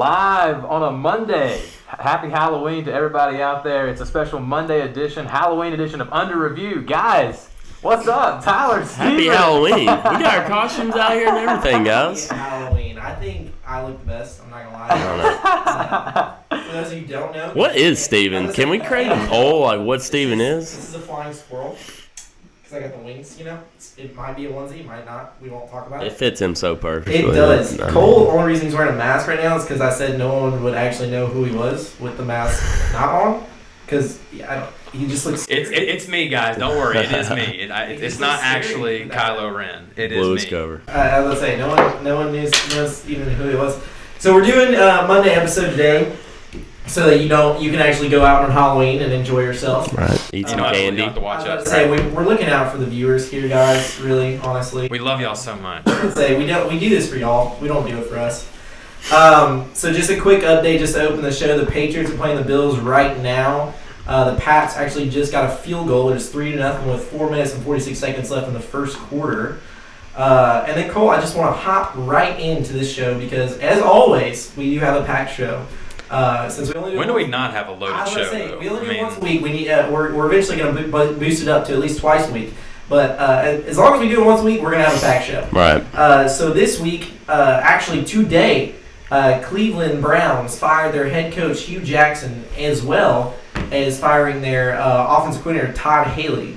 live on a Monday. Happy Halloween to everybody out there. It's a special Monday edition, Halloween edition of Under Review. Guys, what's up? Tyler, Steven. Happy Halloween. We got our costumes out here and everything, guys. Halloween. I think I look the best. I'm not going to lie. I don't know. For those of you who don't know. What is Steven? Can we create a poll like what Steven is? This is a flying squirrel. Because I got the wings, you know. It might be a onesie, it might not. We won't talk about it. It fits him so perfectly. It does. Cole, the only reason he's wearing a mask right now is because I said no one would actually know who he was with the mask not on. Because he just looks scary. It's me, guys. Don't worry. It is me. It's not actually Kylo Ren. It is Blues me. cover. I was going to say, no one knows even who he was. So we're doing Monday episode today. So that you can actually go out on Halloween and enjoy yourself. Right. Eat some candy. Have to watch I us. was say we're looking out for the viewers here, guys. Really, honestly. We love y'all so much. I would say we do this for y'all. We don't do it for us. So just a quick update, just to open the show. The Patriots are playing the Bills right now. The Pats actually just got a field goal. It is 3-0 with 4 minutes and 46 seconds left in the first quarter. And then Cole, I just want to hop right into this show because, as always, we do have a packed show. Since we only When do we not have a loaded show? Say, we only do it once a week. We need. We're eventually going to boost it up to at least twice a week. But as long as we do it once a week, we're going to have a packed show. Right. So this week, actually today, Cleveland Browns fired their head coach Hugh Jackson as well as firing their offensive coordinator Todd Haley.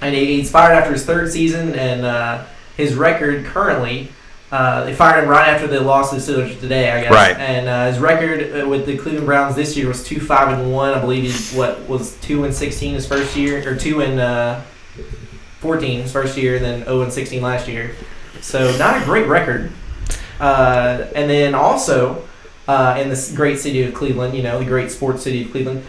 And he's fired after his third season, and his record currently. They fired him right after they lost to the Steelers today, I guess. Right. And his record with the Cleveland Browns this year was 2-5-1. I believe he was 2-16 his first year, or 2-14 his first year, and then 0-16 last year. So not a great record. And then also in this great city of Cleveland, the great sports city of Cleveland,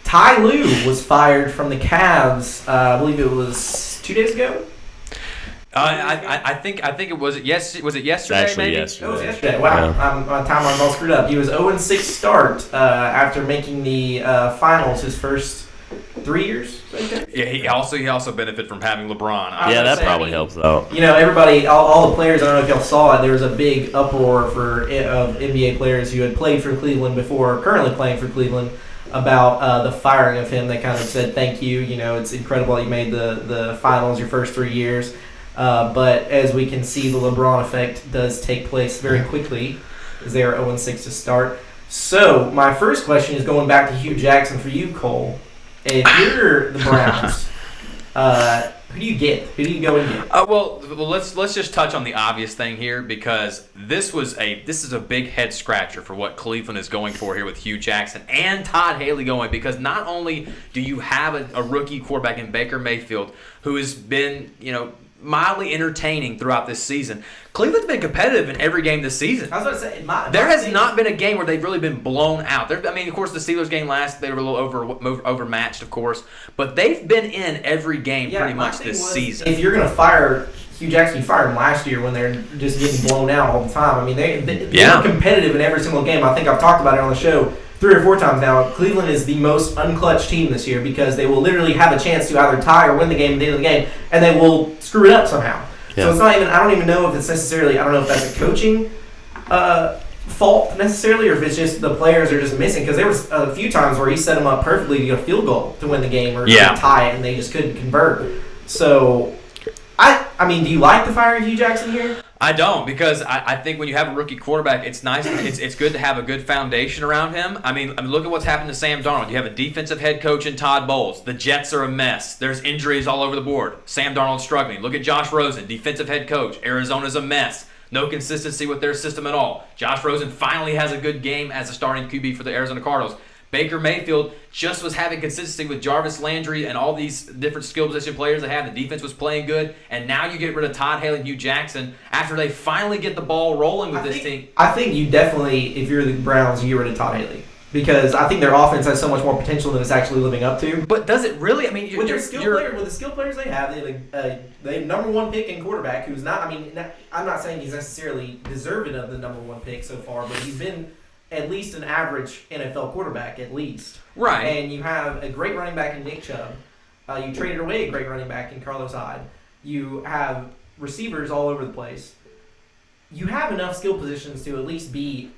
Ty Lue was fired from the Cavs. I believe it was 2 days ago. I think it was. Yes, was it yesterday? Actually, maybe? yesterday. It was yesterday. Wow, Yeah. my timeline's all screwed up. He was 0-6 start after making the finals his first 3 years. Yeah, he also benefited from having LeBron. Yeah, that probably helps out. Everybody, all the players. I don't know if y'all saw it. There was a big uproar for NBA players who had played for Cleveland before, currently playing for Cleveland, about the firing of him. They kind of said, "Thank you. It's incredible that you made the finals your first 3 years." But as we can see, the LeBron effect does take place very quickly as they are 0-6 to start. So my first question is going back to Hugh Jackson for you, Cole. If you're the Browns, who do you get? Who do you go and get? Well, let's just touch on the obvious thing here because this is a big head scratcher for what Cleveland is going for here with Hugh Jackson and Todd Haley going, because not only do you have a rookie quarterback in Baker Mayfield who has been mildly entertaining throughout this season. Cleveland's been competitive in every game this season. I was going to say, there has not been a game where they've really been blown out. Of course, the Steelers game last, they were a little overmatched, of course, but they've been in every game pretty much this season. If you're going to fire Hugh Jackson, you fired him last year when they're just getting blown out all the time. They're competitive in every single game. I think I've talked about it on the show 3 or 4 times now. Cleveland is the most unclutched team this year because they will literally have a chance to either tie or win the game at the end of the game, and they will screw it up somehow. Yeah. So it's not even. I don't even know if it's necessarily. I don't know if that's a coaching fault necessarily, or if it's just the players are just missing. Because there was a few times where he set them up perfectly to get a field goal to win the game or to tie it, and they just couldn't convert. So, I mean, do you like the fire of Hugh Jackson here? I don't, because I think when you have a rookie quarterback, it's nice. It's good to have a good foundation around him. Look at what's happened to Sam Darnold. You have a defensive head coach in Todd Bowles. The Jets are a mess. There's injuries all over the board. Sam Darnold's struggling. Look at Josh Rosen, defensive head coach. Arizona's a mess. No consistency with their system at all. Josh Rosen finally has a good game as a starting QB for the Arizona Cardinals. Baker Mayfield just was having consistency with Jarvis Landry and all these different skill position players they have. The defense was playing good. And now you get rid of Todd Haley and Hugh Jackson after they finally get the ball rolling with this team. I think you definitely, if you're the Browns, you get rid of Todd Haley. Because I think their offense has so much more potential than it's actually living up to. But does it really? With the skill players they have, they have number 1 pick in quarterback who's not, I'm not saying he's necessarily deserving of the number 1 pick so far, but he's been at least an average NFL quarterback, at least. Right. And you have a great running back in Nick Chubb. You traded away a great running back in Carlos Hyde. You have receivers all over the place. You have enough skill positions to at least be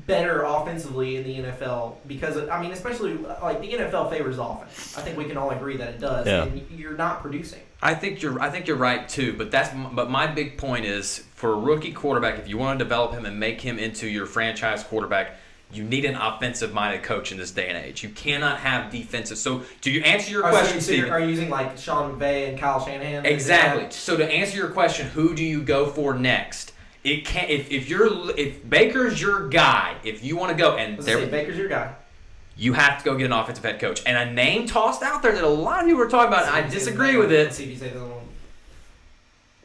better offensively in the NFL because I mean, especially like the NFL favors offense. I think we can all agree that it does, and you're not producing. I think you're right too, but my big point is for a rookie quarterback, if you want to develop him and make him into your franchise quarterback, you need an offensive-minded coach in this day and age. You cannot have defensive. So, to you answer your question, Stephen, are you using like Sean McVay and Kyle Shanahan? Exactly. So, to answer your question, who do you go for next? It can't. If Baker's your guy, if you want to go, and Baker's your guy, you have to go get an offensive head coach. And a name tossed out there that a lot of people are talking about, and I disagree with it. See if you say the one.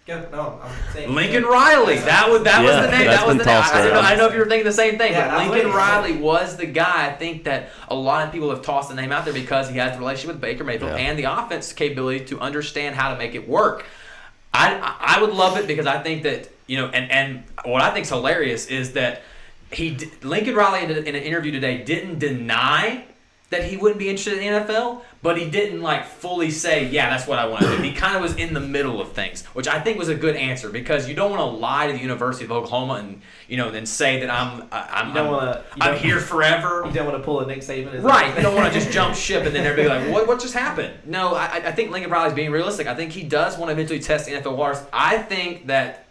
No, I'm saying Lincoln Riley. That was the name. That was the name. I don't know if you were thinking the same thing. Yeah, but Lincoln Riley was the guy. I think that a lot of people have tossed the name out there because he has the relationship with Baker Mayfield and the offense capability to understand how to make it work. I would love it because I think that, and what I think is hilarious is that Lincoln Riley in an interview today didn't deny that he wouldn't be interested in the NFL, but he didn't fully say, yeah, that's what I want to do. He kind of was in the middle of things, which I think was a good answer because you don't want to lie to the University of Oklahoma and then say that I'm here forever. You don't want to pull a Nick Saban, right? You don't want to just jump ship and then everybody what just happened? No, I think Lincoln Riley's being realistic. I think he does want to eventually test the NFL waters. I think that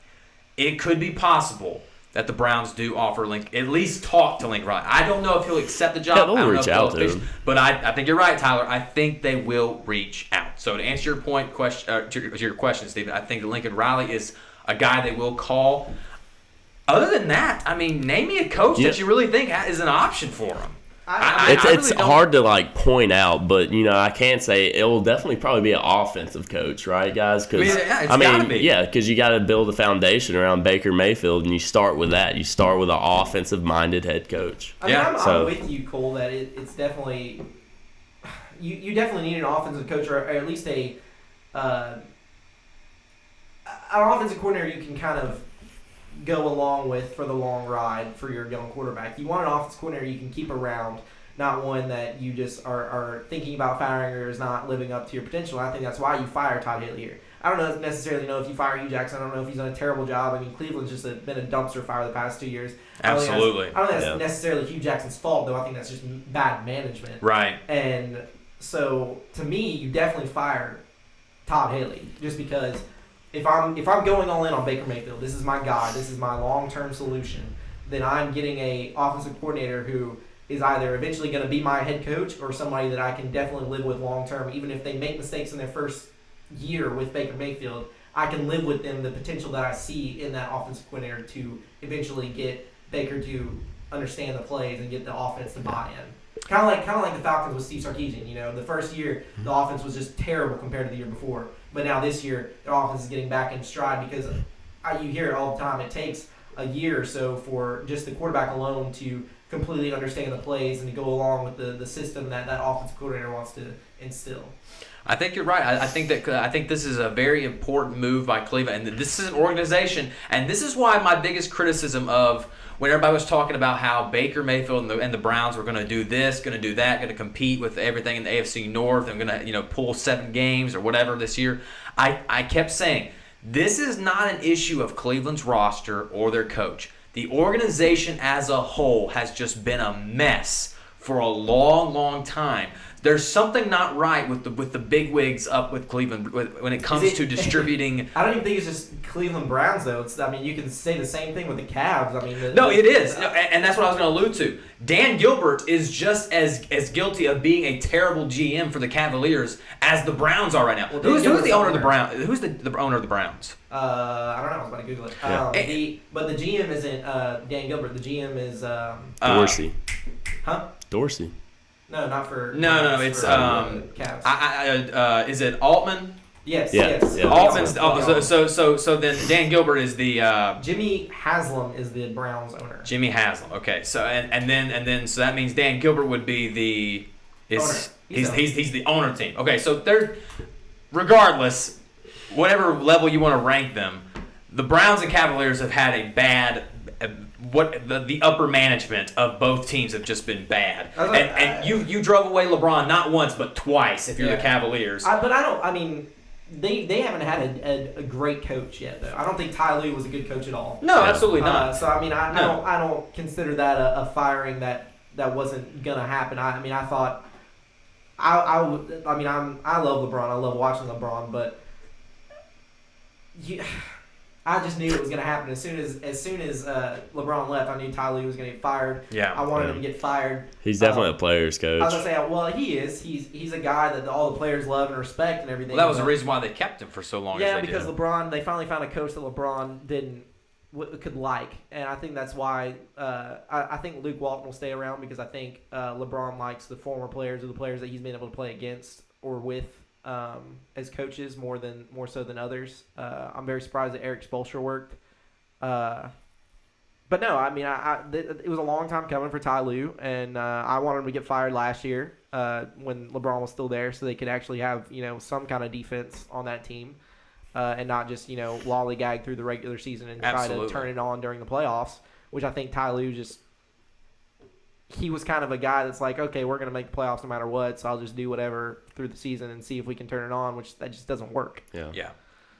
it could be possible that the Browns do offer at least talk to Lincoln Riley. I don't know if he'll accept the job. Yeah, they'll reach out to him. But I think you're right, Tyler. I think they will reach out. So to answer your question, Stephen, I think that Lincoln Riley is a guy they will call. Other than that, I mean, name me a coach that you really think is an option for him. It's hard to point out, but I can say it will definitely probably be an offensive coach, right, guys? Because because you got to build a foundation around Baker Mayfield, and you start with that. You start with an offensive-minded head coach. I'm with you, Cole. That it's definitely you definitely need an offensive coach, or at least an offensive coordinator you can kind of go along with for the long ride for your young quarterback. You want an offensive coordinator you can keep around, not one that you just are thinking about firing or is not living up to your potential. I think that's why you fire Todd Haley here. I don't necessarily know if you fire Hugh Jackson. I don't know if he's done a terrible job. I mean, Cleveland's just been a dumpster fire the past 2 years. Absolutely. I don't think that's necessarily Hugh Jackson's fault, though. I think that's just bad management. Right. And so, to me, you definitely fire Todd Haley just because if I'm going all in on Baker Mayfield, this is my guy, this is my long-term solution, then I'm getting a offensive coordinator who is either eventually going to be my head coach or somebody that I can definitely live with long-term. Even if they make mistakes in their first year with Baker Mayfield, I can live with them the potential that I see in that offensive coordinator to eventually get Baker to understand the plays and get the offense to buy in. Kind of like the Falcons with Steve Sarkisian. The first year the offense was just terrible compared to the year before. But now this year, their offense is getting back in stride because you hear it all the time. It takes a year or so for just the quarterback alone to completely understand the plays and to go along with the system that offensive coordinator wants to instill. I think you're right. I think this is a very important move by Cleveland, and this is an organization, and this is why my biggest criticism of when everybody was talking about how Baker Mayfield and the Browns were going to do this, going to do that, going to compete with everything in the AFC North, and going to pull 7 games or whatever this year, I kept saying this is not an issue of Cleveland's roster or their coach. The organization as a whole has just been a mess for a long, long time. There's something not right with the bigwigs up with Cleveland when it comes to distributing. I don't even think it's just Cleveland Browns though. You can say the same thing with the Cavs. I mean, it is, and that's what I was going to allude to. Dan Gilbert is just as guilty of being a terrible GM for the Cavaliers as the Browns are right now. Well, who's the owner of the Browns? Who's the owner of the Browns? I don't know. I was about to Google it. But the GM isn't Dan Gilbert. The GM is Dorsey. Huh? Dorsey. No, not for. No. It's Cavs. Is it Altman? Yes. Altman's. So then Dan Gilbert is the. Jimmy Haslam is the Browns owner. Jimmy Haslam. Okay. So and then so that means Dan Gilbert would be the. He's the owner team. Okay. So regardless, whatever level you want to rank them, the Browns and Cavaliers have had a bad. The upper management of both teams have just been bad, and you drove away LeBron not once but twice if you're the Cavaliers. But I don't. I mean, they haven't had a great coach yet, though. I don't think Ty Lue was a good coach at all. No, absolutely not. So I mean, I don't consider that a firing that wasn't gonna happen. I thought I love LeBron. I love watching LeBron, but I just knew it was going to happen as soon as LeBron left. I knew Ty Lue was going to get fired. Yeah, I wanted him to get fired. He's definitely a player's coach. I was going to say, well, he is. He's a guy that all the players love and respect and everything. Well, that was the reason why they kept him for so long. Yeah, because LeBron, they finally found a coach that LeBron could like, and I think that's why I think Luke Walton will stay around, because I think LeBron likes the former players or the players that he's been able to play against or with as coaches more so than others. I'm very surprised that Eric Spoelstra worked, but no, I mean, it was a long time coming for Ty Lue, and I wanted him to get fired last year when LeBron was still there, so they could actually have some kind of defense on that team. And not just, lollygag through the regular season and try to turn it on during the playoffs, which I think Ty Lue he was kind of a guy that's like, okay, we're going to make the playoffs no matter what, so I'll just do whatever through the season and see if we can turn it on, which that just doesn't work. Yeah.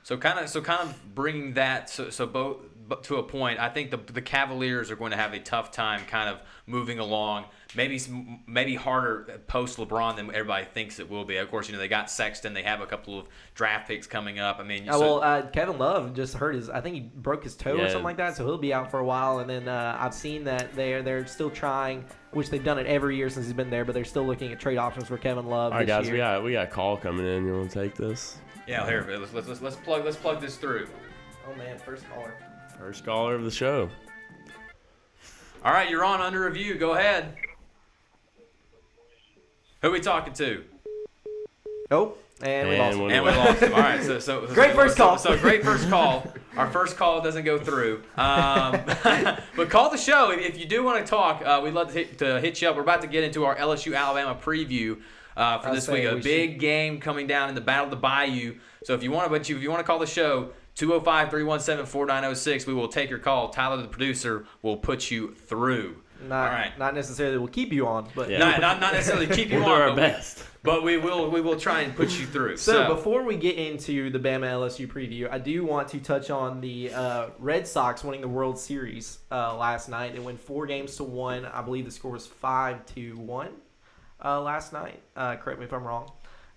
So kind of bringing that both to a point, I think the Cavaliers are going to have a tough time kind of moving along. Maybe harder post LeBron than everybody thinks it will be. Of course, they got Sexton. They have a couple of draft picks coming up. I mean, Kevin Love just hurt I think he broke his toe or something like that, so he'll be out for a while. And then I've seen that they're still trying, which they've done it every year since he's been there, but they're still looking at trade options for Kevin Love. All right, guys, year. we got a call coming in. You want to take this? Yeah, here. Let's plug this through. Oh man, first caller. First caller of the show. All right, you're on under review. Go ahead. Who are we talking to? Oh, and we lost him. All right, so great first call. So great first call. Our first call doesn't go through. But call the show if you do want to talk. We'd love to hit you up. We're about to get into our LSU Alabama preview for this week. A big game coming down in the Battle of the Bayou. So if you want to call the show, 205-317-4906. We will take your call. Tyler, the producer, will put you through. Not necessarily will keep you on, but not necessarily keep you we'll on. Do our best. But we will try and put you through. So before we get into the Bama LSU preview, I do want to touch on the Red Sox winning the World Series last night. They went 4-1. I believe the score was 5-1 last night. Correct me if I'm wrong.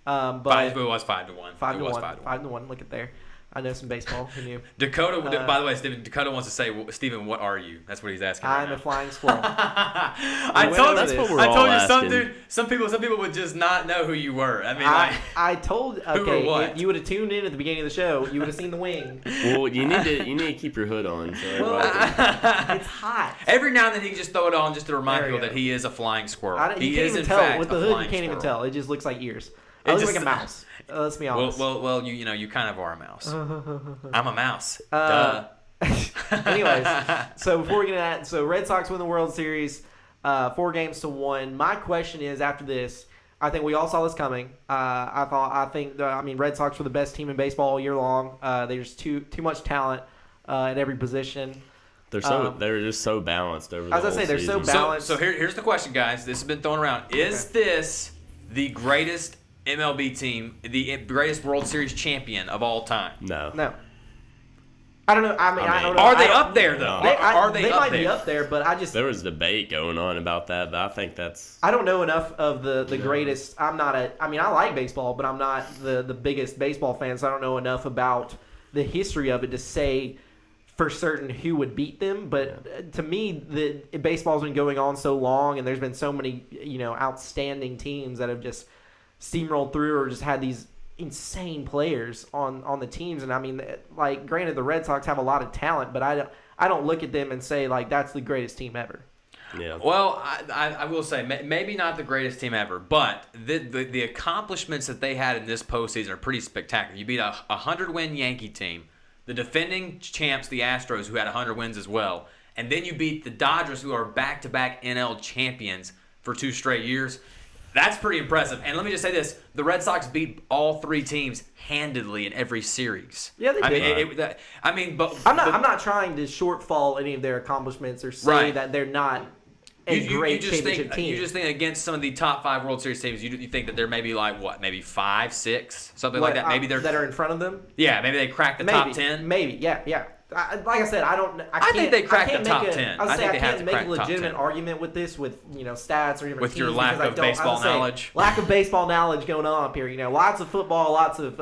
But it was 5-1. 5-1. 5-1. Look at there. I know some baseball. Who knew? Dakota, by the way, Dakota wants to say, Stephen, what are you? That's what he's asking. I'm a flying squirrel. I told you, some people would just not know who you were. I mean, I told. Okay, if you would have tuned in at the beginning of the show, you would have seen the wing. Well, you need to keep your hood on. So it's hot. Every now and then he can just throw it on just to remind people that he is a flying squirrel. He is in fact with the hood. You can't even tell. It just looks like ears. I look like a mouse. Let's be honest. Well, you kind of are a mouse. I'm a mouse. Anyways, so before we get into that, Red Sox win the World Series, 4-1. My question is, after this, I think we all saw this coming. I think Red Sox were the best team in baseball all year long. There's too much talent at every position. They're just so balanced over the whole season. They're so balanced. So here's the question, guys. This has been thrown around. Is this the greatest MLB team, the greatest World Series champion of all time? No. I don't know. I don't know. Are they up there though? They might be up there, but there was debate going on about that, but I think that's. I don't know enough of the greatest. I like baseball, but I'm not the biggest baseball fan, so I don't know enough about the history of it to say for certain who would beat them. But to me, the baseball's been going on so long, and there's been so many outstanding teams that have just steamrolled through or just had these insane players on the teams. And I mean, like, granted, the Red Sox have a lot of talent, but I don't look at them and say, like, that's the greatest team ever. Yeah. Well, I will say maybe not the greatest team ever, but the accomplishments that they had in this postseason are pretty spectacular. You beat a 100-win Yankee team, the defending champs, the Astros, who had 100 wins as well, and then you beat the Dodgers, who are back-to-back NL champions for 2 straight years. That's pretty impressive. And let me just say this. The Red Sox beat all 3 teams handedly in every series. Yeah, they did. But I'm not trying to shortfall any of their accomplishments or say that they're not great championship team. You just think against some of the top 5 World Series teams, you think that they're maybe like what, maybe 5, 6, something like that. Maybe they're that are in front of them. Yeah, maybe they crack the top 10. Maybe, yeah. Like I said, I think they cracked the top 10. I can't make a legitimate argument with this, with stats or even with your lack of baseball knowledge. Lack of baseball knowledge going on up here. Lots of football, lots of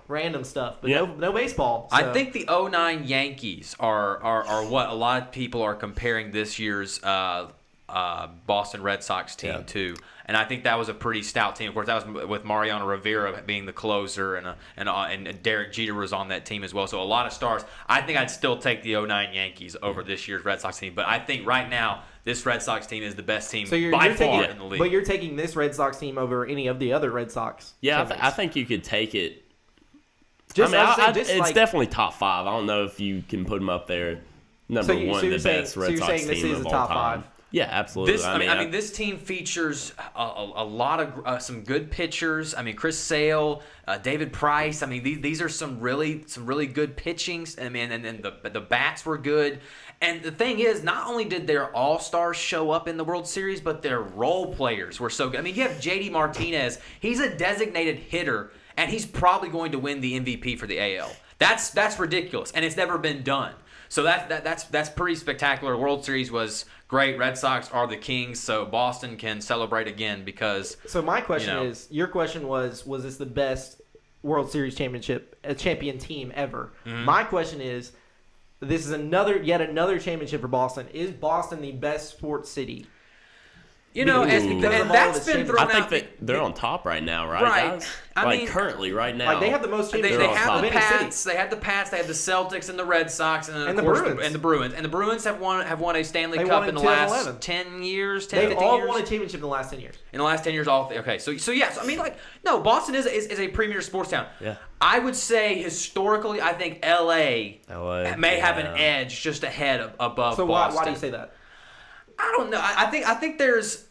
random stuff, but no baseball. So. I think the 2009 Yankees are what a lot of people are comparing this year's Boston Red Sox team to, and I think that was a pretty stout team. Of course, that was with Mariano Rivera being the closer, and Derek Jeter was on that team as well. So a lot of stars. I think I'd still take the 2009 Yankees over this year's Red Sox team, but I think right now this Red Sox team is the best team by far in the league. But you're taking this Red Sox team over any of the other Red Sox. Yeah, I think you could take it. It's definitely top 5. I don't know if you can put them up there. Number one, the best Red Sox team of all time. Yeah, absolutely. I mean, this team features a lot of some good pitchers. I mean, Chris Sale, David Price. I mean, these are some really good pitchings. I mean, and the bats were good. And the thing is, not only did their all-stars show up in the World Series, but their role players were so good. I mean, you have JD Martinez. He's a designated hitter, and he's probably going to win the MVP for the AL. That's ridiculous, and it's never been done. So that's pretty spectacular. World Series was great. Red Sox are the kings, so Boston can celebrate again because. So my question is, your question was this the best World Series champion team ever? Mm-hmm. My question is, this is yet another championship for Boston. Is Boston the best sports city? And that's been thrown out. I think that they're on top right now, right? Guys? I mean, currently, right now. Like they have the most championships. They have the Pats. They have the Pats. They have the Celtics and the Red Sox and of course the Bruins. And the Bruins have won a Stanley Cup in the last 10 years. 10, They've all won a championship in the last 10 years. In the last 10 years, all okay. So yes, I mean Boston is a premier sports town. Yeah. I would say historically, I think LA may have an edge just ahead above Boston. So why do you say that? I don't know. I think there's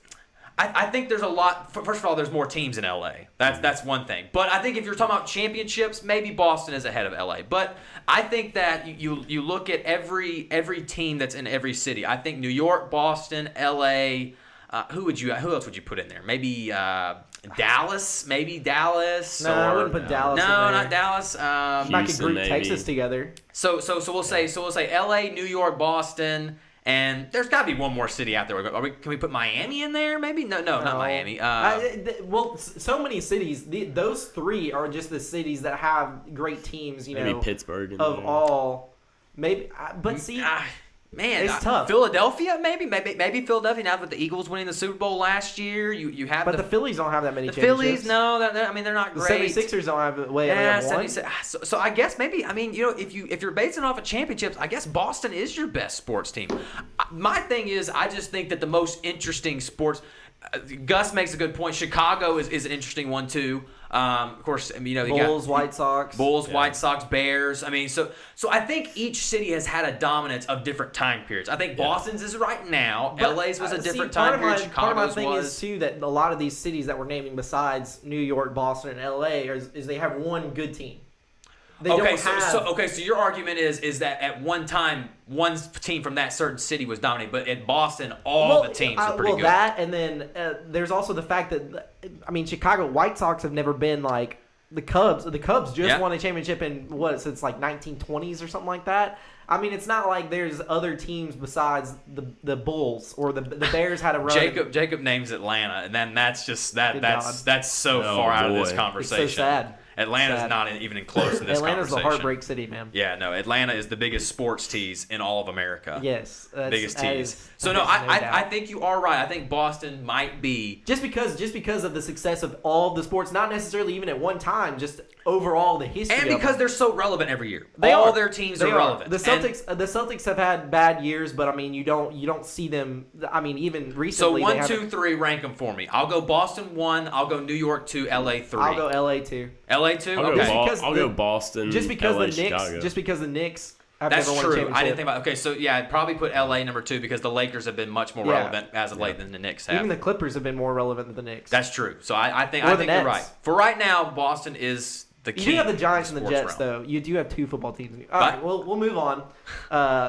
a lot. First of all, there's more teams in LA. That's one thing. But I think if you're talking about championships, maybe Boston is ahead of LA. But I think that you look at every team that's in every city. I think New York, Boston, LA. Who else would you put in there? Maybe Dallas. Maybe Dallas. No, I wouldn't put Dallas. No, in there. Not Dallas. I could group Texas together. So we'll say LA, New York, Boston. And there's got to be one more city out there. Can we put Miami in there? Maybe no, not Miami. So many cities. Those 3 are just the cities that have great teams. Maybe Pittsburgh in of there. all. Maybe, but see, man, it's tough. Philadelphia, maybe Philadelphia. Now with the Eagles winning the Super Bowl last year, you have. But the Phillies don't have that many. The Phillies, no, they're not great. The 76ers don't have way. So I guess maybe if you're basing off of championships, I guess Boston is your best sports team. My thing is, I just think that the most interesting sports. Gus makes a good point. Chicago is an interesting one too. Of course, Bulls, White Sox, White Sox, Bears. I mean, so I think each city has had a dominance of different time periods. I think Boston's is right now. But LA's was a different time period. Chicago's part of my thing is too that a lot of these cities that we're naming besides New York, Boston, and LA is they have one good team. So your argument is that at one time, one team from that certain city was dominating, but in Boston, all the teams are pretty good. That, and then there's also the fact that, Chicago White Sox have never been like the Cubs. The Cubs just won a championship in, since like 1920s or something like that. I mean, it's not like there's other teams besides the Bulls or the Bears had a run. Jacob names Atlanta, and then that's just that's so far out of this conversation. It's so sad. Atlanta's not even close in this Atlanta's conversation. the heartbreak city, man. Yeah, no, Atlanta is the biggest sports tease in all of America. Yes. Biggest tease. I think you are right. I think Boston might be. Just because of the success of all the sports, not necessarily even at one time, just overall the history. And because they're so relevant every year. All their teams are relevant. The Celtics have had bad years, but you don't see them. Even recently. So 1, 2, 3, rank them for me. I'll go Boston 1. I'll go New York 2. LA 3. I'll go LA 2. LA 2. I'll go Boston. Just because LA, the Knicks. Chicago. Just because the Knicks. That's true. I didn't think about. Okay, so yeah, I'd probably put LA number 2 because the Lakers have been much more relevant as of late than the Knicks have. Even the Clippers have been more relevant than the Knicks. That's true. So I think you're right. For right now, Boston is the you do have the Giants and the Jets, though. You do have two football teams. All right, we'll move on.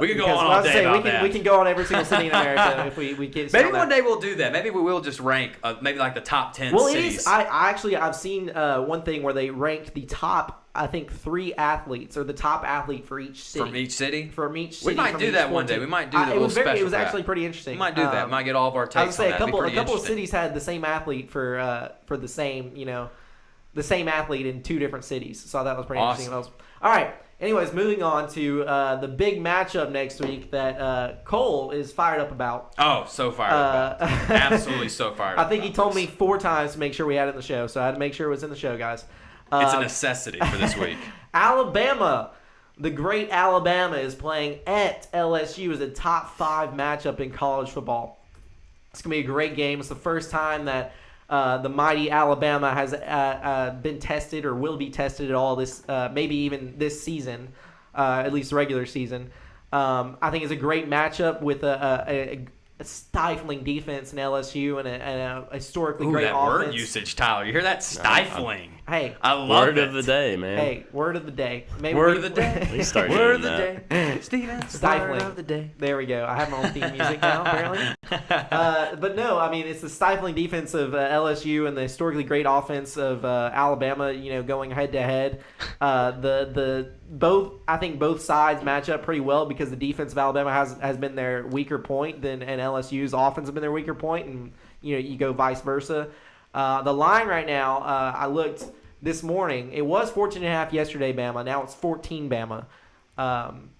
We can go on all day about that. We can go on every single city in America if we get. Maybe one day we'll do that. Maybe we will just rank maybe like the top 10 cities. I've seen one thing where they ranked the top, I think, 3 athletes or the top athlete for each city. From each city? From each city. We might do that one day. We might do that. It was actually pretty interesting. We might do that. We might get all of our takes. I was going to say a couple of cities had the same athlete for the same the same athlete in 2 different cities. So that was pretty interesting. All right. Anyways, moving on to the big matchup next week that Cole is fired up about. Oh, so fired up about. Absolutely so fired up. I think he told me 4 times to make sure we had it in the show, so I had to make sure it was in the show, guys. It's a necessity for this week. Alabama. The great Alabama is playing at LSU as a top 5 matchup in college football. It's going to be a great game. It's the first time that the mighty Alabama has been tested or will be tested at all this, maybe even this season, at least regular season. I think it's a great matchup with a stifling defense in LSU and a historically great offense. Word usage, Tyler. You hear that? Stifling. Hey, I love word of the day, man. Hey, word of the day. Maybe word of the day. We start word of the day. Steven, stifling. Word of the day. There we go. I have my own theme music now, apparently. But no, I mean, it's the stifling defense of LSU and the historically great offense of Alabama. Going head to head. I think both sides match up pretty well because the defense of Alabama has been their weaker point and LSU's offense has been their weaker point, and you go vice versa. The line right now, I looked this morning. It was 14.5 yesterday, Bama. Now it's 14, Bama. Can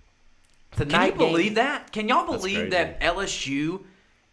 you believe that? Can y'all believe that LSU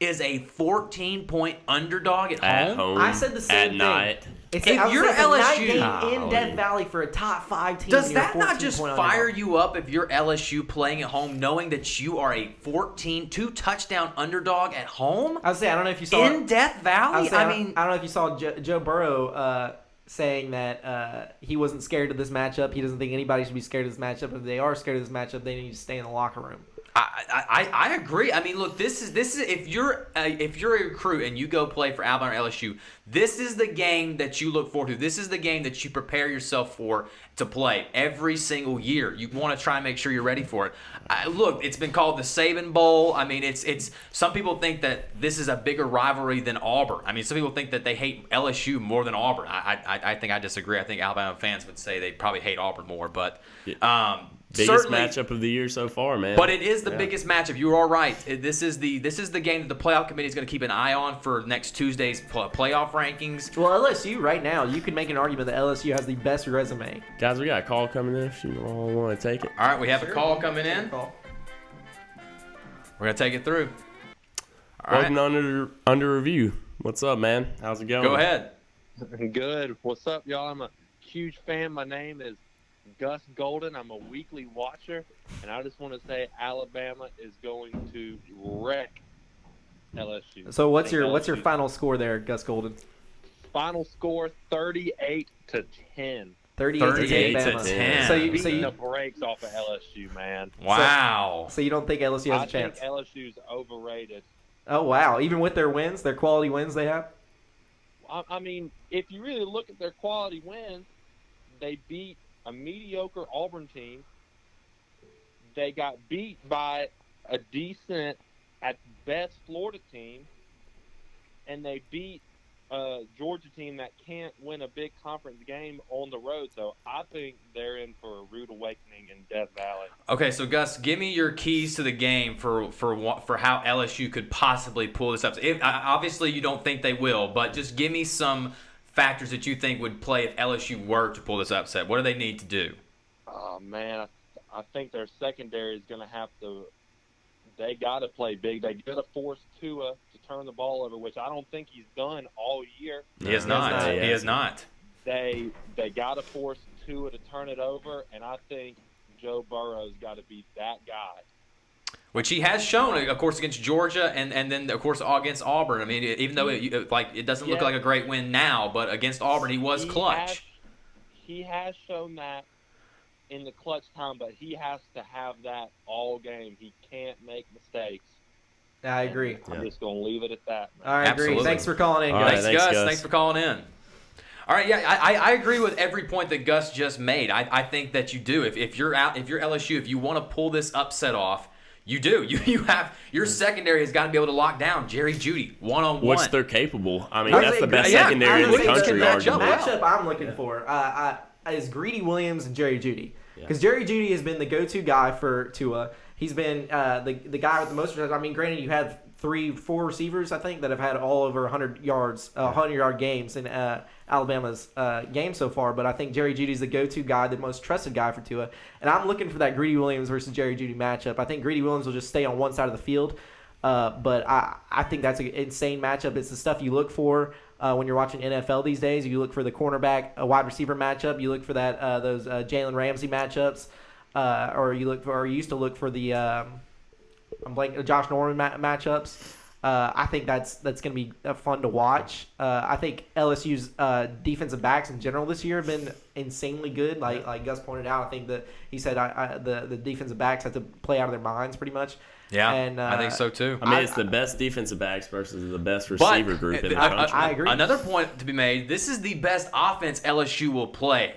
is a 14-point underdog at home? I said the same thing. Night. If you're LSU in Death Valley for a top 5 team, does that not just fire you up if you're LSU playing at home, knowing that you are a 2-touchdown underdog at home? I was saying, I don't know if you saw in Death Valley. I don't know if you saw Joe Burrow saying that he wasn't scared of this matchup. He doesn't think anybody should be scared of this matchup. If they are scared of this matchup, they need to stay in the locker room. I agree. I mean, look, this is if you're a recruit and you go play for Alabama or LSU, this is the game that you look forward to. This is the game that you prepare yourself for to play every single year. You want to try and make sure you're ready for it. Look, it's been called the Saban Bowl. I mean, it's some people think that this is a bigger rivalry than Auburn. I mean, some people think that they hate LSU more than Auburn. I think I disagree. I think Alabama fans would say they probably hate Auburn more, but. Biggest matchup of the year so far, man. But it is the biggest matchup. You are right. This is the game that the playoff committee is going to keep an eye on for next Tuesday's playoff rankings. Well, LSU right now, you can make an argument that LSU has the best resume. Guys, we got a call coming in if you all want to take it. All right, we have a call coming in. We're going to take it through. All Welcome to Under Review. What's up, man? How's it going? Go ahead. Good. What's up, y'all? I'm a huge fan. My name is Gus Golden. I'm a weekly watcher, and I just want to say Alabama is going to wreck LSU. So what's your final score there, Gus Golden? Final score 38-10. 38-10. So you the brakes off of LSU, man. Wow. So you don't think LSU has a chance? I think LSU's overrated. Oh wow! Even with their wins, their quality wins they have. I mean, if you really look at their quality wins, they beat a mediocre Auburn team. They got beat by a decent, at best, Florida team, and they beat a Georgia team that can't win a big conference game on the road. So I think they're in for a rude awakening in Death Valley. Okay, so Gus, give me your keys to the game for how LSU could possibly pull this up. Obviously, you don't think they will, but just give me some factors that you think would play if LSU were to pull this upset. What do they need to do? Oh, man, I think their secondary is going to have to – they got to play big. They got to force Tua to turn the ball over, which I don't think he's done all year. He has not. He has not. They got to force Tua to turn it over, and I think Joe Burrow's got to be that guy. Which he has shown, of course, against Georgia and then, of course, against Auburn. I mean, even though it doesn't look like a great win now, but against Auburn he was clutch. He has shown that in the clutch time, but he has to have that all game. He can't make mistakes. I agree. I'm just going to leave it at that. All right, agree. Thanks for calling in, guys. Thanks, Gus. Thanks for calling in. All right, yeah, I agree with every point that Gus just made. I think that you do. If you're LSU, if you want to pull this upset off, you do. You have your secondary has got to be able to lock down Jerry Jeudy one-on-one. Which they're capable. I mean, that's the best secondary in the country. The matchup I'm looking for is Greedy Williams and Jerry Jeudy. Because Jerry Jeudy has been the go-to guy for Tua. He's been the guy with the most. I mean, granted, you have 3-4 receivers, I think, that have had all over 100 yards, 100-yard games in Alabama's game so far. But I think Jerry Jeudy's the go-to guy, the most trusted guy for Tua. And I'm looking for that Greedy Williams versus Jerry Jeudy matchup. I think Greedy Williams will just stay on one side of the field. But I think that's an insane matchup. It's the stuff you look for when you're watching NFL these days. You look for the cornerback, a wide receiver matchup. You look for that those Jalen Ramsey matchups, or you used to look for the Josh Norman matchups. I think that's going to be fun to watch. I think LSU's defensive backs in general this year have been insanely good. Like Gus pointed out, I think that he said the defensive backs have to play out of their minds pretty much. Yeah, and, I think so too. I mean, it's the best defensive backs versus the best receiver group in the country. I agree. Another point to be made, this is the best offense LSU will play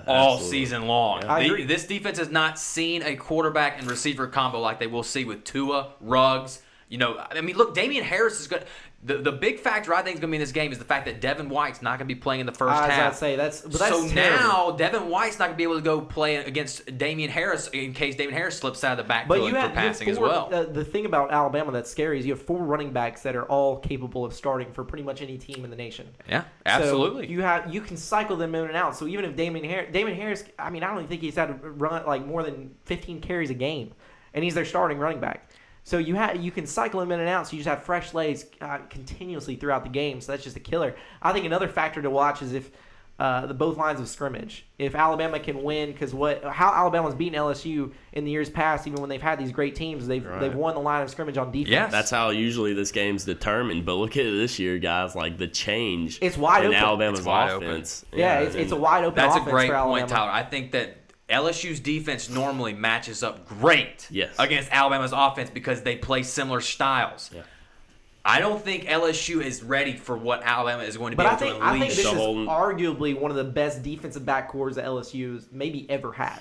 all season long. Yeah. I agree. This defense has not seen a quarterback and receiver combo like they will see with Tua, Ruggs. You know, I mean, look, Damian Harris is good. The big factor I think is going to be in this game is the fact that Devin White's not going to be playing in the first half. That's so terrible. Now Devin White's not going to be able to go play against Damian Harris in case Damian Harris slips out of the backfield for passing as well. The thing about Alabama that's scary is you have 4 running backs that are all capable of starting for pretty much any team in the nation. Yeah, absolutely. So you can cycle them in and out. So even if Damian Harris, I mean, I don't even think he's had to run like more than 15 carries a game, and he's their starting running back. So you can cycle them in and out, so you just have fresh lays continuously throughout the game. So that's just a killer. I think another factor to watch is if both lines of scrimmage. If Alabama can win, because how Alabama's beaten LSU in the years past, even when they've had these great teams, they've won the line of scrimmage on defense. Yes. That's how usually this game's determined. But look at it this year, guys. Like the change. It's wide open. Alabama's offense. Yeah, it's a wide open. That's offense a great for Alabama. point, Tyler. I think that LSU's defense normally matches up great yes. against Alabama's offense because they play similar styles. Yeah. I don't think LSU is ready for what Alabama is going to be able to unleash. I think this is arguably one of the best defensive backcourts that LSU's maybe ever had.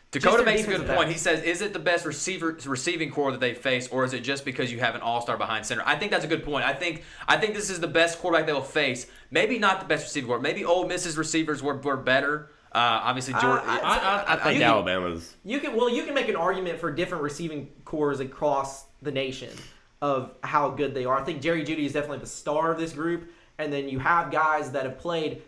Dakota makes a good point. He says, is it the best receiving core that they face, or is it just because you have an all-star behind center? I think that's a good point. I think this is the best quarterback they will face. Maybe not the best receiving core. Maybe Ole Miss's receivers were better. Obviously, Georgia. I think Alabama's. You can make an argument for different receiving cores across the nation of how good they are. I think Jerry Jeudy is definitely the star of this group, and then you have guys that have played.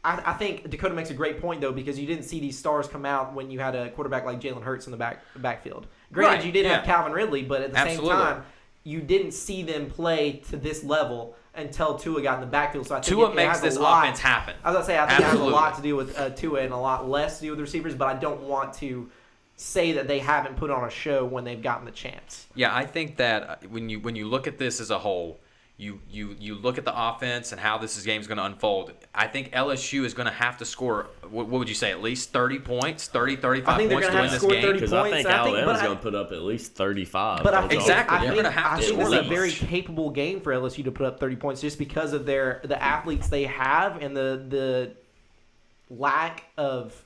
I think Dakota makes a great point though, because you didn't see these stars come out when you had a quarterback like Jalen Hurts in the backfield. Granted, you did have Calvin Ridley, but at the same time, you didn't see them play to this level until Tua got in the backfield. So I think Tua makes this offense happen. I was going to say, I think it has a lot to do with Tua and a lot less to do with the receivers, but I don't want to say that they haven't put on a show when they've gotten the chance. Yeah, I think that when you look at this as a whole, you look at the offense and how this game is going to unfold. I think LSU is going to have to score, what would you say, at least 30 points, 30, 35 points to win this game? Because I think Alabama's going to put up at least 35. But I think they're going to have to score. It's a very capable game for LSU to put up 30 points just because of the athletes they have and the lack of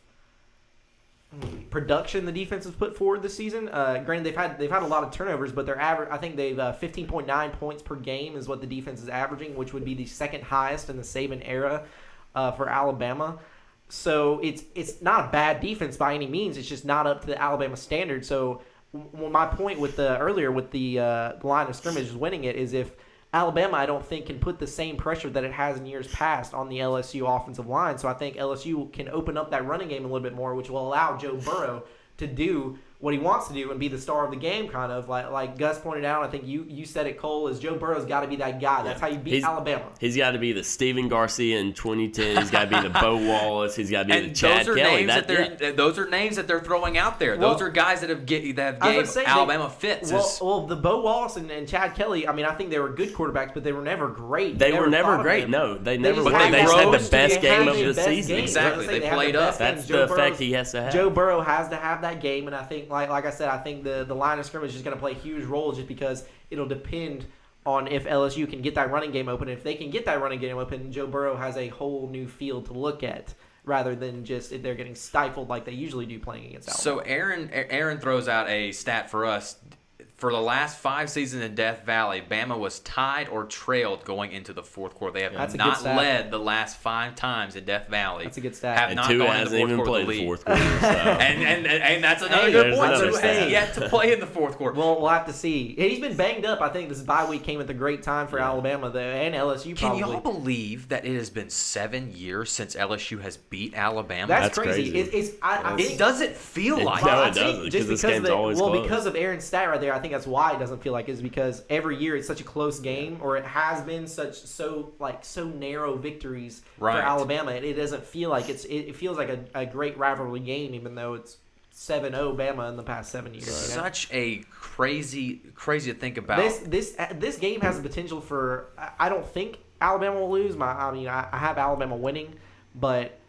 production the defense has put forward this season. Granted, they've had a lot of turnovers, but their average, I think they've 15.9 points per game is what the defense is averaging, which would be the second highest in the Saban era for Alabama. So it's not a bad defense by any means. It's just not up to the Alabama standard. So my point with the line of scrimmage is winning it is if Alabama, I don't think, can put the same pressure that it has in years past on the LSU offensive line. So I think LSU can open up that running game a little bit more, which will allow Joe Burrow to do what he wants to do and be the star of the game, kind of. Like Gus pointed out, I think you said it, Cole, is Joe Burrow's got to be that guy. That's how you beat Alabama. He's got to be the Steven Garcia in 2010. He's got to be the Bo Wallace. He's got to be the Chad Kelly. Those are names that they're throwing out there. Those are guys that gave Alabama fits. Well, the Bo Wallace and Chad Kelly, I mean, I think they were good quarterbacks, but they were never great. They were never great. No, they never were. They just had the best game of the season. Exactly. They played up. That's the effect he has to have. Joe Burrow has to have that game, and I think, like I said, I think the line of scrimmage is going to play a huge role just because it'll depend on if LSU can get that running game open. If they can get that running game open, Joe Burrow has a whole new field to look at rather than just if they're getting stifled like they usually do playing against Alabama. So Aaron throws out a stat for us. For the last 5 seasons in Death Valley, Bama was tied or trailed going into the fourth quarter. They have not led the last 5 times in Death Valley. That's a good stat. Have and not Tua gone hasn't into the even fourth played quarter the fourth quarter. So. and that's another good point. Tua has yet to play in the fourth quarter. Well, we'll have to see. He's been banged up. I think this bye week came at the great time for Alabama and LSU probably. Can y'all believe that it has been 7 years since LSU has beat Alabama? That's crazy. It doesn't feel like no, it doesn't, because this game's always close. Because of Aaron's stat right there, I think that's why it doesn't feel like, is because every year it's such a close game, or it has been so narrow victories for Alabama. It doesn't feel like it feels like a great rivalry game, even though it's 7-0 Bama in the past 7 years. It's such a crazy to think about. This game has the potential for. I don't think Alabama will lose. I have Alabama winning, but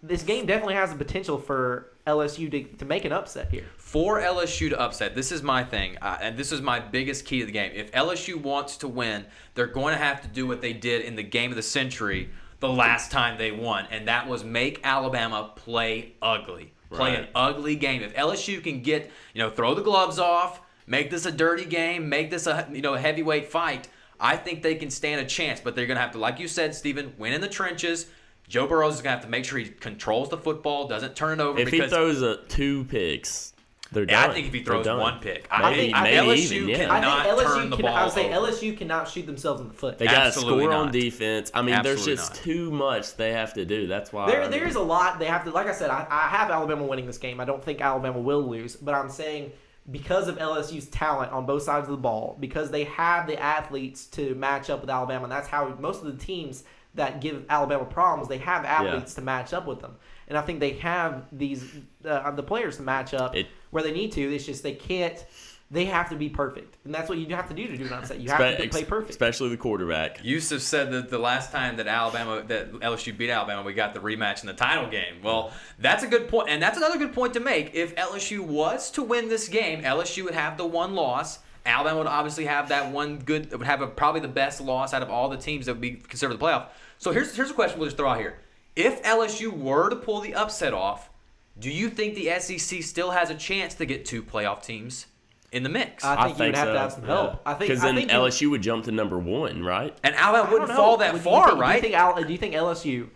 this game definitely has the potential for LSU to make an upset here. For LSU to upset, this is my thing, and this is my biggest key to the game. If LSU wants to win, they're going to have to do what they did in the game of the century the last time they won, and that was make Alabama play ugly. Play an ugly game. If LSU can get, throw the gloves off, make this a dirty game, make this a heavyweight fight, I think they can stand a chance. But they're going to have to, like you said, Stephen, win in the trenches. Joe Burrow is going to have to make sure he controls the football, doesn't turn it over. If he throws 2 picks, they're done. Yeah, I think if he throws 1 pick, LSU cannot turn the ball I would say over. LSU cannot shoot themselves in the foot. They got to score on defense. I mean, there's just too much they have to do. That's why there is a lot they have to. Like I said, I have Alabama winning this game. I don't think Alabama will lose, but I'm saying because of LSU's talent on both sides of the ball, because they have the athletes to match up with Alabama, and that's how most of the teams that give Alabama problems, they have athletes to match up with them. And I think they have the players to match up where they need to. It's just they can't. They have to be perfect, and that's what you have to do to do an upset. You have to play perfect, especially the quarterback. Yusuf said that the last time that LSU beat Alabama, we got the rematch in the title game. Well, that's a good point, and that's another good point to make. If LSU was to win this game, LSU would have the 1 loss. Alabama would obviously have that one good. Would have probably the best loss out of all the teams that would be considered the playoff. So here's a question we'll just throw out here. If LSU were to pull the upset off, do you think the SEC still has a chance to get 2 playoff teams in the mix? I think you would have to have some help. Because then LSU would jump to number 1, right? And Alabama wouldn't fall that far, right? Do you think LSU?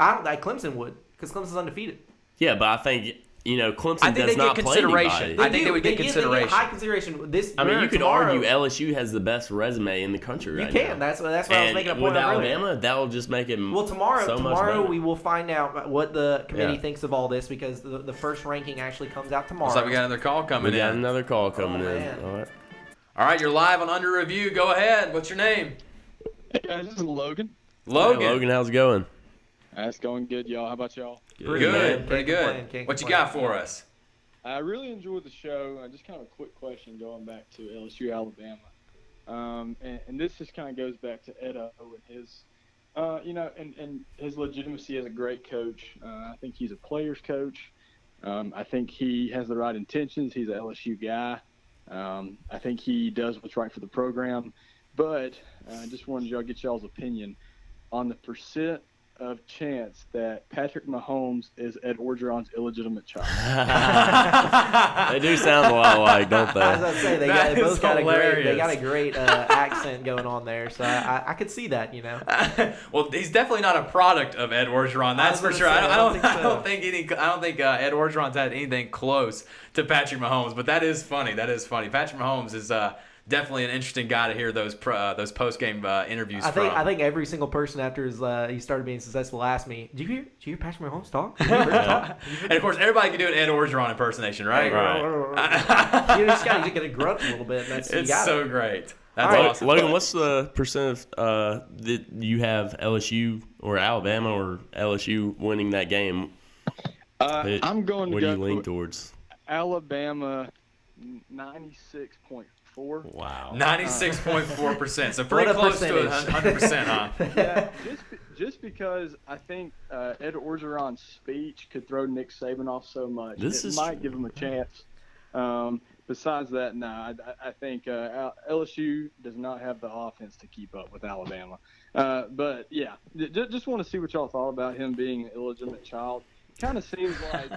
Clemson would, because Clemson's undefeated. Yeah, but I think Clemson does not play anybody. I think they would get consideration. They get high consideration. You could argue LSU has the best resume in the country right now. You can. That's what I was making a point with Alabama, earlier. that will just make it tomorrow we will find out what the committee thinks of all this, because the first ranking actually comes out tomorrow. Looks like we got another call coming in. All right, you're live on Under Review. Go ahead. What's your name? Hey guys, this is Logan. Hey, Logan, how's it going? It's going good, y'all. How about y'all? Pretty good. What you got for us? I really enjoyed the show. Just kind of a quick question going back to LSU, Alabama. And this just kind of goes back to Ed O and his, and his legitimacy as a great coach. I think he's a player's coach. I think he has the right intentions. He's an LSU guy. I think he does what's right for the program. But I just wanted y'all to get y'all's opinion on the percent of chance that Patrick Mahomes is Ed Orgeron's illegitimate child. They do sound a lot alike, don't they? As I say, they both got a great accent going on there, so I could see that, Well, he's definitely not a product of Ed Orgeron, that's for sure. I don't think Ed Orgeron's had anything close to Patrick Mahomes, but that is funny. Patrick Mahomes is definitely an interesting guy to hear those post-game interviews from. I think every single person after he started being successful asked me, "Did you hear Patrick Mahomes talk?" And of course, everybody can do an Ed Orgeron impersonation, right? You just got to get a grunt a little bit. It's so great. That's awesome. Logan, what's the percent of that you have LSU or Alabama or LSU winning that game? I'm going to What do you lean towards? Alabama, 96.4. Wow. 96.4%. So pretty close to 100%, huh? Yeah, just because I think Ed Orgeron's speech could throw Nick Saban off so much. It might give him a chance. besides that, no, I think LSU does not have the offense to keep up with Alabama. But yeah, just want to see what y'all thought about him being an illegitimate child. Kind of seems like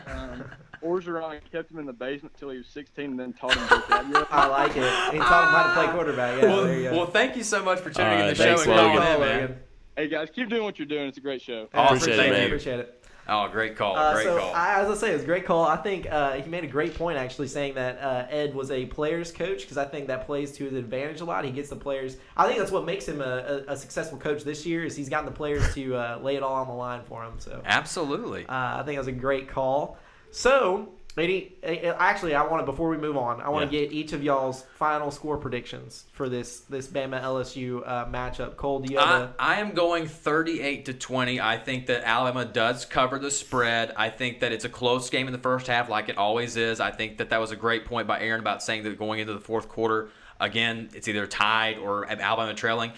Orgeron kept him in the basement until he was 16 and then taught him vocabulary. I like it. He taught him how to play quarterback. Yeah, well, thank you so much for tuning in the show and calling in, man. Hey, guys, keep doing what you're doing. It's a great show. Appreciate it, man. Appreciate it. Oh, great call. Great call. As I say, it was a great call. I think he made a great point, actually, saying that Ed was a player's coach, because I think that plays to his advantage a lot. He gets the players. I think that's what makes him a successful coach this year, is he's gotten the players to lay it all on the line for him. So absolutely. I think that was a great call. So, actually, I want to, before we move on, I want to get each of y'all's final score predictions for this Bama LSU matchup. Cole, do you have I am going 38-20. I think that Alabama does cover the spread. I think that it's a close game in the first half, like it always is. I think that was a great point by Aaron about saying that going into the fourth quarter, again, it's either tied or Alabama trailing.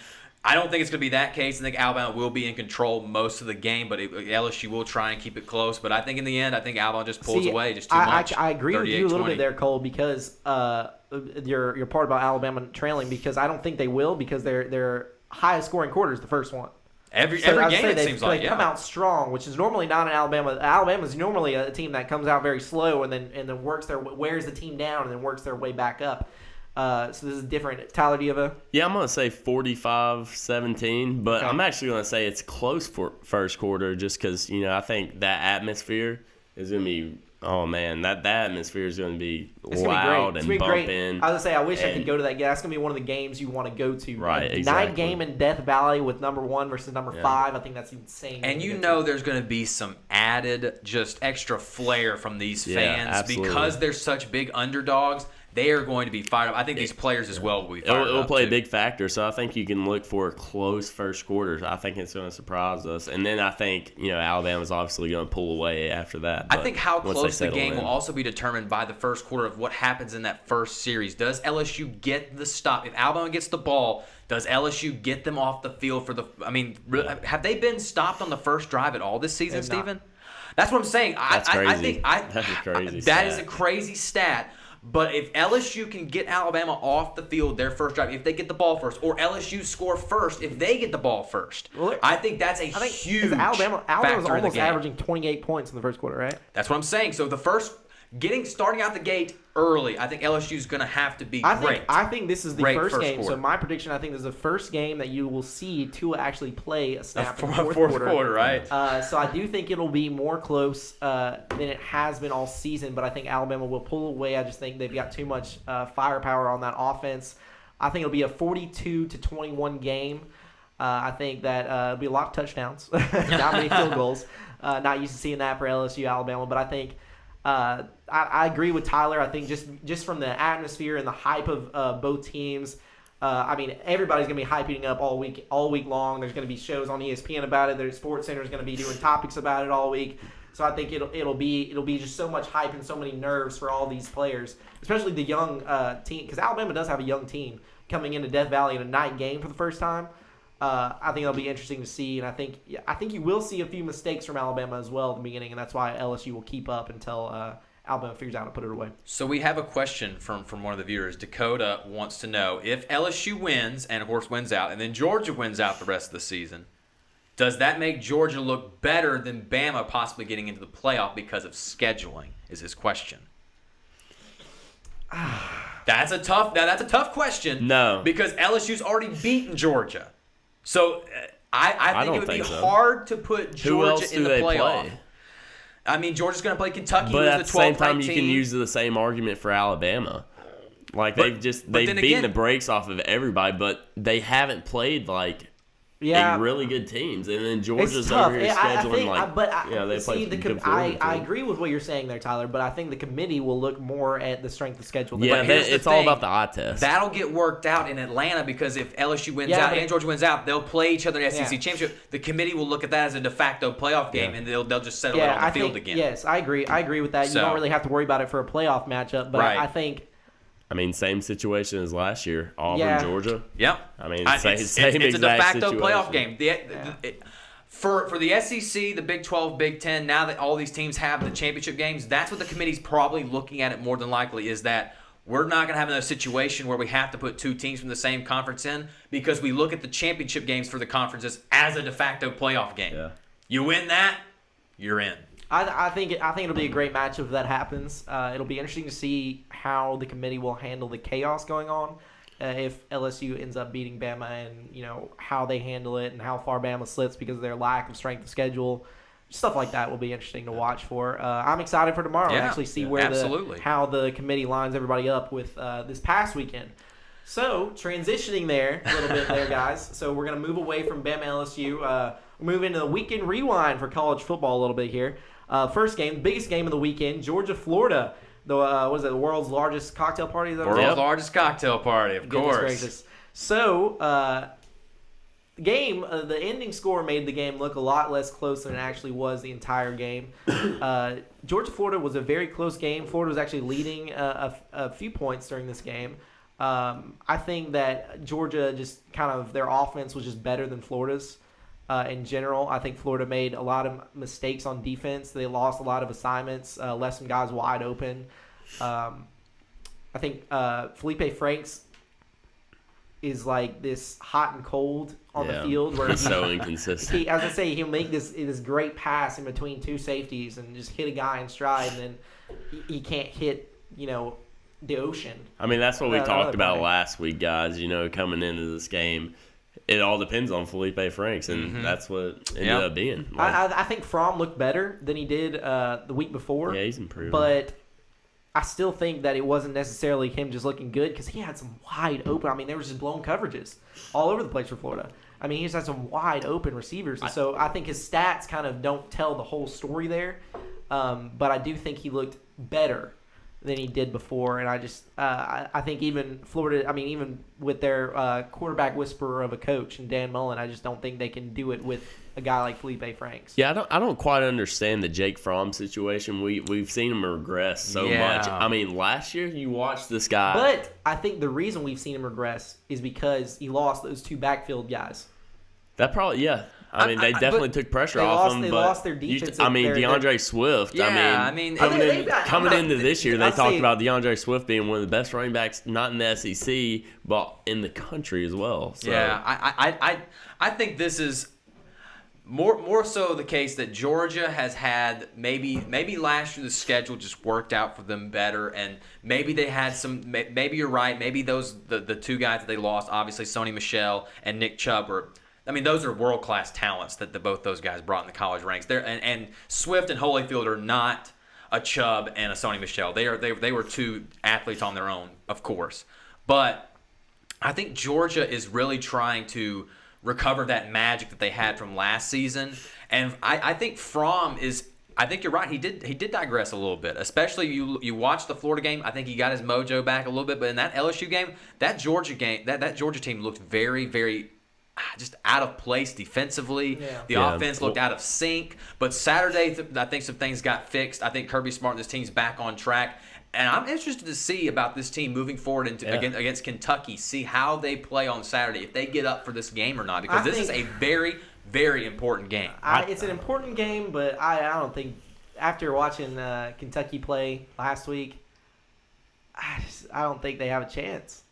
I don't think it's going to be that case. I think Alabama will be in control most of the game, but LSU will try and keep it close. But I think in the end, I think Alabama just pulls away just too much. I agree with you a little bit there, Cole, because your part about Alabama trailing, because I don't think they will, because their highest scoring quarter is the first one. Every game it seems like they come out strong, which is normally not in Alabama. Alabama's normally a team that comes out very slow and then wears the team down and then works their way back up. So this is different. Tyler, do you have a... Yeah, I'm going to say 45-17, but okay. I'm actually going to say it's close for first quarter just because, I think that atmosphere is going to be, oh, man, that atmosphere is going to be loud and bumping. I was going to say, I wish I could go to that game. That's going to be one of the games you want to go to. Right, exactly. Night game in Death Valley with number 1 versus number 5. I think that's insane. And there's going to be some added, just extra flair from these fans absolutely. Because they're such big underdogs. They are going to be fired up. I think these players as well will be fired up. It'll play a big factor, so I think you can look for a close first quarter. I think it's going to surprise us. And then I think, Alabama's obviously going to pull away after that. I think how close the game will also be determined by the first quarter of what happens in that first series. Does LSU get the stop? If Alabama gets the ball, does LSU get them off the field for the – have they been stopped on the first drive at all this season, Stephen? That's what I'm saying. That's crazy. I think that's a crazy stat. That is a crazy stat. But if LSU can get Alabama off the field their first drive, if they get the ball first, or LSU score first if they get the ball first, I think that's a huge Alabama's factor almost averaging 28 points in the first quarter, right? That's what I'm saying. So starting out the gate early, I think LSU's going to have to be great. I think this is the first game. Quarter. So my prediction, I think this is the first game that you will see Tua actually play a snap in the fourth quarter, right? So I do think it'll be more close than it has been all season, but I think Alabama will pull away. I just think they've got too much firepower on that offense. I think it'll be a 42-21 game. I think that it'll be a lot of touchdowns, not many field goals. Not used to seeing that for LSU, Alabama, but I think I agree with Tyler. I think just from the atmosphere and the hype of both teams, everybody's gonna be hyping up all week long. There's gonna be shows on ESPN about it. There's SportsCenter's gonna be doing topics about it all week. So I think it'll be just so much hype and so many nerves for all these players, especially the young team, because Alabama does have a young team coming into Death Valley in a night game for the first time. I think it'll be interesting to see, and I think you will see a few mistakes from Alabama as well at the beginning, and that's why LSU will keep up until Alabama figures out how to put it away. So we have a question from one of the viewers. Dakota wants to know, if LSU wins and, of course, wins out, and then Georgia wins out the rest of the season, does that make Georgia look better than Bama possibly getting into the playoff because of scheduling, is his question. That's a tough question. No. Because LSU's already beaten Georgia. So I think it would be hard to put Georgia in the playoff. Georgia's going to play Kentucky, but at the the same 12th time, team. You can use the same argument for Alabama. They've beaten the brakes off of everybody, but they haven't played really good teams, and then Georgia's over here scheduling I agree with what you're saying there, Tyler, but I think the committee will look more at the strength of schedule. It's all about the eye test. That'll get worked out in Atlanta because if LSU wins out and Georgia wins out, they'll play each other in the SEC championship. The committee will look at that as a de facto playoff game, and they'll just settle it on the field again. Yes, I agree. I agree with that. You don't really have to worry about it for a playoff matchup, but I think. Same situation as last year, Auburn, Georgia. Yep. It's a de facto playoff game. For the SEC, the Big 12, Big 10, now that all these teams have the championship games, that's what the committee's probably looking at it more than likely, is that we're not going to have another situation where we have to put two teams from the same conference in because we look at the championship games for the conferences as a de facto playoff game. Yeah. You win that, you're in. I think it'll be a great matchup if that happens. It'll be interesting to see how the committee will handle the chaos going on. If LSU ends up beating Bama and, how they handle it and how far Bama slips because of their lack of strength of schedule. Stuff like that will be interesting to watch for. I'm excited for tomorrow and actually see how the committee lines everybody up with this past weekend. So, transitioning there a little bit there, guys. So, we're going to move away from Bama LSU. Move into the weekend rewind for college football a little bit here. First game, biggest game of the weekend, Georgia-Florida. The world's largest cocktail party? World's largest cocktail party, of course. Gracious. So, the game, the ending score made the game look a lot less close than it actually was the entire game. Georgia-Florida was a very close game. Florida was actually leading a few points during this game. I think that Georgia just kind of, their offense was just better than Florida's. In general, I think Florida made a lot of mistakes on defense. They lost a lot of assignments, left some guys wide open. I think Felipe Franks is like this hot and cold on the field. Where he's so inconsistent. As I say, he'll make this great pass in between two safeties and just hit a guy in stride, and then he can't hit, the ocean. I mean, that's what we talked about last week, guys, coming into this game. It all depends on Felipe Franks, and that's what it ended up being. I think Fromm looked better than he did the week before. Yeah, he's improved. But I still think that it wasn't necessarily him just looking good because he had some wide open. I mean, there was just blown coverages all over the place for Florida. I mean, he just had some wide open receivers. And so I think his stats kind of don't tell the whole story there. But I do think he looked better than he did before, and I think even Florida, even with their quarterback whisperer of a coach and Dan Mullen, I just don't think they can do it with a guy like Felipe Franks. Yeah, I don't quite understand the Jake Fromm situation. We've seen him regress so much. I mean, last year you watched this guy, but I think the reason we've seen him regress is because he lost those two backfield guys. That probably they definitely took pressure off them. They lost their defense. DeAndre Swift. Coming into this year, they talked about DeAndre Swift being one of the best running backs, not in the SEC, but in the country as well. So. Yeah, I think this is more so the case that Georgia has had maybe last year the schedule just worked out for them better, and maybe they had some. Maybe you're right. Maybe the two guys that they lost, obviously Sony Michel and Nick Chubb, those are world-class talents that both those guys brought in the college ranks. And Swift and Holyfield are not a Chubb and a Sony Michel. They were two athletes on their own, of course. But I think Georgia is really trying to recover that magic that they had from last season. And I think Fromm is – I think you're right. He did digress a little bit, especially you watch the Florida game. I think he got his mojo back a little bit. But in that LSU game, that Georgia team looked very, very – just out of place defensively. The offense looked out of sync. But Saturday, I think some things got fixed. I think Kirby Smart and this team's back on track. And I'm interested to see about this team moving forward against Kentucky, see how they play on Saturday, if they get up for this game or not. Because this is a very, very important game. It's an important game, but I don't think, after watching Kentucky play last week, I don't think they have a chance.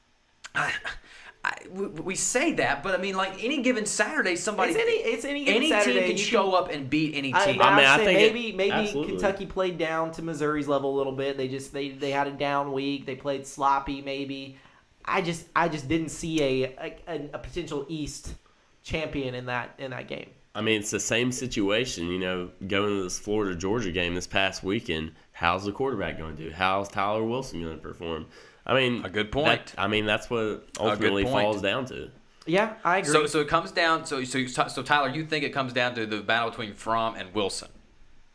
We say that, but any given Saturday, somebody any team Saturday can show up and beat any team. I think maybe Kentucky played down to Missouri's level a little bit. They had a down week. They played sloppy. Maybe I just didn't see a potential East champion in that game. It's the same situation. Going to this Florida Georgia game this past weekend. How's the quarterback going to do? How's Tyler Wilson going to perform? A good point. That's what it ultimately falls down to. Yeah, I agree. So it comes down. So Tyler, you think it comes down to the battle between Fromm and Wilson,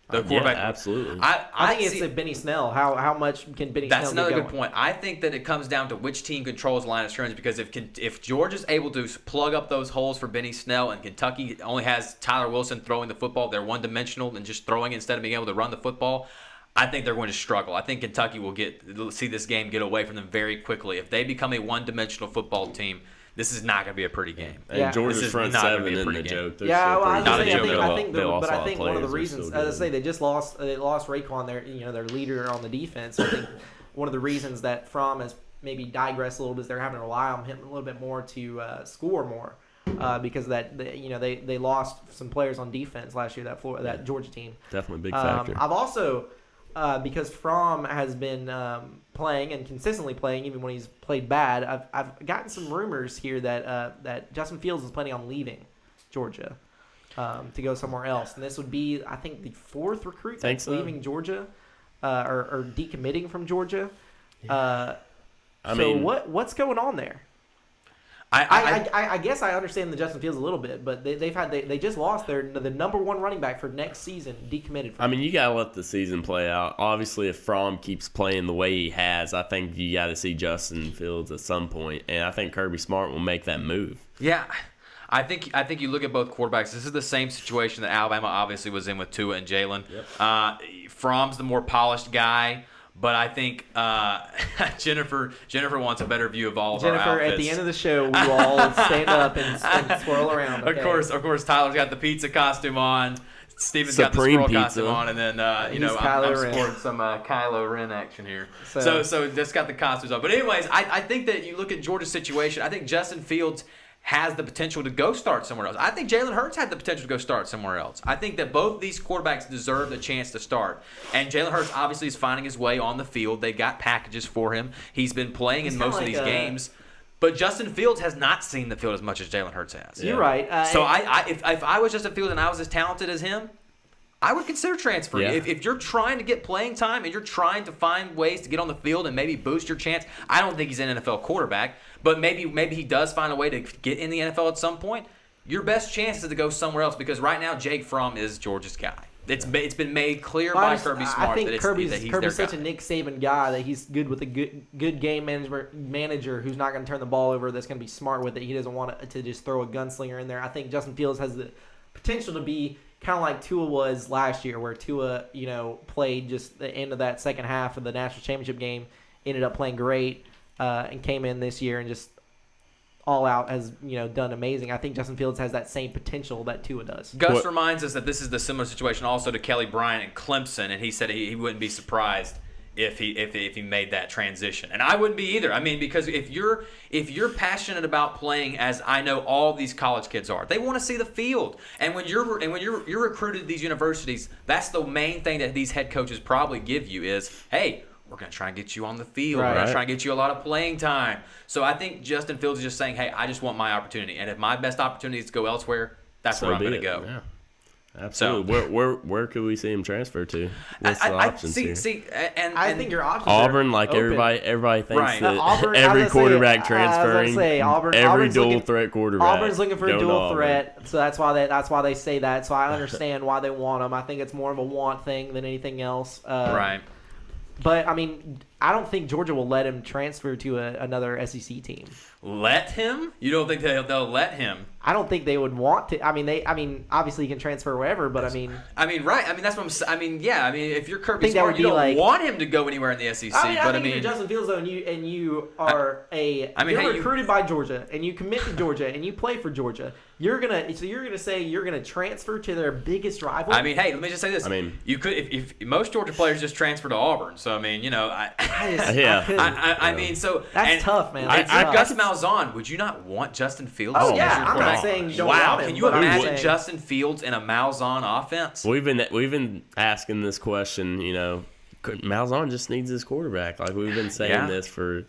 the quarterback? Yeah, absolutely. I think it's Benny Snell. How much can Benny Snell? That's another good point. I think that it comes down to which team controls the line of scrimmage, because if Georgia's able to plug up those holes for Benny Snell and Kentucky only has Tyler Wilson throwing the football, they're one-dimensional and just throwing it instead of being able to run the football. I think they're going to struggle. I think Kentucky will see this game get away from them very quickly. If they become a one-dimensional football team, this is not going to be a pretty game. And Georgia's front seven isn't a joke. I think one of the reasons, as I say, they lost Raekwon, their leader on the defense. I think one of the reasons that Fromm has maybe digressed a little bit is they're having to rely on him a little bit more to score more because they lost some players on defense last year, that Georgia team. Definitely a big factor. I've also, because Fromm has been playing and consistently playing even when he's played bad, I've gotten some rumors here that Justin Fields is planning on leaving Georgia to go somewhere else. And this would be, I think, the fourth recruit that's leaving Georgia or decommitting from Georgia. What's going on there? I guess I understand the Justin Fields a little bit, but they just lost the number one running back for next season decommitted. You gotta let the season play out. Obviously, if Fromm keeps playing the way he has, I think you got to see Justin Fields at some point, and I think Kirby Smart will make that move. Yeah. I think you look at both quarterbacks. This is the same situation that Alabama obviously was in with Tua and Jalen. Yep. Fromm's the more polished guy, but I think Jennifer wants a better view of all of our outfits. Jennifer, at the end of the show, we will all stand up and swirl around. Okay? Of course, Tyler's got the pizza costume on. Steven's got the squirrel costume on, and then I'm scoring some Kylo Ren action here. So just got the costumes on. But anyways, I think that you look at Georgia's situation. I think Justin Fields has the potential to go start somewhere else. I think Jalen Hurts had the potential to go start somewhere else. I think that both these quarterbacks deserve the chance to start. And Jalen Hurts obviously is finding his way on the field. They got packages for him. He's been playing in most of these games. But Justin Fields has not seen the field as much as Jalen Hurts has. You're right. If I was Justin Fields and I was as talented as him, I would consider transferring. Yeah. If you're trying to get playing time and you're trying to find ways to get on the field and maybe boost your chance, I don't think he's an NFL quarterback, but maybe he does find a way to get in the NFL at some point. Your best chance is to go somewhere else because right now Jake Fromm is Georgia's guy. It's been made clear by Kirby Smart that he's Kirby's such guy. a Nick Saban guy that he's good with a good game manager who's not going to turn the ball over, that's going to be smart with it. He doesn't want to just throw a gunslinger in there. I think Justin Fields has the potential to be kind of like Tua was last year, where Tua, played just the end of that second half of the national championship game, ended up playing great, and came in this year and just all out has done amazing. I think Justin Fields has that same potential that Tua does. Gus reminds us that this is the similar situation also to Kelly Bryant and Clemson, and he said he wouldn't be surprised if he made that transition, and I wouldn't be either. Because if you're passionate about playing, as I know all these college kids are, they want to see the field. And when you're recruited to these universities, that's the main thing that these head coaches probably give you is, hey, we're going to try and get you on the field. Right. We're going to try and get you a lot of playing time. So I think Justin Fields is just saying, hey, I just want my opportunity, and if my best opportunity is to go elsewhere, that's where I'm going to go. Yeah. Absolutely. So, where could we see him transfer to? What's the options here? I think your options Auburn, are everybody thinks right. that Auburn, every quarterback transferring, every dual threat quarterback. Auburn's looking for a dual threat, so that's why they say that. So I understand why they want him. I think it's more of a want thing than anything else. Right. But I don't think Georgia will let him transfer to another SEC team. Let him? You don't think they'll let him? I don't think they would want to. Obviously he can transfer wherever, but right. That's what I'm. Yeah. If you're Kirby Smart, you don't want him to go anywhere in the SEC. If you're Justin Fields though, and you are you're recruited by Georgia, and you commit to Georgia, and you play for Georgia, you're gonna say you're gonna transfer to their biggest rival. Hey, let me just say this. You could if most Georgia players just transfer to Auburn. So that's tough, man. Gus Malzahn, would you not want Justin Fields? Oh yeah, I'm not saying don't want him. Can you imagine Justin Fields in a Malzahn offense? We've been asking this question. Malzahn just needs his quarterback. Like we've been saying this for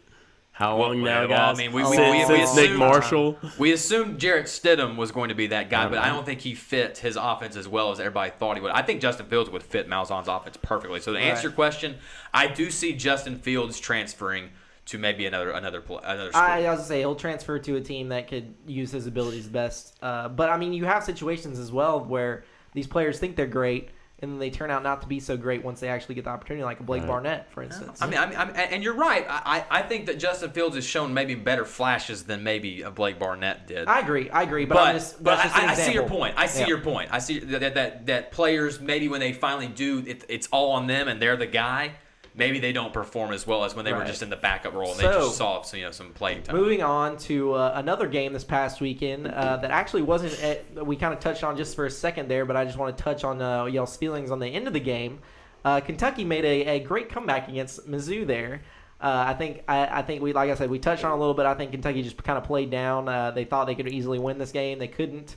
how long now, guys? Since Nick Marshall. We assumed Jarrett Stidham was going to be that guy, but I don't think he fit his offense as well as everybody thought he would. I think Justin Fields would fit Malzahn's offense perfectly. So to answer your question, I do see Justin Fields transferring to maybe another school. I was going to say he'll transfer to a team that could use his abilities best. But you have situations as well where these players think they're great, and then they turn out not to be so great once they actually get the opportunity, like a Blake Barnett, for instance. And you're right. I think that Justin Fields has shown maybe better flashes than maybe a Blake Barnett did. I agree. But I see your point. I see your point. I see that players, maybe when they finally do, it's all on them and they're the guy. Maybe they don't perform as well as when they were just in the backup role and they just saw some playing time. Moving on to another game this past weekend that actually wasn't we kind of touched on just for a second there, but I just want to touch on y'all's feelings on the end of the game. Kentucky made a great comeback against Mizzou there. I think we, like I said, we touched on it a little bit. I think Kentucky just kind of played down. They thought they could easily win this game. They couldn't.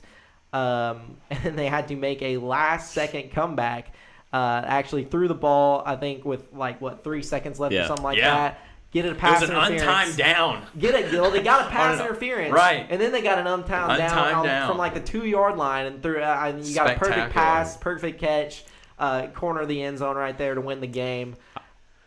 And they had to make a last-second comeback. Actually threw the ball, I think, with 3 seconds left or something like that. Get a pass interference. It was an untimed down. They got a pass interference. Right. And then they got an untimed down from the 2-yard line. And threw. You got a perfect pass, perfect catch, corner of the end zone right there to win the game.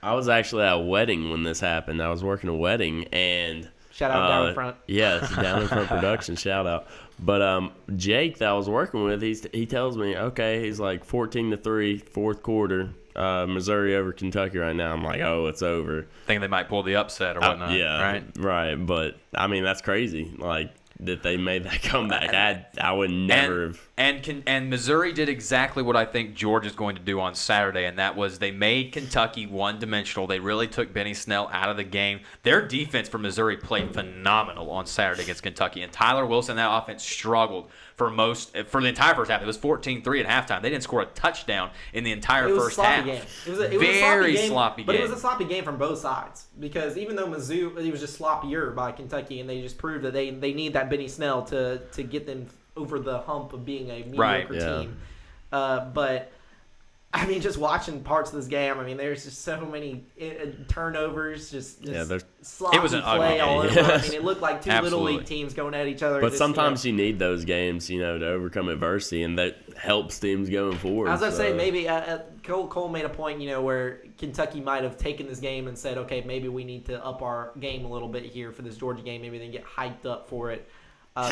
I was actually at a wedding when this happened. I was working a wedding, and shout out Down in Front. Yeah, Down in Front Production. Shout out. But Jake that I was working with, he tells me, okay, he's like 14-3, fourth quarter, Missouri over Kentucky right now. I'm like, oh, it's over. Thinking they might pull the upset or whatnot. Yeah, right. But I mean, that's crazy. That they made that comeback. I would never have. And Missouri did exactly what I think Georgia's going to do on Saturday, and that was they made Kentucky one-dimensional. They really took Benny Snell out of the game. Their defense for Missouri played phenomenal on Saturday against Kentucky, and Tyler Wilson, that offense struggled for the entire first half. It was 14-3 at halftime. They didn't score a touchdown in the entire first half. It was a very sloppy game. But it was a sloppy game from both sides because even though Mizzou, it was just sloppier by Kentucky, and they just proved that they need that Benny Snell to get them over the hump of being a mediocre team. But I mean, just watching parts of this game, I mean, there's just so many turnovers, just sloppy it was an play ugly all game. over. I mean, it looked like two Little League teams going at each other. But sometimes you need those games, to overcome adversity, and that helps teams going forward. I was going to say, maybe Cole made a point, where Kentucky might have taken this game and said, okay, maybe we need to up our game a little bit here for this Georgia game. Maybe they get hyped up for it.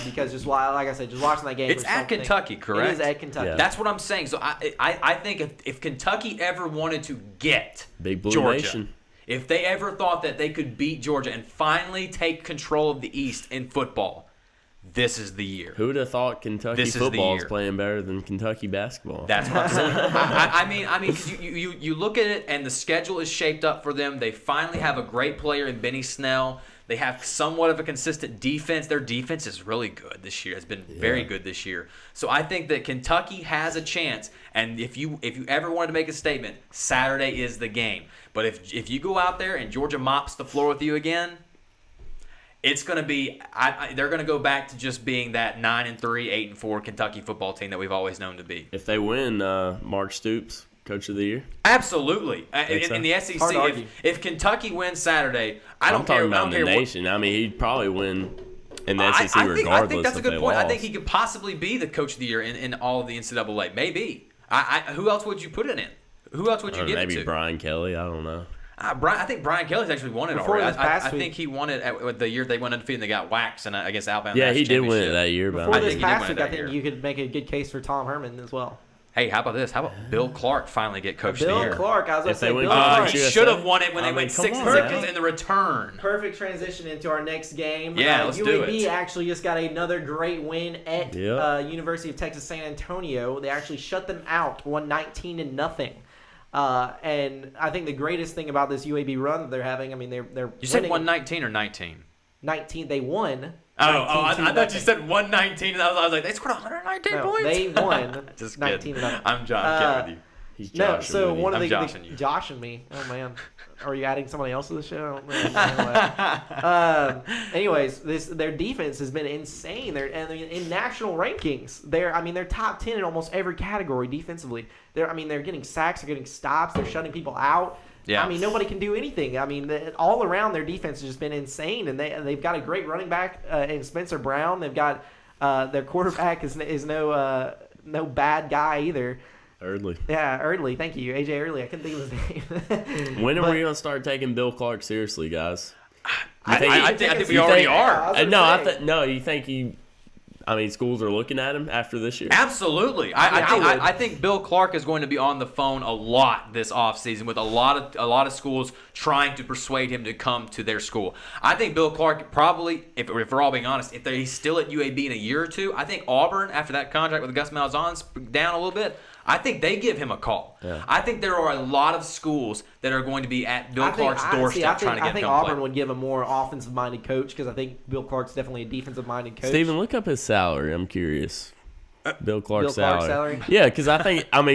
Because like I said, just watching that game. It's at Kentucky, correct? It is at Kentucky. Yeah. That's what I'm saying. So I think if Kentucky ever wanted to get Big Blue Georgia, Nation. If they ever thought that they could beat Georgia and finally take control of the East in football, this is the year. Who would have thought Kentucky football is playing better than Kentucky basketball? That's what I'm saying. I mean, because you look at it and the schedule is shaped up for them. They finally have a great player in Benny Snell. They have somewhat of a consistent defense. Their defense is really good this year. It's been very good this year. So I think that Kentucky has a chance. And if you ever wanted to make a statement, Saturday is the game. But if you go out there and Georgia mops the floor with you again, it's going to be they're going to go back to just being that 9-3, 8-4 Kentucky football team that we've always known to be. If they win, Mark Stoops, Coach of the Year? Absolutely. In the SEC, if Kentucky wins Saturday, I'm talking about the nation. I mean, he'd probably win in the SEC regardless. I think that's a good point. Lost. I think he could possibly be the Coach of the Year in all of the NCAA. Maybe. Who else would you put it in? Who else would you give it to? Maybe Brian Kelly. I don't know. I think Brian Kelly's actually won it already. I think he won it the year they went undefeated and they got waxed against Alabama. Yeah, he did win it that year. Before this past week, I think you could make a good case for Tom Herman as well. Hey, how about this? How about Bill Clark finally get Coach of the Year? Bill Clark, I was going to say, Bill Clark. He should have won it when they went 6 seconds in the return. Perfect transition into our next game. Yeah, let's do it. UAB actually just got another great win at University of Texas San Antonio. They actually shut them out, won 19-0. And I think the greatest thing about this UAB run that they're having, I mean, they're You said 119 or 19? 19. They won. I thought you said 119, and I was like, they scored 119 points? They won. Just 19-0. I'm kidding with you. He's joshing me. Oh man, are you adding somebody else to the show? Anyways, their defense has been insane. They're in national rankings. They're top 10 in almost every category defensively. They're getting sacks, they're getting stops, they're shutting people out. Yeah. I mean, nobody can do anything. I mean, all around their defense has just been insane, and they've got a great running back in Spencer Brown. They've got their quarterback is no bad guy either. Eardley. Yeah, Eardley. Thank you, AJ Eardley. I couldn't think of his name. When are we gonna start taking Bill Clark seriously, guys? I think we already are. You think schools are looking at him after this year? Absolutely. I think Bill Clark is going to be on the phone a lot this offseason with a lot of schools trying to persuade him to come to their school. I think Bill Clark probably, if we're all being honest, if he's still at UAB in a year or two, I think Auburn, after that contract with Gus Malzahn's down a little bit, I think they give him a call. Yeah. I think there are a lot of schools that are going to be at Bill Clark's doorstep trying to get him to I think Auburn would give a more offensive-minded coach because I think Bill Clark's definitely a defensive-minded coach. Steven, look up his salary. I'm curious. Bill Clark's salary. Yeah, because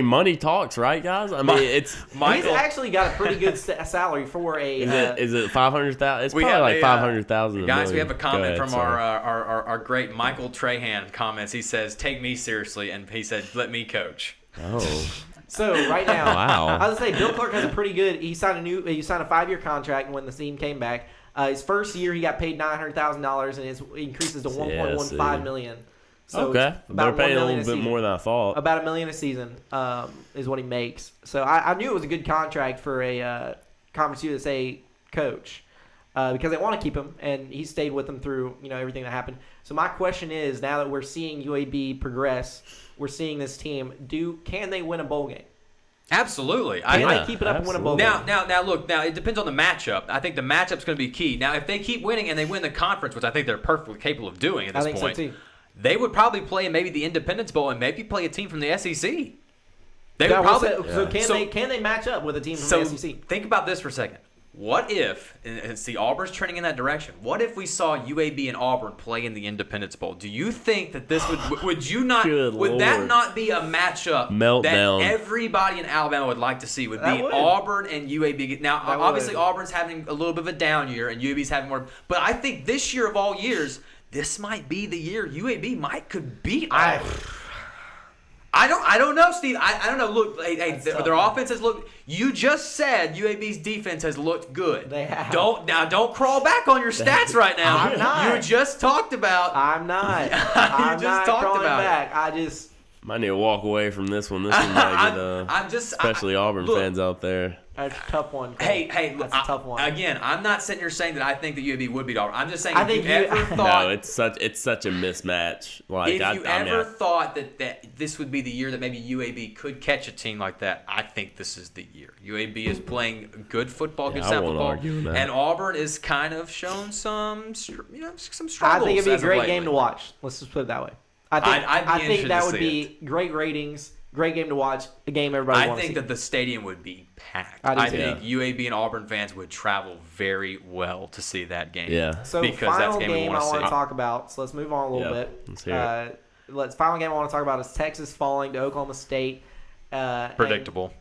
money talks, right, guys? I mean, it's he's actually got a pretty good salary for a. Is it 500,000? It's probably like 500,000. Guys, we have a comment from our great Michael Trahan comments. He says, "Take me seriously," and he said, "Let me coach." Oh. So right now, wow. I was gonna say Bill Clark has a pretty good. He signed a 5-year contract when the team came back. His first year, he got paid $900,000, and it increases to $1.15 million. So okay, they're paying a little bit more than I thought. About $1 million a season is what he makes. So I knew it was a good contract for a Conference USA coach because they want to keep him, and he stayed with them through everything that happened. So my question is, now that we're seeing UAB progress, we're seeing this team can they win a bowl game? Absolutely. Can they keep it up and win a bowl game? Now, look. Now, it depends on the matchup. I think the matchup's going to be key. Now, if they keep winning and they win the conference, which I think they're perfectly capable of doing at this point, I think so too. They would probably play in maybe the Independence Bowl and maybe play a team from the SEC. They would probably. Can they match up with a team from the SEC? Think about this for a second. What if, and see, Auburn's trending in that direction. What if we saw UAB and Auburn play in the Independence Bowl? Do you think that this would you not, would that not be a matchup meltdown that everybody in Alabama would like to see? Would be Auburn and UAB. Now, obviously, Auburn's having a little bit of a down year, and UAB's having more. But I think this year of all years, this might be the year UAB could beat Auburn. I don't know, Steve. I don't know. Look, their offense has looked. You just said UAB's defense has looked good. They have. Don't crawl back on your stats right now. I'm not. You just talked about. I'm not. I'm not crawling back. I just might need to walk away from this one. This one might get especially Auburn fans out there. That's a tough one. Hey, that's a tough one. Again, I'm not sitting here saying that I think that UAB would beat Auburn. I'm just saying if you ever thought. No, it's such a mismatch. Like, if you ever thought that this would be the year that maybe UAB could catch a team like that, I think this is the year. UAB is playing good football, good sound football, and Auburn is kind of shown some struggles. I think it'd be a great game to watch. Let's just put it that way. I think that would be great ratings. Great game to watch. A game everybody wants to see. I think that the stadium would be packed. I think UAB and Auburn fans would travel very well to see that game. Yeah. So final game I want to talk about. So let's move on a little bit. Let's hear it. Final game I want to talk about is Texas falling to Oklahoma State. Predictable.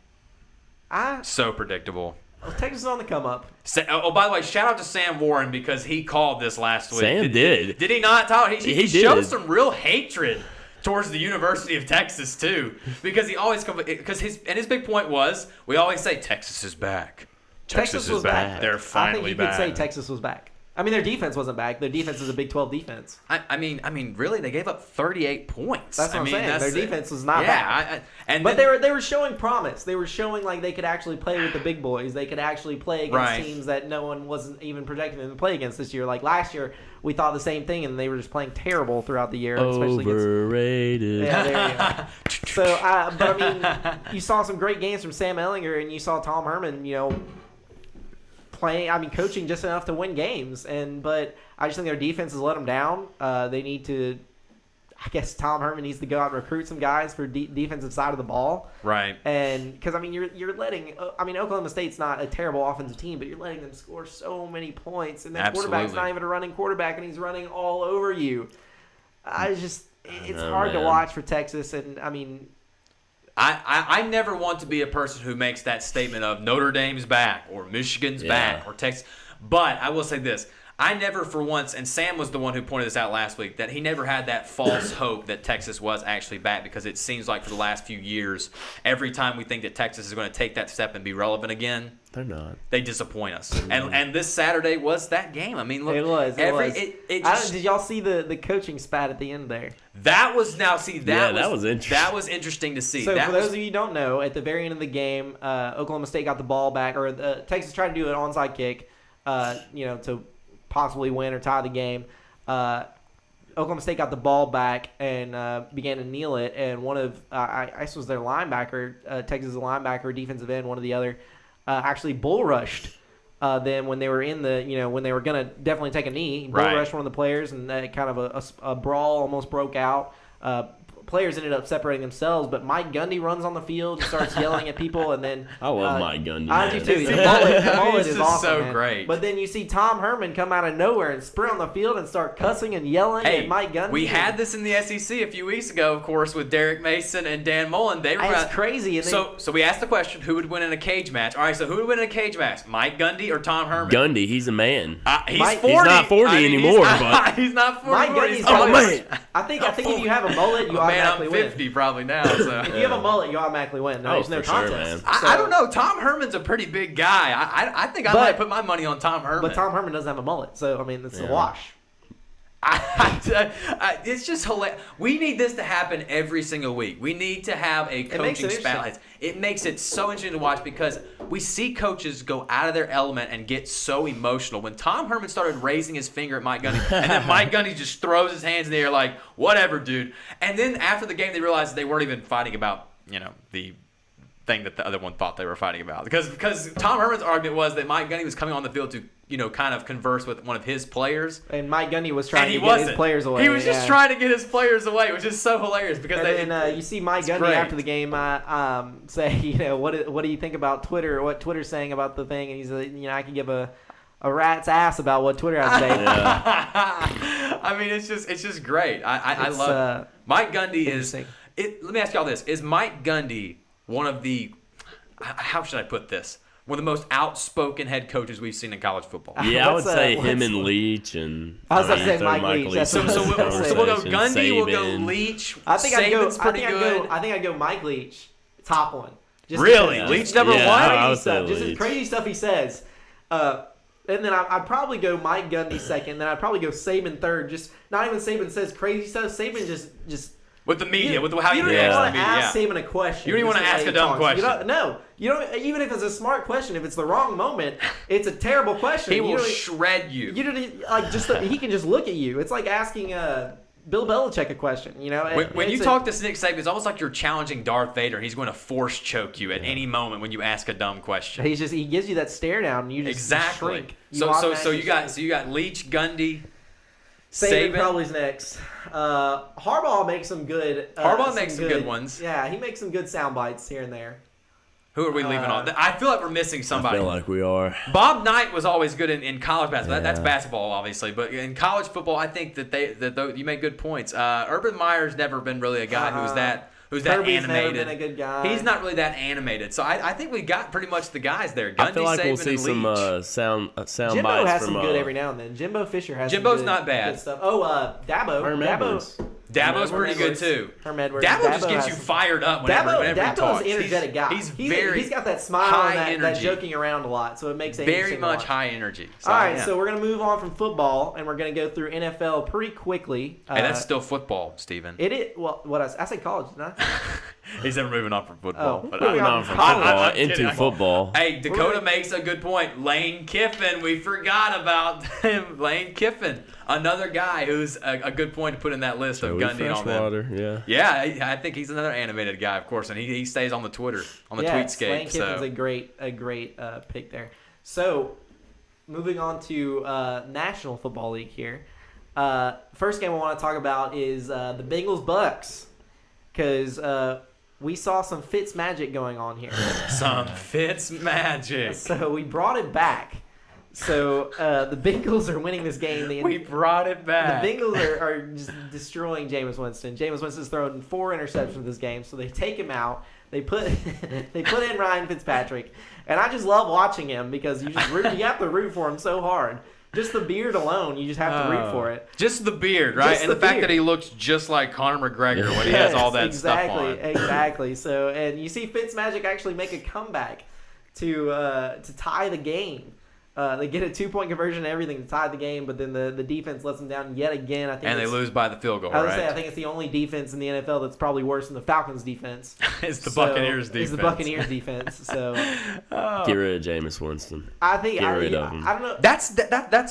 So predictable. Well, Texas is on the come up. By the way, shout out to Sam Warren because he called this last week. Sam did. Did he not, Tyler? He did. Showed some real hatred towards the University of Texas too, because he always his big point was, we always say Texas is back. Texas is back. They're finally back. I think you could say Texas was back. I mean, their defense wasn't back. Their defense is a Big 12 defense. I mean, really, they gave up 38 points. That's what I'm saying. Their defense was not back. But they were showing promise. They were showing like they could actually play with the big boys. They could actually play against teams that no one wasn't even projecting them to play against this year. Like last year, we thought the same thing, and they were just playing terrible throughout the year. Overrated. Yeah, there you go. So, but I mean, you saw some great games from Sam Ehlinger, and you saw Tom Herman, coaching just enough to win games. But I just think their defense has let them down. They need to, I guess Tom Herman needs to go out and recruit some guys for defensive side of the ball. Right. And because, you're letting, Oklahoma State's not a terrible offensive team, but you're letting them score so many points. And their quarterback's not even a running quarterback, and he's running all over you. It's hard to watch for Texas. And, I never want to be a person who makes that statement of Notre Dame's back or Michigan's back or Texas. But I will say this. I never for once, and Sam was the one who pointed this out last week, that he never had that false hope that Texas was actually back, because it seems like for the last few years, every time we think that Texas is going to take that step and be relevant again, they're not. They disappoint us. And this Saturday was that game. Look, it was. Did y'all see the coaching spat at the end there? That was interesting. That was interesting to see. So those of you who don't know, at the very end of the game, Oklahoma State got the ball back, or Texas tried to do an onside kick, to possibly win or tie the game. Oklahoma State got the ball back and began to kneel it, and one of I guess was their linebacker, Texas' linebacker, defensive end, one of the other, actually bull rushed them when they were in the when they were gonna definitely take a knee. Bull rushed one of the players, and kind of a brawl almost broke out. players ended up separating themselves, but Mike Gundy runs on the field and starts yelling at people, and then I love Mike Gundy. I do too. The mullet is awesome, so man. great. But then you see Tom Herman come out of nowhere and sprint on the field and start cussing and yelling at Mike Gundy. We had this in the SEC a few weeks ago, of course, with Derek Mason and Dan Mullen. It's crazy. And so we asked the question, who would win in a cage match? All right, so who would win in a cage match? Mike Gundy or Tom Herman? Gundy, he's a man. He's 40. He's not 40 anymore, but he's not 40. Mike Gundy's man. I think if you have a mullet, you automatically win. I'm 50 probably now. So. If you have a mullet, you automatically win. There's no contest. Sure, I don't know. Tom Herman's a pretty big guy. I think I might put my money on Tom Herman. But Tom Herman doesn't have a mullet, so I mean, it's a wash. It's just hilarious. We need this to happen every single week. We need to have a coaching spotlight. It makes it so interesting to watch because we see coaches go out of their element and get so emotional. When Tom Herman started raising his finger at Mike Gundy, and then Mike Gundy just throws his hands in the air like, whatever, dude. And then after the game, they realized they weren't even fighting about, the thing that the other one thought they were fighting about. Because Tom Herman's argument was that Mike Gundy was coming on the field to kind of converse with one of his players. And Mike Gundy was trying to get his players away. He was just trying to get his players away, which is so hilarious. Because then you see Mike Gundy after the game say, what do you think about Twitter, what Twitter's saying about the thing? And he's like, I can give a rat's ass about what Twitter has to say. I mean, it's just great. I love it. Mike Gundy is. Let me ask y'all this: is Mike Gundy one of the, how should I put this? One of the most outspoken head coaches we've seen in college football. Yeah, I would say him and Leach and. I was going to say Mike Leach. So we'll go Gundy, we'll go Leach. Saban's pretty good. I think I'd go Mike Leach, top one. Really? Leach number one? I would say Just his crazy stuff he says. And then I'd probably go Mike Gundy second. Then I'd probably go Saban third. Just not even Saban says crazy stuff. Saban just with the media, with how you don't even want to ask Saban a question. You don't even want to ask a dumb question. You don't. Even if it's a smart question, if it's the wrong moment, it's a terrible question. He will shred you. You don't he can just look at you. It's like asking Bill Belichick a question. When you talk to Nick Saban, it's almost like you're challenging Darth Vader. He's going to force choke you at any moment when you ask a dumb question. He gives you that stare down, and you just shrink. So you got Leach, Gundy. Saban probably's next. Harbaugh makes some good. Harbaugh makes some good ones. Yeah, he makes some good sound bites here and there. Who are we leaving on? I feel like we're missing somebody. I feel like we are. Bob Knight was always good in college basketball. Yeah. That's basketball, obviously, but in college football, I think that you make good points. Urban Meyer's never been really a guy who's that Kirby's animated. Never been a good guy. He's not really that animated. So I think we got pretty much the guys there. Gundy, I feel like Saban, we'll see some sound Jimbo bites has from some good every now and then. Jimbo Fisher has Jimbo's some not bad. Good stuff. Oh, Dabo. Dabo's pretty good too. Herm Edwards. Dabo just gets you fired up whenever he talks. Dabo's an energetic guy. He's got that smile and that joking around a lot, so it makes it very much high energy. All right, so we're gonna move on from football and we're gonna go through NFL pretty quickly. Hey, that's still football, Steven. It is. Well, I said college, didn't I? He said moving on from football. Moving on from football into football. Hey, Dakota makes a good point. Lane Kiffin, we forgot about him. Lane Kiffin, another guy who's a good point to put in that list of Gundy and all them. Yeah, I think he's another animated guy, of course, and he stays on the Twitter, on the tweetscape. Lane Kiffin's a great pick there. So, moving on to National Football League here. First game I want to talk about is the Bengals-Bucks, because we saw some Fitz magic going on here. Some Fitz magic. So we brought it back. So the Bengals are winning this game. We brought it back. The Bengals are just destroying Jameis Winston. Jameis Winston's thrown 4 interceptions this game, so they take him out. They put in Ryan Fitzpatrick, and I just love watching him because you have to root for him so hard. Just the beard alone, you just have to root for it. Just the beard, right? And the fact that he looks just like Conor McGregor when he has all that stuff on. Exactly. So, and you see Fitzmagic actually make a comeback to tie the game. They get a 2-point conversion and everything to tie the game, but then the defense lets them down yet again. I think they lose by the field goal, I think it's the only defense in the NFL that's probably worse than the Falcons' defense. It's the Buccaneers' defense. It's the Buccaneers' defense. So get rid of Jameis Winston. Get rid of him. I don't know. That's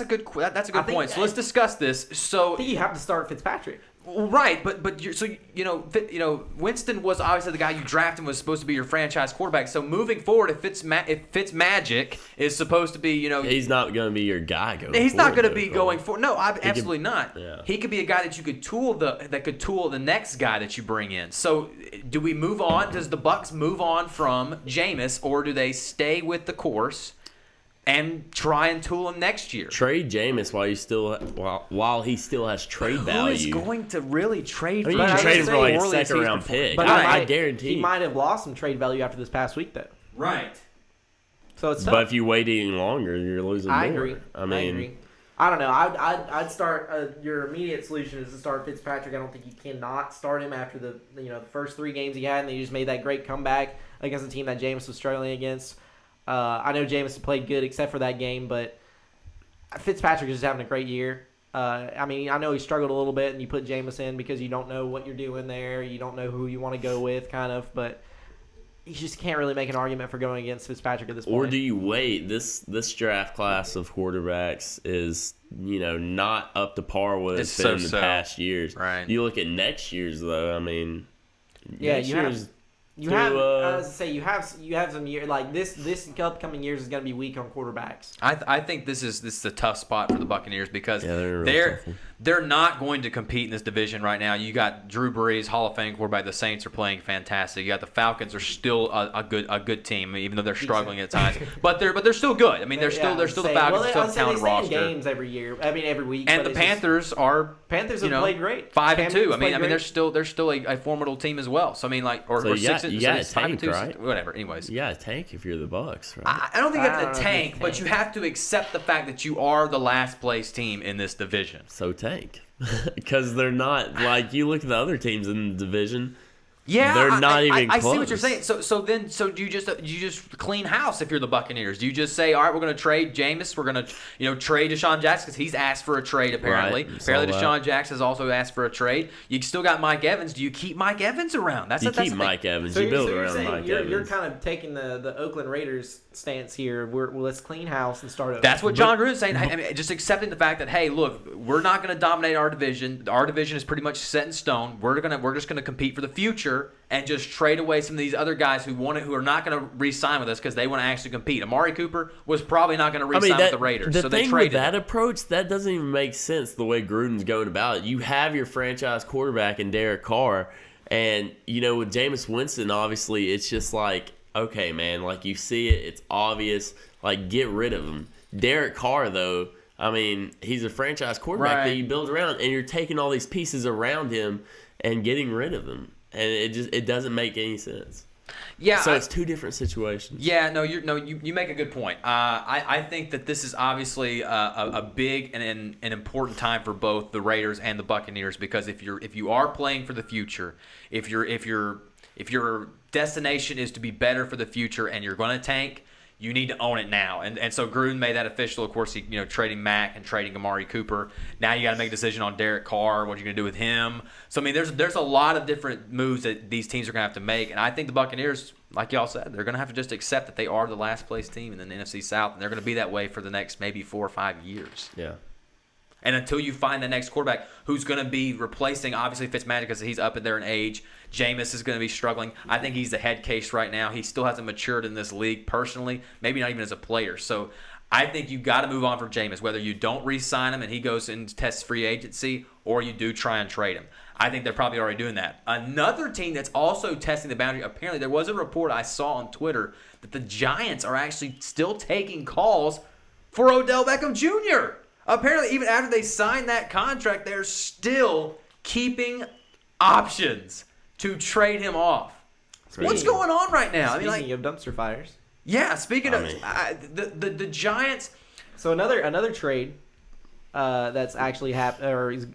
a good point. So let's discuss this. So I think you have to start Fitzpatrick. Right, but Winston was obviously the guy you drafted and was supposed to be your franchise quarterback. So moving forward, if Fitzmagic is supposed to be, he's not going to be your guy going. He's not going to be going forward. No, absolutely not. Yeah. He could be a guy that you could tool the next guy that you bring in. So do we move on? Does the Bucs move on from Jameis, or do they stay with the course and try and tool him next year? Trade Jameis while he still has trade value. Who is going to really trade for him? You can trade him for like a second-round pick. But I guarantee he might have lost some trade value after this past week, though. Right. So it's tough. But if you wait any longer, you're losing more. I agree. I don't know. I'd start. Your immediate solution is to start Fitzpatrick. I don't think you cannot start him after the first 3 games he had, and he just made that great comeback against a team that Jameis was struggling against. I know Jameis played good except for that game, but Fitzpatrick is just having a great year. I know he struggled a little bit, and you put Jameis in because you don't know what you're doing there. You don't know who you want to go with, kind of. But you just can't really make an argument for going against Fitzpatrick at this point. Or do you wait? This draft class of quarterbacks is not up to par with it's been in the past years. Right. You look at next year's though. You have some year like this upcoming years is going to be weak on quarterbacks. I think this is a tough spot for the Buccaneers because they're not going to compete in this division right now. You got Drew Brees, Hall of Fame quarterback. The Saints are playing fantastic. You got the Falcons are still a good team, even though they're struggling at times. But they're still good. I mean, they're still the Falcons. Still have a talented roster. Games every year. Every week. And the Panthers have played great. 5-2. I mean, they're still a formidable team as well. So I mean, or 6 you got to tank, right? Whatever. Anyways, you got to tank if you're the Bucs, right? I don't think you have to tank, but you have to accept the fact that you are the last place team in this division. So tank, because they're not like you look at the other teams in the division. Yeah, they're not even close. I see what you're saying. So do you just clean house if you're the Buccaneers? Do you just say, all right, we're going to trade Jameis, we're going to trade Deshaun Jackson because he's asked for a trade apparently. Right, apparently Deshaun Jackson has also asked for a trade. You still got Mike Evans. Do you keep Mike Evans around? That's Mike Evans. So you build around Mike Evans. You're kind of taking the Oakland Raiders stance here. Let's clean house and start over. That's what John Gruden's saying. I mean, just accepting the fact that, hey, look, we're not going to dominate our division. Our division is pretty much set in stone. We're just going to compete for the future and just trade away some of these other guys who are not going to re-sign with us because they want to actually compete. Amari Cooper was probably not going to re-sign with the Raiders, so they traded. The thing with that approach, that doesn't even make sense the way Gruden's going about it. You have your franchise quarterback in Derek Carr, and with Jameis Winston, obviously, it's just like, okay, man, like you see it, it's obvious, like get rid of him. Derek Carr, though, I mean, he's a franchise quarterback that you build around, and you're taking all these pieces around him and getting rid of him. And it doesn't make any sense. Yeah. So it's 2 different situations. Yeah. You make a good point. I think that this is obviously a big and an important time for both the Raiders and the Buccaneers because if you are playing for the future, if your destination is to be better for the future and you're going to tank, you need to own it now. And so Gruden made that official. Of course, he trading Mack and trading Amari Cooper. Now you got to make a decision on Derek Carr. What are you going to do with him? So I mean, there's a lot of different moves that these teams are going to have to make. And I think the Buccaneers, like y'all said, they're going to have to just accept that they are the last place team in the NFC South, and they're going to be that way for the next maybe 4 or 5 years. Yeah. And until you find the next quarterback who's going to be replacing, obviously, Fitzmagic because he's up there in age. Jameis is going to be struggling. I think he's the head case right now. He still hasn't matured in this league personally, maybe not even as a player. So I think you've got to move on from Jameis, whether you don't re-sign him and he goes and tests free agency or you do try and trade him. I think they're probably already doing that. Another team that's also testing the boundary, apparently there was a report I saw on Twitter that the Giants are actually still taking calls for Odell Beckham Jr. Apparently, even after they signed that contract, they're still keeping options to trade him off. What's going on right now? Speaking of dumpster fires. Yeah, speaking of the Giants. So another trade that's actually is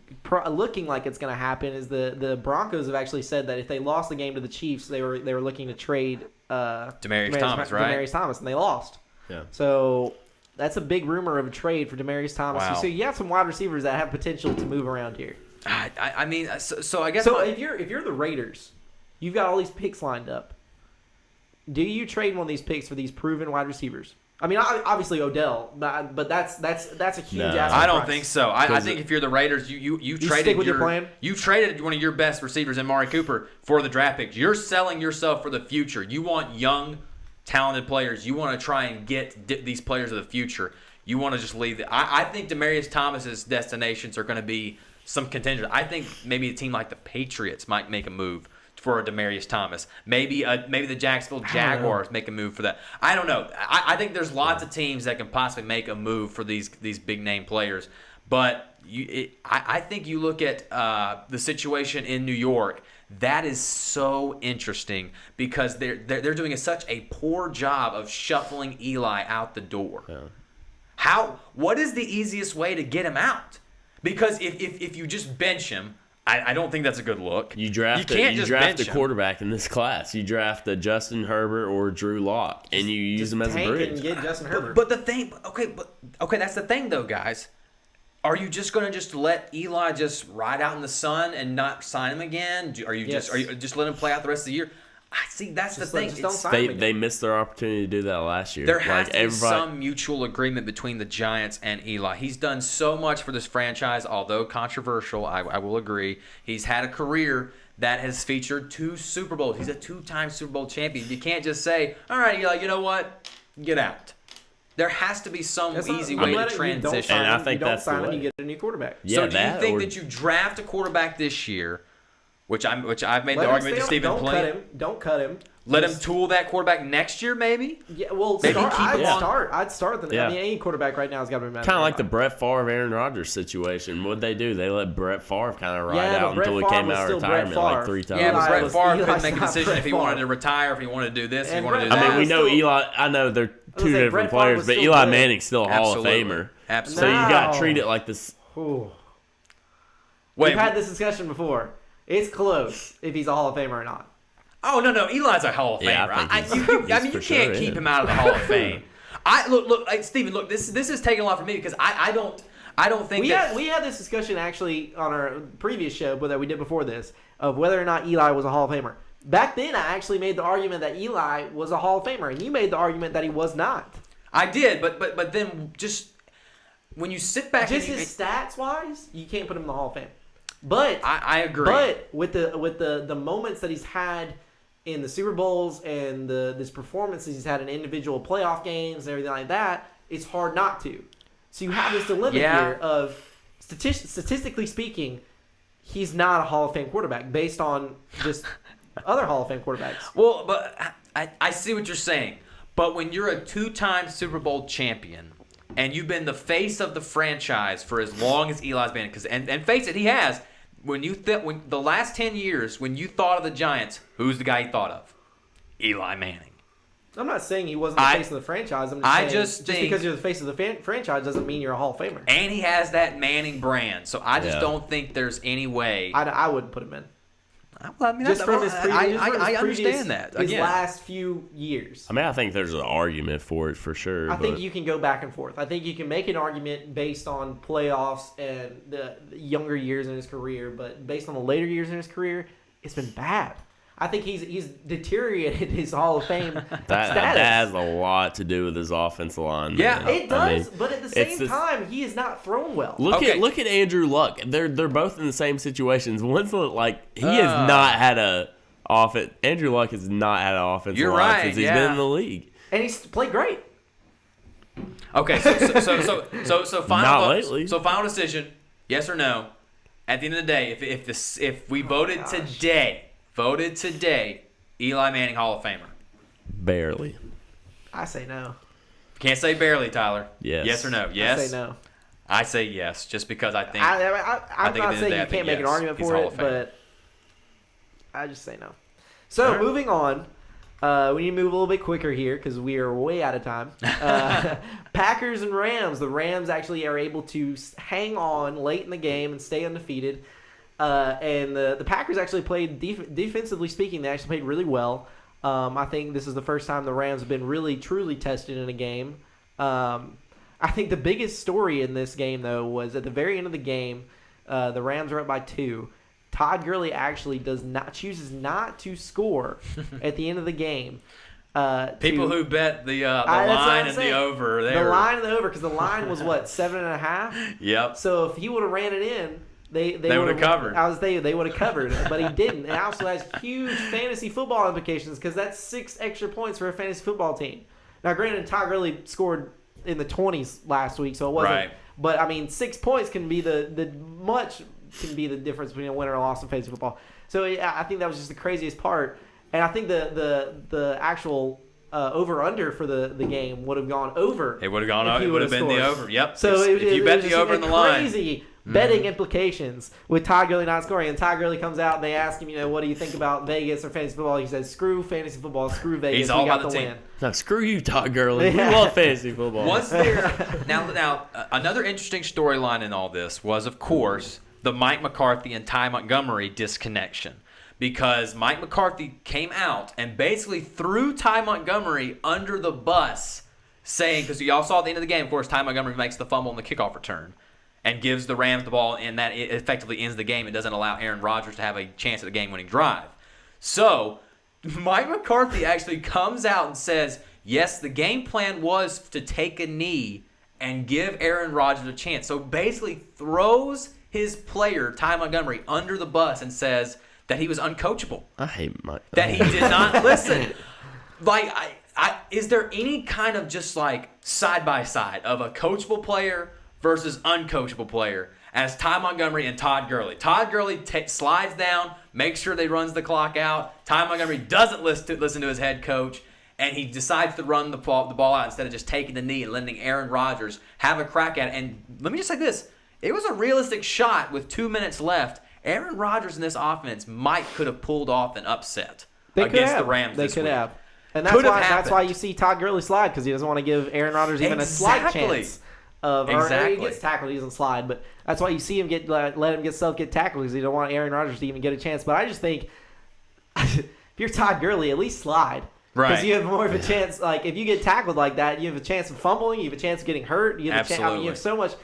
looking like it's going to happen is the Broncos have actually said that if they lost the game to the Chiefs, they were looking to trade Demaryius Thomas, right? Demaryius Thomas, and they lost. Yeah. So that's a big rumor of a trade for Demaryius Thomas. Wow. So you have some wide receivers that have potential to move around here. I mean, so I guess. So if you're the Raiders, you've got all these picks lined up. Do you trade one of these picks for these proven wide receivers? I mean, obviously Odell, but that's a huge aspect. I don't think so. I think if you're the Raiders, you traded stick with your plan? You traded one of your best receivers, Amari Cooper, for the draft picks. You're selling yourself for the future. You want young, talented players. You want to try and get these players of the future. You want to just leave it. I think Demaryius Thomas's destinations are going to be some contingent. I think maybe a team like the Patriots might make a move for a Demaryius Thomas. Maybe the Jacksonville Jaguars make a move for that. I don't know. I think there's lots of teams that can possibly make a move for these big name players. But I think you look at the situation in New York. That is so interesting because they're doing such a poor job of shuffling Eli out the door. Yeah. What is the easiest way to get him out? Because if you just bench him, I don't think that's a good look. You draft a quarterback in this class. You draft a Justin Herbert or Drew Lock, and you use them as a bridge. And get Justin Herbert. But the thing, okay, that's the thing though, guys. Are you just going to just let Eli just ride out in the sun and not sign him again? Are you just let him play out the rest of the year? I see. That's the thing. They missed their opportunity to do that last year. There has to be some mutual agreement between the Giants and Eli. He's done so much for this franchise, although controversial. I will agree. He's had a career that has featured 2 Super Bowls. He's a 2-time Super Bowl champion. You can't just say, "All right, Eli, you know what? Get out." There has to be some easy way to transition. And I think that's the way. You get a new quarterback. Yeah, so do you think that you draft a quarterback this year? Which I've made the argument to Stephen Plain. Don't cut him. Let him tool that quarterback next year, maybe. Yeah, well, I'd start. I mean, any quarterback right now has got to be kind of like the Brett Favre, Aaron Rodgers situation. What'd they do? They let Brett Favre kind of ride out until he came out of retirement like 3 times. Yeah, but Brett Favre couldn't make a decision if he wanted to retire, if he wanted to do this, if he wanted to do that. I mean, we know Eli. I know they're 2 different players, but Eli Manning's still a Hall of Famer. Absolutely. So you got to treat it like this. We've had this discussion before. It's close if he's a Hall of Famer or not. Oh, no. Eli's a Hall of Famer. You can't keep him out of the Hall of Fame. Look, Steven, look, this is taking a lot from me because I don't think we had this discussion actually on our previous show that we did before this of whether or not Eli was a Hall of Famer. Back then, I actually made the argument that Eli was a Hall of Famer, and you made the argument that he was not. I did, but then just when you sit back, just his stats wise, you can't put him in the Hall of Fame. But I agree. But with the moments that he's had in the Super Bowls and this performances he's had in individual playoff games and everything like that, it's hard not to. So you have this dilemma here of statistically speaking, he's not a Hall of Fame quarterback based on just other Hall of Fame quarterbacks. Well, but I see what you're saying. But when you're a 2-time Super Bowl champion and you've been the face of the franchise for as long as Eli's been, and face it, he has. When the last 10 years, when you thought of the Giants, who's the guy you thought of? Eli Manning. I'm not saying he wasn't the face of the franchise. I'm just saying because you're the face of the franchise doesn't mean you're a Hall of Famer. And he has that Manning brand, so I just don't think there's any way. I wouldn't put him in. Well, I mean, just from his previous, I understand that. His last few years. I mean, I think there's an argument for it for sure. I think you can go back and forth. I think you can make an argument based on playoffs and the younger years in his career, but based on the later years in his career, it's been bad. I think he's deteriorated his Hall of Fame status. That has a lot to do with his offensive line. Yeah, man. It does. But at the same time, he is not thrown well. Look at Andrew Luck. They're both in the same situations. One's like he has not had a offense. Andrew Luck has not had an offensive line since he's been in the league, and he's played great. Okay, so final lately. So final decision: yes or no? At the end of the day, if we voted today, Eli Manning Hall of Famer. Barely. I say no. Can't say barely, Tyler. Yes. Yes or no? Yes. I say no. I say yes, just because I think. I'm not saying you can't make an argument for it, but I just say no. So moving on, we need to move a little bit quicker here because we are way out of time. Packers and Rams. The Rams actually are able to hang on late in the game and stay undefeated. And the Packers actually played, defensively speaking, they actually played really well. I think this is the first time the Rams have been really, truly tested in a game. I think the biggest story in this game, though, was at the very end of the game, the Rams are up by 2. Todd Gurley actually chooses not to score at the end of the game. People who bet the line and the over. Line and the over, because the line was what, 7.5? Yep. So if he would have ran it in, they would have covered. They would have covered, but he didn't. It also has huge fantasy football implications because that's 6 extra points for a fantasy football team. Now, granted, Todd Gurley scored in the 20s last week, so it wasn't. Right. But I mean, 6 points can be the difference between a winner or a loss in fantasy football. So yeah, I think that was just the craziest part. And I think the actual over-under for the game would have gone over. It would have gone over. It would have been the over. Yep. So if you bet the over in the line. Crazy betting implications with Todd Gurley not scoring. And Todd Gurley comes out and they ask him, what do you think about Vegas or fantasy football? He says, screw fantasy football, screw Vegas. He's all about the win. No, screw you, Todd Gurley. We love fantasy football. Was there now another interesting storyline in all this was, of course, the Mike McCarthy and Ty Montgomery disconnection. Because Mike McCarthy came out and basically threw Ty Montgomery under the bus, saying, because y'all saw at the end of the game, of course, Ty Montgomery makes the fumble on the kickoff return and gives the Rams the ball, and that it effectively ends the game. It doesn't allow Aaron Rodgers to have a chance at a game-winning drive. So Mike McCarthy actually comes out and says, yes, the game plan was to take a knee and give Aaron Rodgers a chance. So basically throws his player, Ty Montgomery, under the bus and says that he was uncoachable. I hate Mike. That he did not listen. Like, is there any kind of just like side-by-side of a coachable player versus uncoachable player as Ty Montgomery and Todd Gurley? Todd Gurley slides down, makes sure they runs the clock out. Ty Montgomery doesn't listen to his head coach, and he decides to run the ball out instead of just taking the knee and letting Aaron Rodgers have a crack at it. And let me just say this. It was a realistic shot with 2 minutes left. Aaron Rodgers in this offense could have pulled off an upset against the Rams this week. They could have. And that's why you see Todd Gurley slide, because he doesn't want to give Aaron Rodgers even a slight chance. Or he gets tackled, he doesn't slide. But that's why you see him let him get tackled, because he don't want Aaron Rodgers to even get a chance. But I just think if you're Todd Gurley, at least slide. Right. Because you have more of a chance. Like, if you get tackled like that, you have a chance of fumbling, you have a chance of getting hurt. You have you have so much.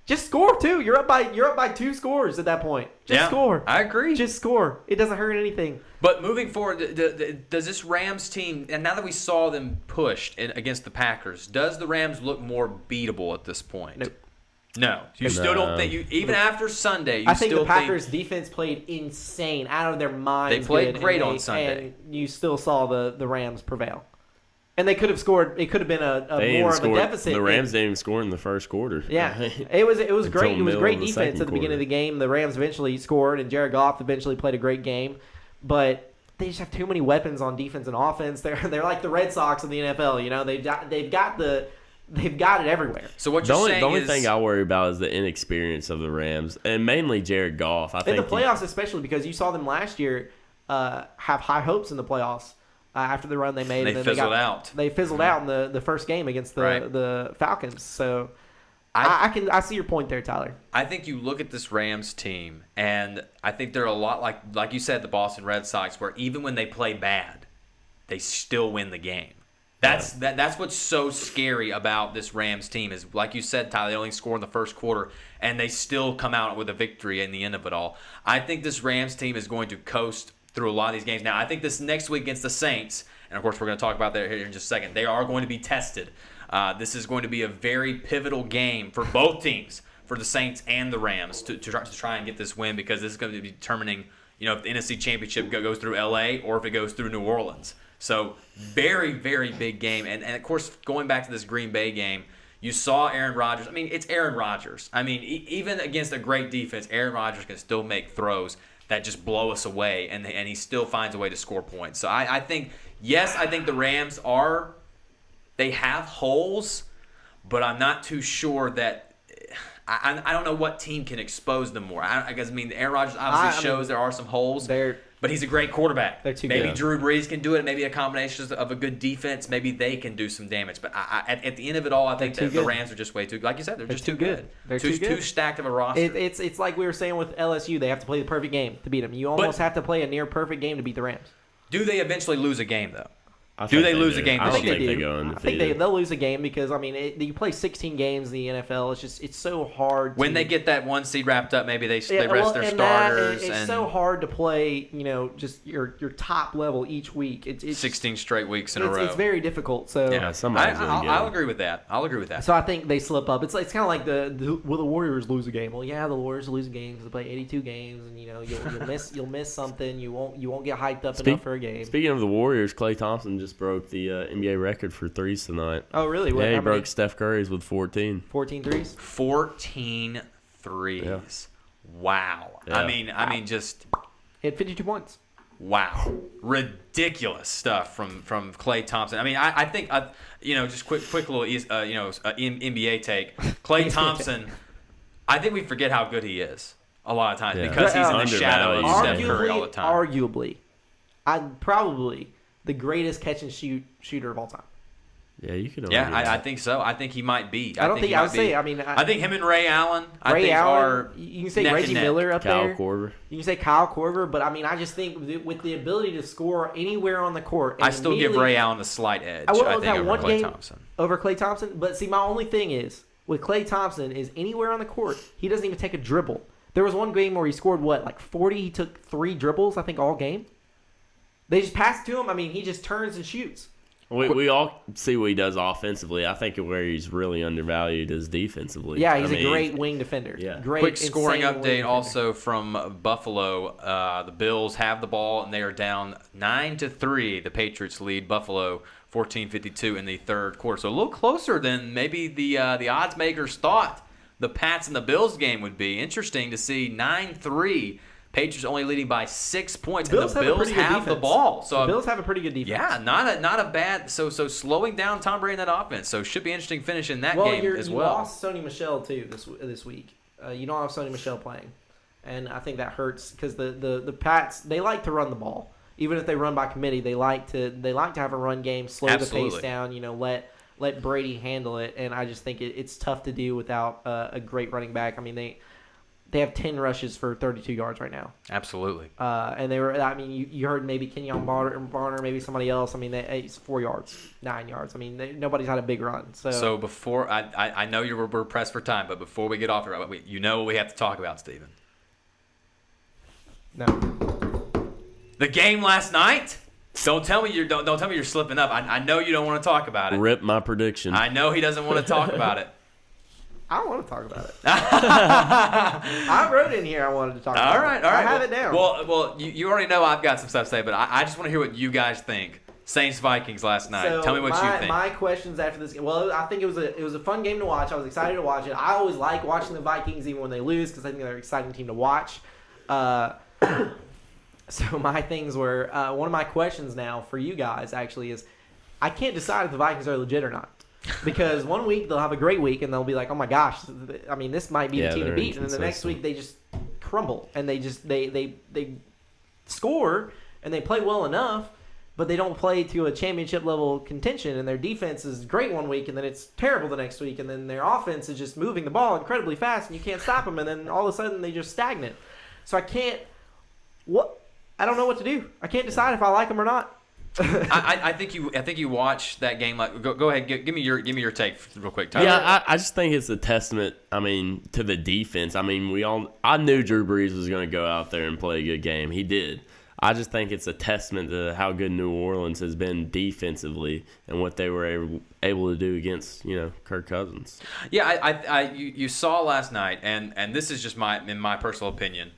Just score too. You're up by 2 scores at that point. Just score. I agree. Just score. It doesn't hurt anything. But moving forward, does this Rams team, and now that we saw them pushed against the Packers, does the Rams look more beatable at this point? Nope. No. You still don't think even after Sunday, I think the Packers defense played insane, out of their minds. They played great on Sunday. And you still saw the Rams prevail. And they could have scored. It could have been a more of a deficit. The Rams didn't even score in the first quarter. Yeah, it was great. It was great defense at the beginning of the game. The Rams eventually scored, and Jared Goff eventually played a great game. But they just have too many weapons on defense and offense. They're like the Red Sox of the NFL. They've got it everywhere. So what you're saying is, the only thing I worry about is the inexperience of the Rams, and mainly Jared Goff. I think in the playoffs, especially because you saw them last year have high hopes in the playoffs. After the run they made, and then fizzled out. They fizzled out in the first game against the Falcons. So I see your point there, Tyler. I think you look at this Rams team, and I think they're a lot like you said, the Boston Red Sox, where even when they play bad, they still win the game. That's what's so scary about this Rams team is, like you said, Tyler, they only score in the first quarter, and they still come out with a victory in the end of it all. I think this Rams team is going to coast through a lot of these games. Now, I think this next week against the Saints, and of course we're going to talk about that here in just a second, they are going to be tested. This is going to be a very pivotal game for both teams, for the Saints and the Rams, to try and get this win, because this is going to be determining, if the NFC Championship goes through LA or if it goes through New Orleans. So very, very big game. And of course, going back to this Green Bay game, you saw Aaron Rodgers. I mean, it's Aaron Rodgers. I mean, even against a great defense, Aaron Rodgers can still make throws that just blow us away, and he still finds a way to score points. So I think the Rams they have holes, but I'm not too sure that I don't know what team can expose them more. Aaron Rodgers obviously shows there are some holes, but he's a great quarterback. They're too maybe good. Drew Brees can do it. Maybe a combination of a good defense. Maybe they can do some damage. But at the end of it all, I think that the Rams are just way too, like you said, they're just too good. They're too good. Too stacked of a roster. It's like we were saying with LSU. They have to play the perfect game to beat them. You almost have to play a near perfect game to beat the Rams. Do they eventually lose a game, though? Do they lose a game this year? I think they go undefeated. I think they'll lose a game because, I mean, you play 16 games in the NFL. It's so hard. When they get that 1 seed wrapped up, maybe they rest their starters. It's so hard to play, just your top level each week. It's 16 straight weeks in a row. It's very difficult. So yeah, I'll agree with that. So I think they slip up. It's kind of like will the Warriors lose a game? Well, yeah, the Warriors lose a game because they play 82 games, and you'll miss something. You won't get hyped up enough for a game. Speaking of the Warriors, Klay Thompson just broke the NBA record for threes tonight. Oh, really? Yeah, he broke Steph Curry's with 14. 14 threes? 14 threes. Yeah. Wow. Yeah. I mean, just... He had 52 points. Wow. Ridiculous stuff from Klay Thompson. I mean, I think, just quick little, NBA take. Klay Thompson, I think we forget how good he is a lot of times because he's in the shadow of Steph Curry all the time. Arguably, probably the greatest catch and shoot shooter of all time. Yeah, you can. I think so. I think he might be. I think him and Ray Allen. You can say Reggie Miller up there. Kyle Korver. You can say Kyle Korver, but I just think with the ability to score anywhere on the court, I still give Ray Allen the slight edge. I think over Klay Thompson. Over Klay Thompson, but see, my only thing is with Klay Thompson is anywhere on the court, he doesn't even take a dribble. There was one game where he scored 40. He took 3 dribbles, I think, all game. They just passed to him. He just turns and shoots. We all see what he does offensively. I think where he's really undervalued is defensively. Yeah, he's a great wing defender. Yeah. Quick scoring update also from Buffalo. The Bills have the ball, and they are down 9-3. The Patriots lead Buffalo 14-52 in the third quarter. So a little closer than maybe the odds makers thought the Pats and the Bills game would be. Interesting to see 9-3. Patriots only leading by 6 points, and the Bills have the ball. So the Bills have a pretty good defense. Yeah, not a bad. So slowing down Tom Brady in that offense. So should be interesting finish in that game as well. You lost Sony Michel too this week. You don't have Sony Michel playing, and I think that hurts because the Pats, they like to run the ball. Even if they run by committee, they like to have a run game, slow the pace down. Let Brady handle it, and I just think it's tough to do without a great running back. They have 10 rushes for 32 yards right now. Absolutely. And they were. You heard maybe Kenyon Barner, maybe somebody else. It's 4 yards, 9 yards. Nobody's had a big run. So before I know we're pressed for time, but before we get off here, what we have to talk about, Steven. No. The game last night. Don't tell me you're slipping up. I know you don't want to talk about it. Rip my prediction. I know he doesn't want to talk about it. I don't want to talk about it. I wrote in here I wanted to talk about it. All right. I have it down. Well, you already know I've got some stuff to say, but I just want to hear what you guys think. Saints-Vikings last night. So tell me what you think. My questions after this game. Well, I think it was a fun game to watch. I was excited to watch it. I always like watching the Vikings even when they lose because I think they're an exciting team to watch. So my things were one of my questions now for you guys actually is I can't decide if the Vikings are legit or not. Because one week they'll have a great week and they'll be like, oh my gosh, this might be the team to beat, and then the next week they just crumble and they score and they play well enough, but they don't play to a championship level contention, and their defense is great one week and then it's terrible the next week, and then their offense is just moving the ball incredibly fast and you can't stop them, and then all of a sudden they just stagnant. So I don't know what to do. I can't decide if I like them or not. I think you watch that game. Go ahead, give me your take real quick, Tyler. Yeah, I just think it's a testament. To the defense. I knew Drew Brees was going to go out there and play a good game. He did. I just think it's a testament to how good New Orleans has been defensively and what they were able to do against Kirk Cousins. Yeah, you saw last night, and this is just in my personal opinion.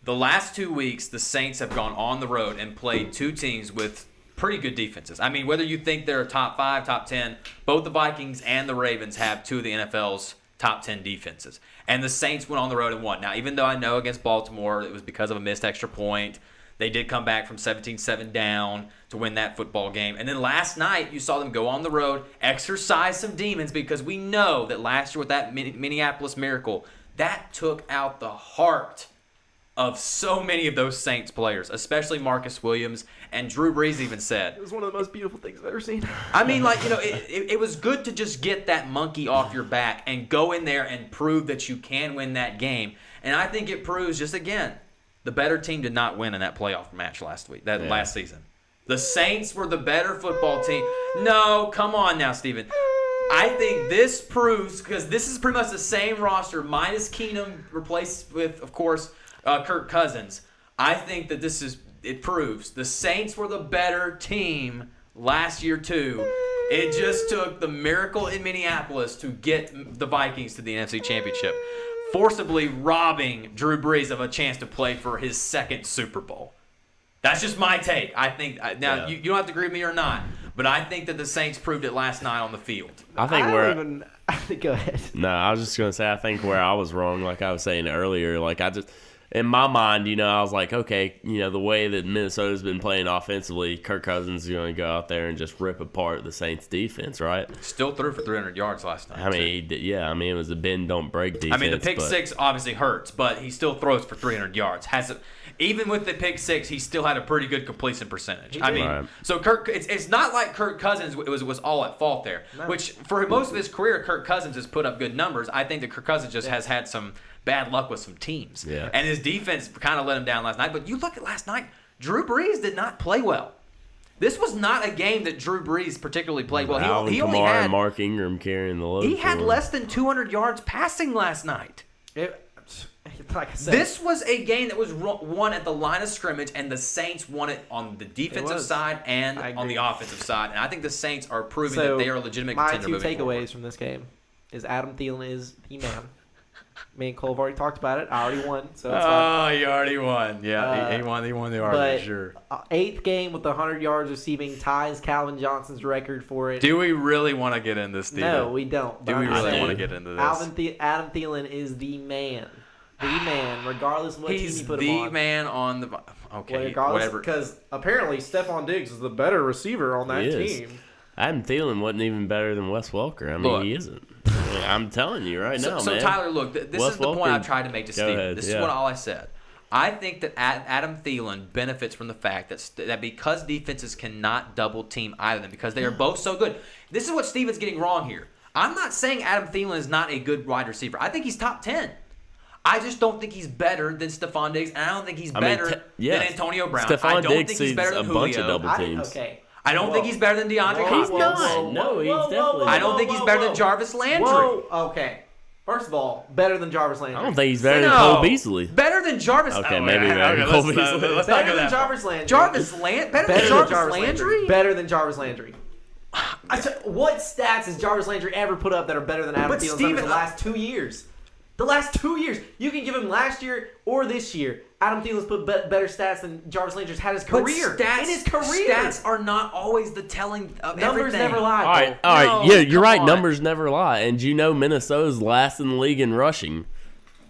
The last 2 weeks, the Saints have gone on the road and played two teams with pretty good defenses. Whether you think they're top 5, top 10, both the Vikings and the Ravens have two of the NFL's top 10 defenses. And the Saints went on the road and won. Now, even though I know against Baltimore it was because of a missed extra point, they did come back from 17-7 down to win that football game. And then last night, you saw them go on the road, exercise some demons, because we know that last year with that Minneapolis Miracle, that took out the heart of so many of those Saints players, especially Marcus Williams, and Drew Brees even said. It was one of the most beautiful things I've ever seen. It was good to just get that monkey off your back and go in there and prove that you can win that game. And I think it proves, just again, the better team did not win in that playoff match last season. The Saints were the better football team. No, come on now, Steven. I think this proves, because this is pretty much the same roster, minus Keenum replaced with, of course, Kirk Cousins. I think that it proves the Saints were the better team last year too. It just took the miracle in Minneapolis to get the Vikings to the NFC Championship, forcibly robbing Drew Brees of a chance to play for his second Super Bowl. That's just my take. I think now you don't have to agree with me or not, but I think that the Saints proved it last night on the field. I think go ahead. No, I was just gonna say I think where I was wrong, like I was saying earlier, like in my mind, I was like, okay, the way that Minnesota's been playing offensively, Kirk Cousins is going to go out there and just rip apart the Saints defense, right? Still threw for 300 yards last night. It was a bend don't break defense. The pick six obviously hurts, but he still throws for 300 yards. Even with the pick six, he still had a pretty good completion percentage. So Kirk, it's not like Kirk Cousins was all at fault there. No. Which for most of his career, Kirk Cousins has put up good numbers. I think that Kirk Cousins just has had some bad luck with some teams. Yeah. And his defense kind of let him down last night. But you look at last night, Drew Brees did not play well. This was not a game that Drew Brees particularly played well. Alvin Kamara and Mark Ingram carrying the load. He had less than 200 yards passing last night. Like I said, this was a game that was won at the line of scrimmage, and the Saints won it on the defensive side and on the offensive side. And I think the Saints are proving that they are a legitimate contender. My two takeaways from this game is Adam Thielen is the man. Me and Cole have already talked about it. I already won, so it's fine. You already won. Yeah, he won the argument, sure. Eighth game with 100 yards receiving ties Calvin Johnson's record for it. Do we really want to get into this, Steven? No, we don't. Do we really want to get into this? Adam Thielen is the man. The man, regardless of what team you put him on. He's the man on the... Okay, whatever. Because apparently Stephon Diggs is the better receiver on that team. Adam Thielen wasn't even better than Wes Welker. He isn't. I'm telling you right now, man. So, Tyler, look, this is the point I tried to make to Steven. This is what all I said. I think that Adam Thielen benefits from the fact that because defenses cannot double team either of them, because they are both so good. This is what Steven's getting wrong here. I'm not saying Adam Thielen is not a good wide receiver. I think he's top 10. I just don't think he's better than Stephon Diggs, and I don't think he's better than Antonio Brown. Stephon I don't Diggs think he's better than a bunch of double teams. I don't think he's better than DeAndre Hopkins. He's not. No, he's definitely. I don't think he's better than Jarvis Landry. Okay. First of all, better than Jarvis Landry. I don't think he's better than Cole Beasley. Better than Jarvis. Okay, maybe better than Cole Beasley. Let's not go that Jarvis Landry. Better than Jarvis Landry. Better than Jarvis Landry. What stats has Jarvis Landry ever put up that are better than Adam Thielen's in the last 2 years? The last 2 years. You can give him last year or this year. Adam Thielen's put better stats than Jarvis Landry's had his career. In his career. Stats are not always the telling of Numbers everything. never lie. All right. Yeah, you're right. Numbers never lie. And Minnesota's last in the league in rushing.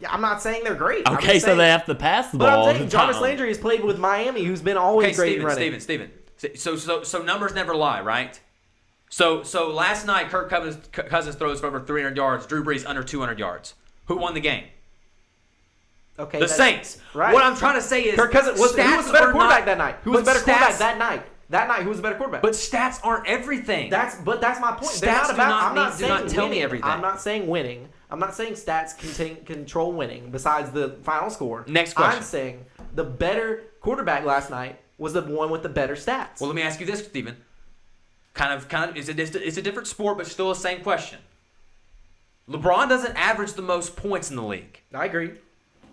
Yeah, I'm not saying they're great. Okay, so they have to pass the ball. But I'm saying Jarvis Landry has played with Miami, who's been always great in running. Steven. So numbers never lie, right? So last night, Kirk Cousins throws for over 300 yards. Drew Brees under 200 yards. Who won the game? Okay, the Saints. Right. What I'm trying to say is, Kirk Cousins who was the better quarterback that night? Who was the better quarterback that night? That night, who was the better quarterback? But stats aren't everything. That's my point. Stats I'm not saying tell me everything. I'm not saying winning. I'm not saying stats control winning. Besides the final score. Next question. I'm saying the better quarterback last night was the one with the better stats. Well, let me ask you this, Steven. Kind of. It's a different sport, but still the same question. LeBron doesn't average the most points in the league. I agree.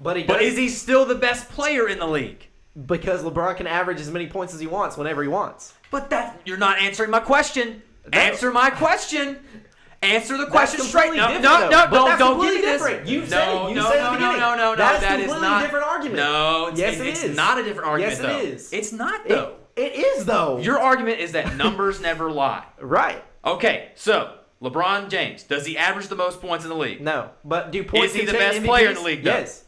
But is he still the best player in the league? Because LeBron can average as many points as he wants whenever he wants. But you're not answering my question. Answer my question. Answer the question straight. No, don't give me this. You said it. You said it at the beginning. No. That is a different argument. No, yes, it is. It's not a different argument, yes, though. Yes, it is. It's not, though. It is, though. Your argument is that numbers never lie. Right. Okay, so LeBron James, does he average the most points in the league? No. But do points Is he the best player in the league, though? Yes.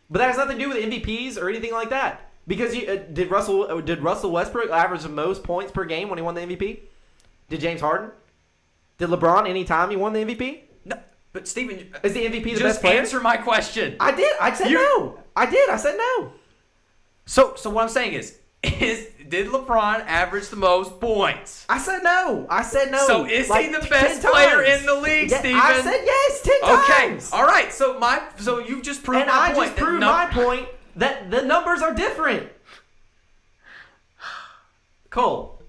But that has nothing to do with MVPs or anything like that. Because did Russell Westbrook average the most points per game when he won the MVP? Did James Harden? Did LeBron any time he won the MVP? No. But Steven, is the MVP the best player? Just answer my question. I did. I said no. I said no. So what I'm saying is did LeBron average the most points? I said no. So is he the best player in the league, Steven? I said yes 10 times. Okay. All right. So you've just proved my point. And I just proved my point that the numbers are different. Cole.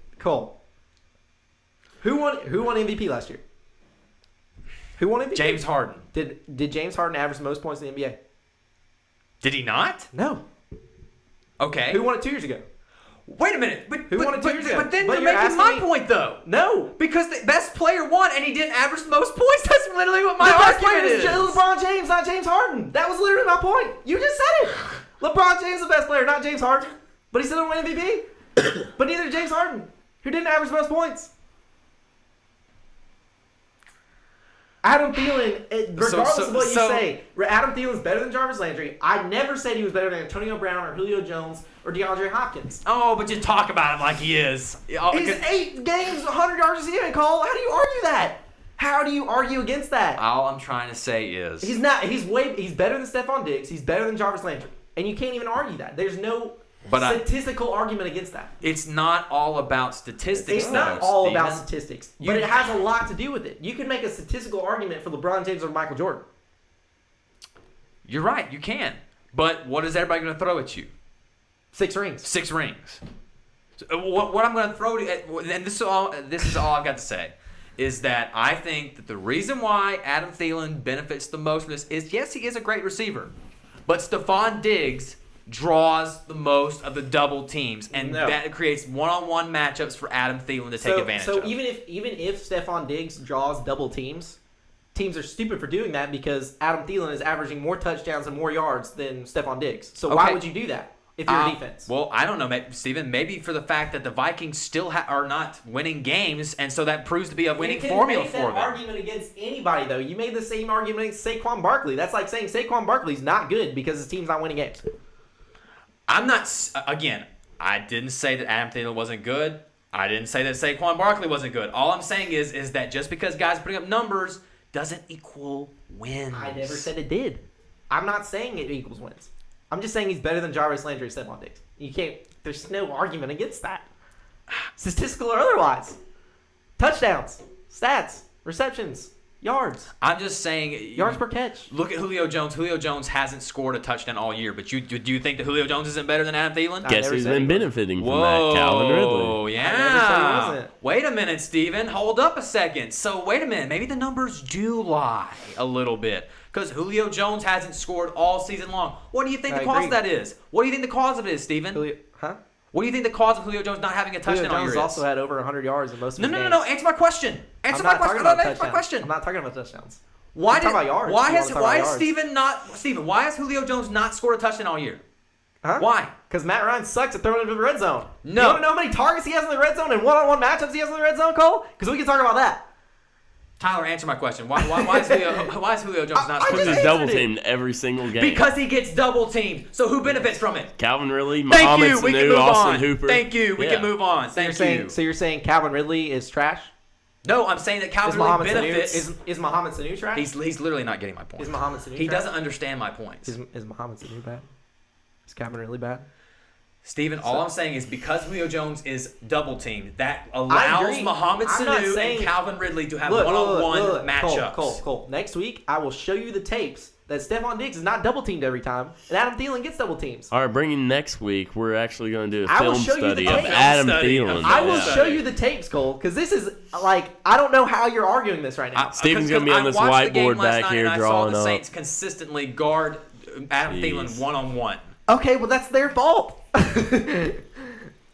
Who won MVP last year? Who won MVP? James Harden. Did James Harden average the most points in the NBA? Did he not? No. Okay. Who won it 2 years ago? Wait a minute. Who won it 2 years ago? But then you're making my point, though. No. Because the best player won, and he didn't average the most points. That's literally what my argument is. The best player is LeBron James, not James Harden. That was literally my point. You just said it. LeBron James is the best player, not James Harden. But he still didn't win MVP. But neither did James Harden, who didn't average the most points. Adam Thielen, regardless of what you say, Adam Thielen's better than Jarvis Landry. I never said he was better than Antonio Brown or Julio Jones or DeAndre Hopkins. Oh, but you talk about him like he is. He's 8 games, 100 yards a season, Cole. How do you argue that? How do you argue against that? All I'm trying to say is he's not. He's better than Stephon Diggs. He's better than Jarvis Landry, and you can't even argue that. There's no statistical argument against that. It's not all about statistics. It's not all about statistics, but it has a lot to do with it. You can make a statistical argument for LeBron James or Michael Jordan. You're right, you can. But what is everybody going to throw at you? 6 rings. 6 rings. So what I'm going to throw to, and this is all I've got to say, is that I think that the reason why Adam Thielen benefits the most from this is, yes, he is a great receiver, but Stephon Diggs draws the most of the double teams, and that creates one-on-one matchups for Adam Thielen to take advantage of. So even if Stephon Diggs draws double teams are stupid for doing that because Adam Thielen is averaging more touchdowns and more yards than Stephon Diggs. So why would you do that if you're a defense? Well, I don't know, Steven. Maybe for the fact that the Vikings still are not winning games, and so that proves to be a winning formula for them. You can make that argument against anybody, though. You made the same argument against Saquon Barkley. That's like saying Saquon Barkley's not good because his team's not winning games. I'm not, again, I didn't say that Adam Thielen wasn't good. I didn't say that Saquon Barkley wasn't good. All I'm saying is that just because guys are putting up numbers doesn't equal wins. I never said it did. I'm not saying it equals wins. I'm just saying he's better than Jarvis Landry and Stephon Diggs. You can't, there's no argument against that. Statistical or otherwise. Touchdowns, stats, receptions, yards. I'm just saying yards per catch. Look at Julio Jones. Julio Jones hasn't scored a touchdown all year, but do you think that Julio Jones isn't better than Adam Thielen? Guess who's been benefiting from that? Calvin Ridley. Oh, yeah. Wait a minute, Steven. Hold up a second. So, wait a minute. Maybe the numbers do lie a little bit because Julio Jones hasn't scored all season long. What do you think the cause of that is? What do you think the cause of it is, Steven? What do you think the cause of Julio Jones not having a touchdown all year is? Julio Jones also had over 100 yards in most of his games. No. Answer my question. Answer my question. I'm not talking about touchdowns. Why has Julio Jones not scored a touchdown all year? Huh? Why? Because Matt Ryan sucks at throwing into the red zone. No. You want to know how many targets he has in the red zone and one-on-one matchups he has in the red zone, Cole? Because we can talk about that. Tyler, answer my question. Why is Julio Jones not scoring? Because he's double teamed every single game. Because he gets double teamed. So who benefits from it? Calvin Ridley, Mohamed Sanu, Austin Hooper. Thank you. We can move on. So you're saying Calvin Ridley is trash? No, I'm saying that Calvin Ridley benefits. Is Mohamed Sanu trash? He's literally not getting my point. Is Mohamed Sanu trash? He doesn't understand my points. Is Mohamed Sanu bad? Is Calvin Ridley bad? Steven, all I'm saying is because Julio Jones is double teamed, that allows Mohamed Sanu and Calvin Ridley to have one-on-one matchups. Cole. Next week, I will show you the tapes that Stephon Diggs is not double teamed every time, and Adam Thielen gets double teams. All right, bringing next week, we're actually going to do a film study of Adam Thielen. I will show you the tapes, Cole, because this is like I don't know how you're arguing this right now. Steven's going to be on this whiteboard back here drawing up. I saw the Saints consistently guard Adam Thielen one-on-one. Okay, well that's their fault.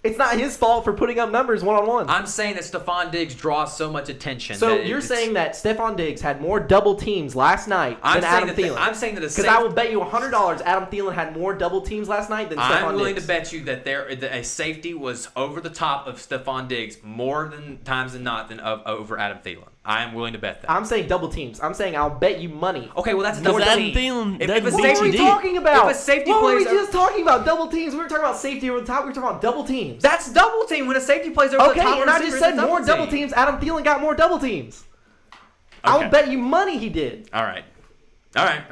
It's not his fault for putting up numbers one-on-one. I'm saying that Stephon Diggs draws so much attention. So you're saying that Stephon Diggs had more double teams last night than Adam Thielen? I'm saying that because I will bet you $100 Adam Thielen had more double teams last night than Stephon Diggs. I'm willing to bet you that a safety was over the top of Stephon Diggs more times than not over Adam Thielen. I am willing to bet that. I'm saying double teams. I'm saying I'll bet you money. Okay, well that's a double team. What were we talking about? If a safety what were we just talking about? Double teams. We were talking about safety over the top. We were talking about double teams. That's double team when a safety plays over the top. Okay, and I just said more double teams. Adam Thielen got more double teams. Okay. I'll bet you money he did. All right. Okay.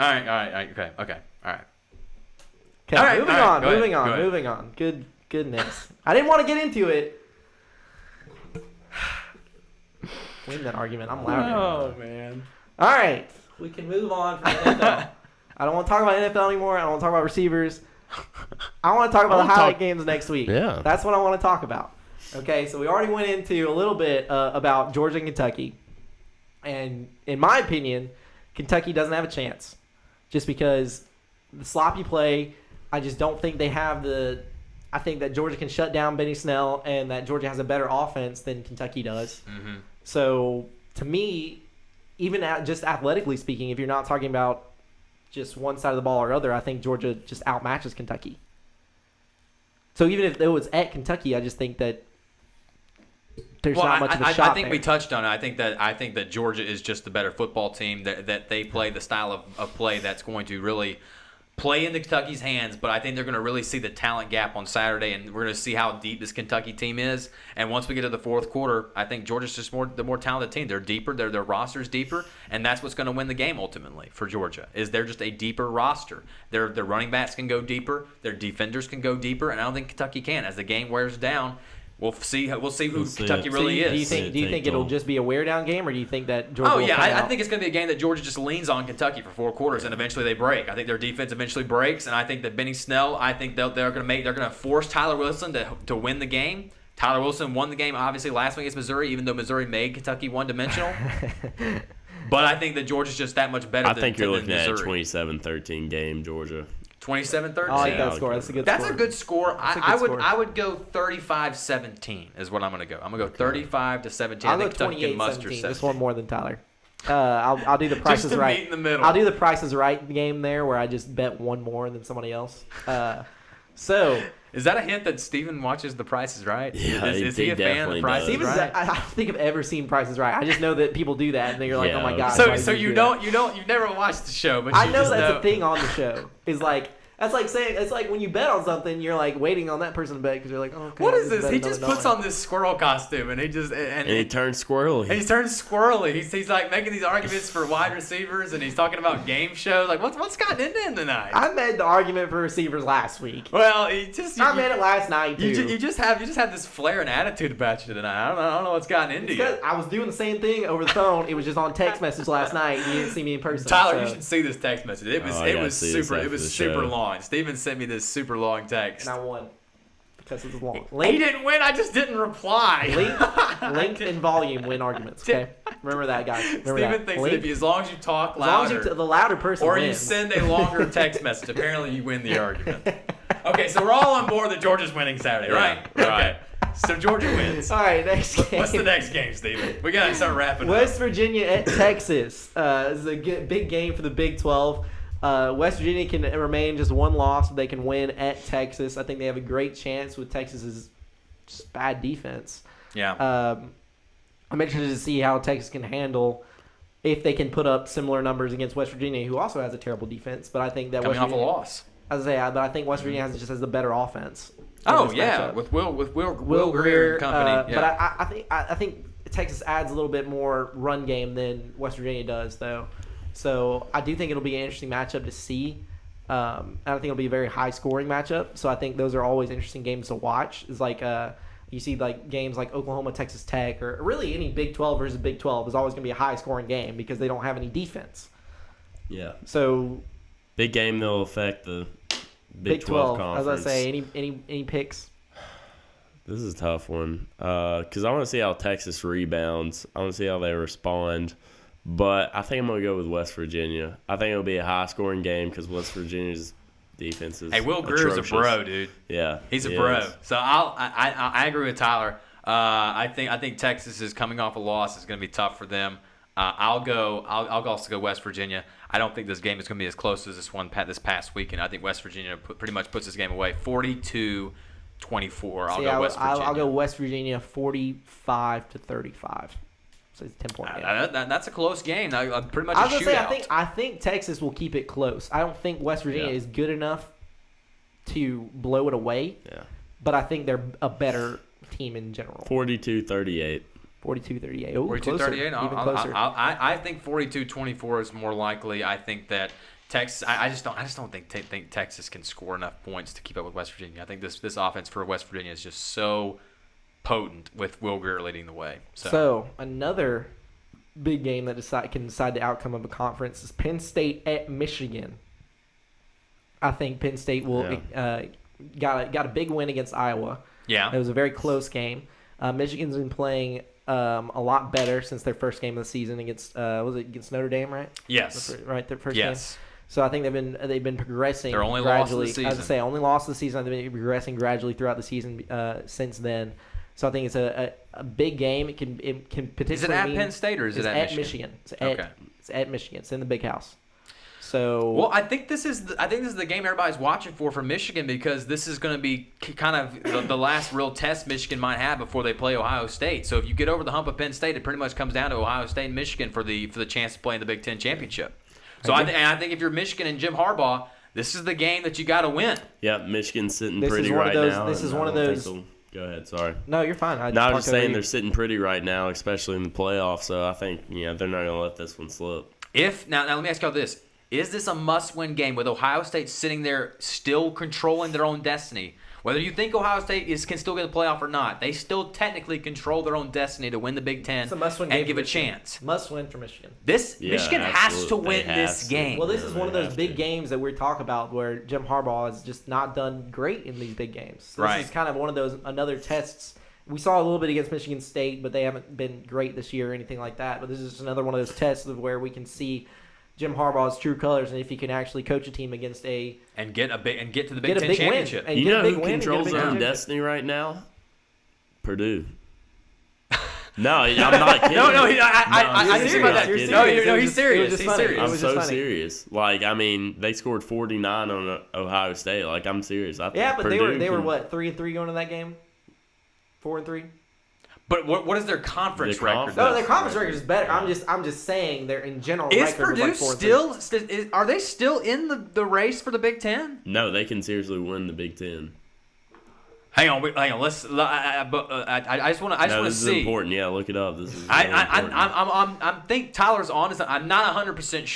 Moving on. Goodness. I didn't want to get into it. Win that argument. I'm loud. Oh, man. All right. We can move on from the NFL. I don't want to talk about NFL anymore. I don't want to talk about receivers. I want to talk about the highlight games next week. Yeah. That's what I want to talk about. Okay, so we already went into a little bit about Georgia and Kentucky. And in my opinion, Kentucky doesn't have a chance. Just because the sloppy play, I just don't think they have the – I think that Georgia can shut down Benny Snell and that Georgia has a better offense than Kentucky does. Mm-hmm. So, to me, even just athletically speaking, if you're not talking about just one side of the ball or other, I think Georgia just outmatches Kentucky. So, even if it was at Kentucky, I just think that there's not much of a shot I think there. we touched on it. I think that Georgia is just the better football team, that they play the style of play that's going to really play into Kentucky's hands, but I think they're going to really see the talent gap on Saturday, and we're going to see how deep this Kentucky team is. And once we get to the fourth quarter, I think Georgia's just the more talented team. They're deeper, their roster's deeper, and that's what's going to win the game ultimately for Georgia. Is they're just a deeper roster. Their running backs can go deeper, their defenders can go deeper, and I don't think Kentucky can. As the game wears down, We'll see who Kentucky really is. Do you think it'll just be a wear down game, or do you think that Georgia? Oh yeah, I think it's going to be a game that Georgia just leans on Kentucky for 4 quarters, and eventually they break. I think their defense eventually breaks, and I think that Benny Snell, I think they're going to force Tyler Wilson to win the game. Tyler Wilson won the game obviously last week against Missouri, even though Missouri made Kentucky one-dimensional. But I think that Georgia's just that much better. I think you're looking at a Missouri. 27-13 game, Georgia. 27-13. I like that score. That's a good score. That's a good score. I would go 35-17 is what I'm going to go. I'm going to go 35-17. I'll go 28-17. Just one more than Tyler. I'll do the Price is Right. Meet in the middle. I'll do the Price is Right game there, where I just bet one more than somebody else. So. Is that a hint that Steven watches The Price is Right? Yeah, is he a fan of The Price is Right? I don't think I've ever seen Price is Right. I just know that people do that, and they're like, "Oh my god!" So you've never watched the show, but I know that's a thing on the show. Is like. That's like saying it's like when you bet on something, you're like waiting on that person to bet because you're like, oh, okay, what is this? He just puts on this squirrel costume and he turns squirrely. And he turns squirrely. He's like making these arguments for wide receivers and he's talking about game shows. Like what's gotten into him tonight? I made the argument for receivers last week. Well, I made it last night too. You just have this flair and attitude about you tonight. I don't know what's gotten into you. I was doing the same thing over the phone. It was just on text message last night. And you didn't see me in person. Tyler, you should see this text message. It was super long. Steven sent me this super long text. And I won because it was long. He didn't win. I just didn't reply. Length and volume win arguments. Okay, remember that, guys. Steven thinks that as long as you talk louder, the louder person or wins. you send a longer text message, apparently you win the argument. Okay, so we're all on board that Georgia's winning Saturday, right? Okay. So Georgia wins. All right, next game. What's the next game, Steven? We got to start wrapping up. West Virginia at Texas. This is a big game for the Big 12. West Virginia can remain just one loss. They can win at Texas. I think they have a great chance with Texas's just bad defense. Yeah. I'm interested to see how Texas can handle if they can put up similar numbers against West Virginia, who also has a terrible defense. But I think that coming off a loss. As I say, but I think West Virginia just has the better offense. Oh yeah, with Will Greer and company. Yeah. But I think Texas adds a little bit more run game than West Virginia does, though. So I do think it'll be an interesting matchup to see. And I think it'll be a very high-scoring matchup. So I think those are always interesting games to watch. It's like you see like games like Oklahoma, Texas Tech, or really any Big 12 versus Big 12 is always going to be a high-scoring game because they don't have any defense. Yeah. So big game that'll affect the Big 12 conference. As I say, any picks? This is a tough one because I want to see how Texas rebounds. I want to see how they respond. But I think I'm going to go with West Virginia. I think it'll be a high-scoring game because West Virginia's defense is Will Greer's a bro, dude. Yeah. He's a bro. So I agree with Tyler. I think Texas is coming off a loss. It's going to be tough for them. I'll also go West Virginia. I don't think this game is going to be as close as this one this past weekend. I think West Virginia pretty much puts this game away 42-24. I'll go West Virginia. I'll go West Virginia 45-35. So it's a 10-point game. That's a close game. Pretty much a shootout. I think Texas will keep it close. I don't think West Virginia is good enough to blow it away. Yeah. But I think they're a better team in general. 42-38. 42-38. 42-38. Even closer. I think 42-24 is more likely. I think that Texas. I just don't think Texas can score enough points to keep up with West Virginia. I think this offense for West Virginia is just so potent with Will Greer leading the way. So another big game that can decide the outcome of a conference is Penn State at Michigan. I think Penn State will got a big win against Iowa. Yeah, it was a very close game. Michigan's been playing a lot better since their first game of the season against against Notre Dame, right? Yes. Right, their first yes. game. So I think they've been progressing. Their only gradually. loss of the season. As I say, only loss of the season. They've been progressing gradually throughout the season since then. So I think it's a big game. It can potentially. Is it at Penn State or is it at Michigan? It's at Michigan. It's in the Big House. So well, I think this is the game everybody's watching for Michigan, because this is going to be kind of the last real test Michigan might have before they play Ohio State. So if you get over the hump of Penn State, it pretty much comes down to Ohio State and Michigan for the chance to play in the Big Ten championship. So I think if you're Michigan and Jim Harbaugh, this is the game that you got to win. Yeah, Michigan's sitting pretty right now. This is one of those. Go ahead, sorry. No, you're fine. I was just saying they're sitting pretty right now, especially in the playoffs. So I think they're not going to let this one slip. Now let me ask y'all this: is this a must-win game with Ohio State sitting there still controlling their own destiny? Whether you think Ohio State can still get a playoff or not, they still technically control their own destiny to win the Big Ten and give a chance. Must win for Michigan. Michigan has to win this game. Well, this is one of those big games that we talk about where Jim Harbaugh has just not done great in these big games. So this is kind of one of those another tests. We saw a little bit against Michigan State, but they haven't been great this year or anything like that. But this is just another one of those tests of where we can see Jim Harbaugh's true colors, and if he can actually coach a team against get to the Big Ten championship. You know who controls their own destiny right now? Purdue. No, I'm not kidding. I didn't think about that. No, he's serious. He's serious. I'm so serious. They scored 49 on Ohio State. I'm serious. I think but Purdue they were what, 3-3 going into that game? 4-3. But what is their conference record? No, their conference record is better. I'm just saying they're in general. Is Purdue still? Are they still in the race for the Big Ten? No, they can seriously win the Big Ten. Hang on. Let's. I just want to see. This is important. Yeah, look it up. This is. I think Tyler's on to. I'm not 100%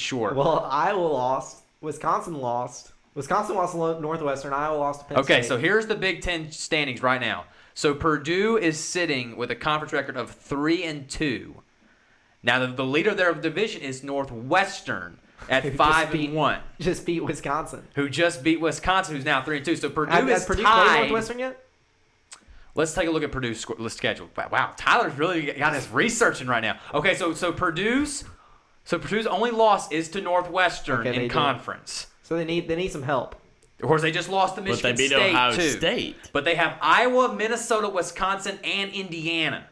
sure. Well, Iowa lost. Wisconsin lost. Wisconsin lost to Northwestern. Iowa lost to Penn State. Okay, so here's the Big Ten standings right now. So Purdue is sitting with a conference record of 3-2. Now the leader of their division is Northwestern at 5-1. Just beat Wisconsin. Who just beat Wisconsin, who's now 3-2. So Purdue is Purdue tied. Played Northwestern yet? Let's take a look at Purdue's schedule. Wow, Tyler's really got us researching right now. Okay, so Purdue's only loss is to Northwestern in conference. So they need some help. Of course, they just lost to Michigan State, But they beat Ohio too. State. But they have Iowa, Minnesota, Wisconsin, and Indiana.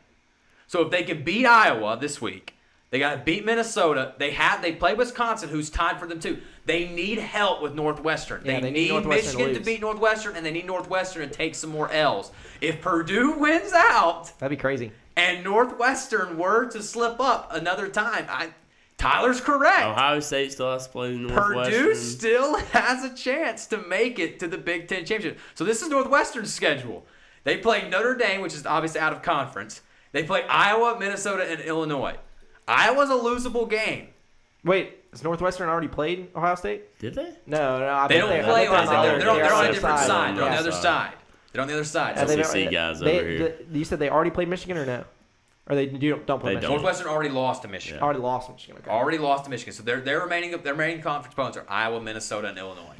So if they can beat Iowa this week, they got to beat Minnesota. They play Wisconsin, who's tied for them too. They need help with Northwestern. Yeah, they need Michigan to beat Northwestern, and they need Northwestern to take some more L's. If Purdue wins out, that'd be crazy. And Northwestern were to slip up another time, Tyler's correct. Ohio State still has to play Northwestern. Purdue still has a chance to make it to the Big Ten championship. So this is Northwestern's schedule. They play Notre Dame, which is obviously out of conference. They play Iowa, Minnesota, and Illinois. Iowa's a losable game. Wait, has Northwestern already played Ohio State? Did they? No. They don't play. They're on a different side. They're on the other side. They're on the other side. SEC guys over here. You said they already played Michigan or no? Or they don't play Michigan? Northwestern already lost to Michigan. Yeah. Already lost to Michigan. Okay. Already lost to Michigan. So their remaining conference opponents are Iowa, Minnesota, and Illinois.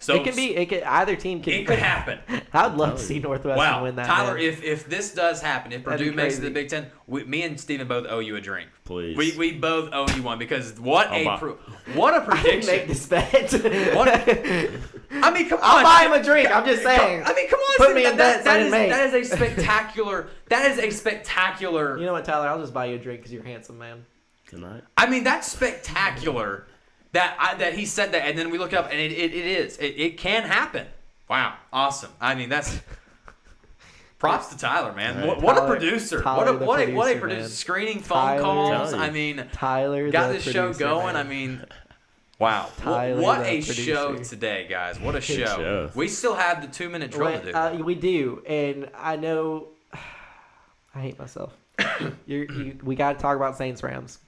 So either team can. It could happen. I'd love to see Northwestern win that. Tyler, if this does happen, if Purdue makes it to the Big Ten, me and Steven both owe you a drink. Please. We both owe you one because what a prediction. Make this bet. I mean, come on. I'll buy him a drink. I'm just saying. I mean, come on. Put me in bets I didn't make. That is a spectacular. You know what, Tyler? I'll just buy you a drink because you're handsome, man. Tonight. I mean, that's spectacular. That he said that, and then we look up, and it can happen. Wow, awesome. I mean, that's props to Tyler, man. Right. What a producer! Tyler, what a producer! Man. Screening phone calls. I mean, Tyler got this show going. Man. I mean, wow, Tyler, what a show today, guys! What a show! We still have the 2-minute drill to do. We do, and I know I hate myself. We got to talk about Saints Rams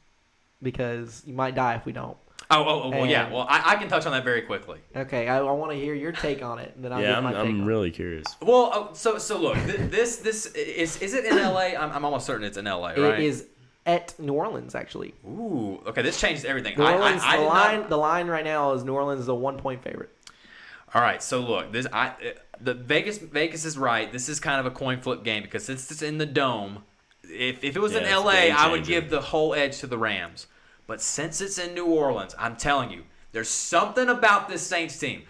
because you might die if we don't. Well, yeah. Well, I can touch on that very quickly. Okay, I want to hear your take on it. And then I'm really curious. Well, so look, this is it in LA? I'm almost certain it's in LA, right? It is at New Orleans, actually. Ooh, okay. This changes everything. The line right now is New Orleans is a 1-point favorite. All right, so look, the Vegas is right. This is kind of a coin flip game because since it's in the Dome, if it was in LA, I would give the whole edge to the Rams. But since it's in New Orleans, I'm telling you, there's something about this Saints team.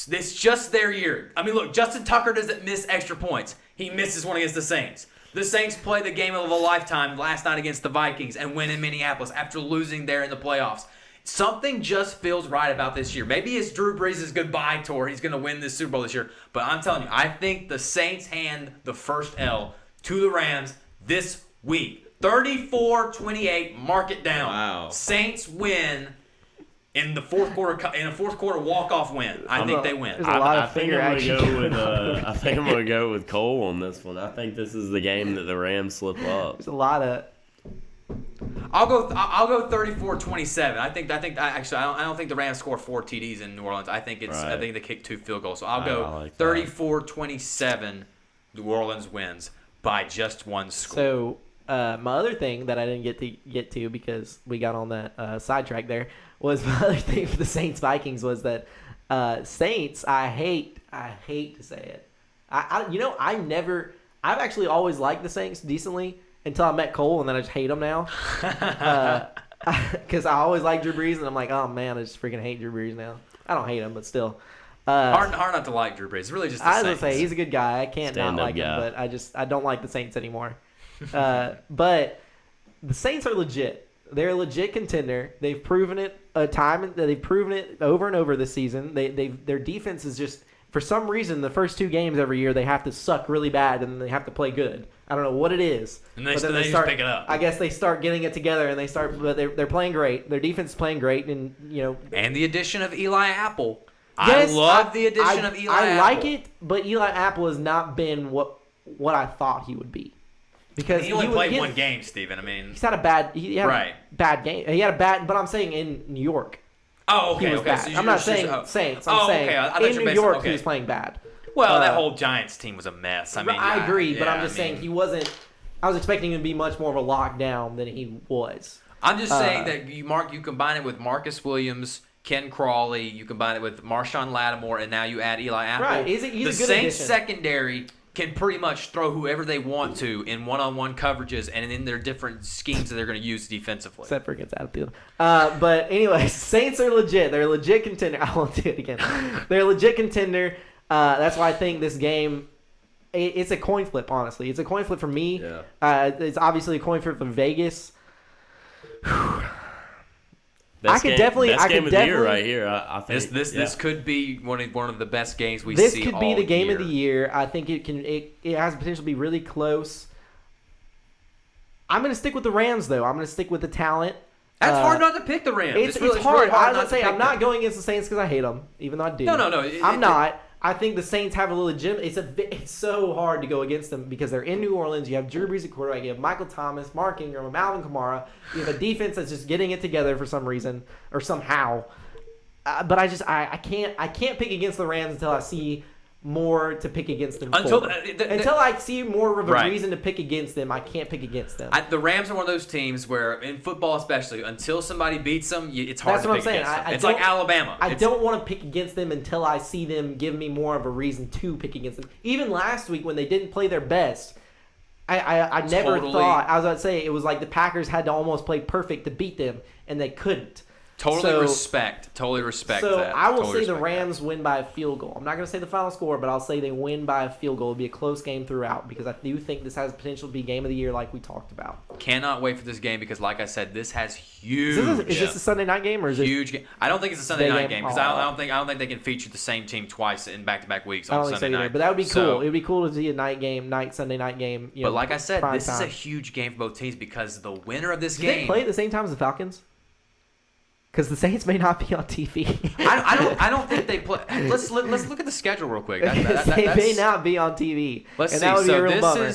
It's just their year. I mean, look, Justin Tucker doesn't miss extra points. He misses one against the Saints. The Saints played the game of a lifetime last night against the Vikings and win in Minneapolis after losing there in the playoffs. Something just feels right about this year. Maybe it's Drew Brees' goodbye tour. He's going to win this Super Bowl this year. But I'm telling you, I think the Saints hand the first L to the Rams this week. 34-28, mark it down. Wow. Saints win in the fourth quarter walk-off win. I think they win. I think I'm going to go with Cole on this one. I think this is the game that the Rams slip up. There's a lot of. I'll go 34-27. I don't think the Rams score 4 TDs in New Orleans. I think they kick 2 field goals. So I'll go 34-27. New Orleans wins by just 1 score. So my other thing that I didn't get to because we got on that sidetrack there was my other thing for the Saints Vikings was that Saints. I hate to say it. I've actually always liked the Saints decently. Until I met Cole, and then I just hate him now. Because I always liked Drew Brees, and I'm like, oh, man, I just freaking hate Drew Brees now. I don't hate him, but still. Hard not to like Drew Brees. It's really just the Saints. I was going to say, he's a good guy. I can't not like him, but I don't like the Saints anymore. But the Saints are legit. They're a legit contender. They've proven it they've proven it over and over this season. Their defense is just, for some reason, the first 2 games every year, they have to suck really bad, and then they have to play good. I don't know what it is. And they start pick it up. I guess they start getting it together, and but they're playing great. Their defense is playing great, and And the addition of Eli Apple. Yes, I love the addition of Eli Apple. I like it, but Eli Apple has not been what I thought he would be. Because he only played 1 game, Steven. I mean, he's had a bad bad game. He had a bad, but I'm saying in New York. Oh, okay. He was bad. So I'm not saying Saints. I'm saying in New York he was playing bad. Well, that whole Giants team was a mess. I mean, I agree, but I'm just saying he wasn't. I was expecting him to be much more of a lockdown than he was. I'm just saying that you combine it with Marcus Williams, Ken Crawley, you combine it with Marshawn Lattimore, and now you add Eli Apple. Right, he's a good Saints addition. Secondary can pretty much throw whoever they want to in one-on-one coverages and in their different schemes that they're going to use defensively. Except for against outfield. But anyways, Saints are legit. They're a legit contender. I won't do it again. They're a legit contender. That's why I think this game, it's a coin flip, honestly. It's a coin flip for me. Yeah. It's obviously a coin flip for Vegas. Best game of the year right here. I think this could be one of the best games we see. This could be the game of the year. I think it has potential to be really close. I'm going to stick with the Rams, though. I'm going to stick with the talent. That's hard not to pick the Rams. It's hard. Really hard. I'm not going against the Saints because I hate them, even though I do. No. I'm not. I think the Saints have a legitimate. It's so hard to go against them because they're in New Orleans. You have Drew Brees at quarterback. You have Michael Thomas, Mark Ingram, Alvin Kamara. You have a defense that's just getting it together for some reason or somehow. But I can't pick against the Rams until I see more to pick against them. Until I see more of a reason to pick against them, I can't pick against them. The Rams are one of those teams where, in football especially, until somebody beats them, it's hard to pick against them. It's like Alabama. I don't want to pick against them until I see them give me more of a reason to pick against them. Even last week when they didn't play their best, I never thought, I was about to say, it was like the Packers had to almost play perfect to beat them, and they couldn't. Totally respect that. So I will say the Rams win by a field goal. I'm not going to say the final score, but I'll say they win by a field goal. It'll be a close game throughout because I do think this has potential to be game of the year like we talked about. Cannot wait for this game because, like I said, this has huge. Is this a Sunday night game or is it huge game? I don't think it's a Sunday night game because I don't think they can feature the same team twice in back-to-back weeks on Sunday night. But that would be cool. It would be cool to see a Sunday night game. But like I said, this is a huge game for both teams because the winner of this game. Did they play at the same time as the Falcons? Because the Saints may not be on TV. I don't think they play. Let's look at the schedule real quick. They may not be on TV. Let's see. That would be a real bummer.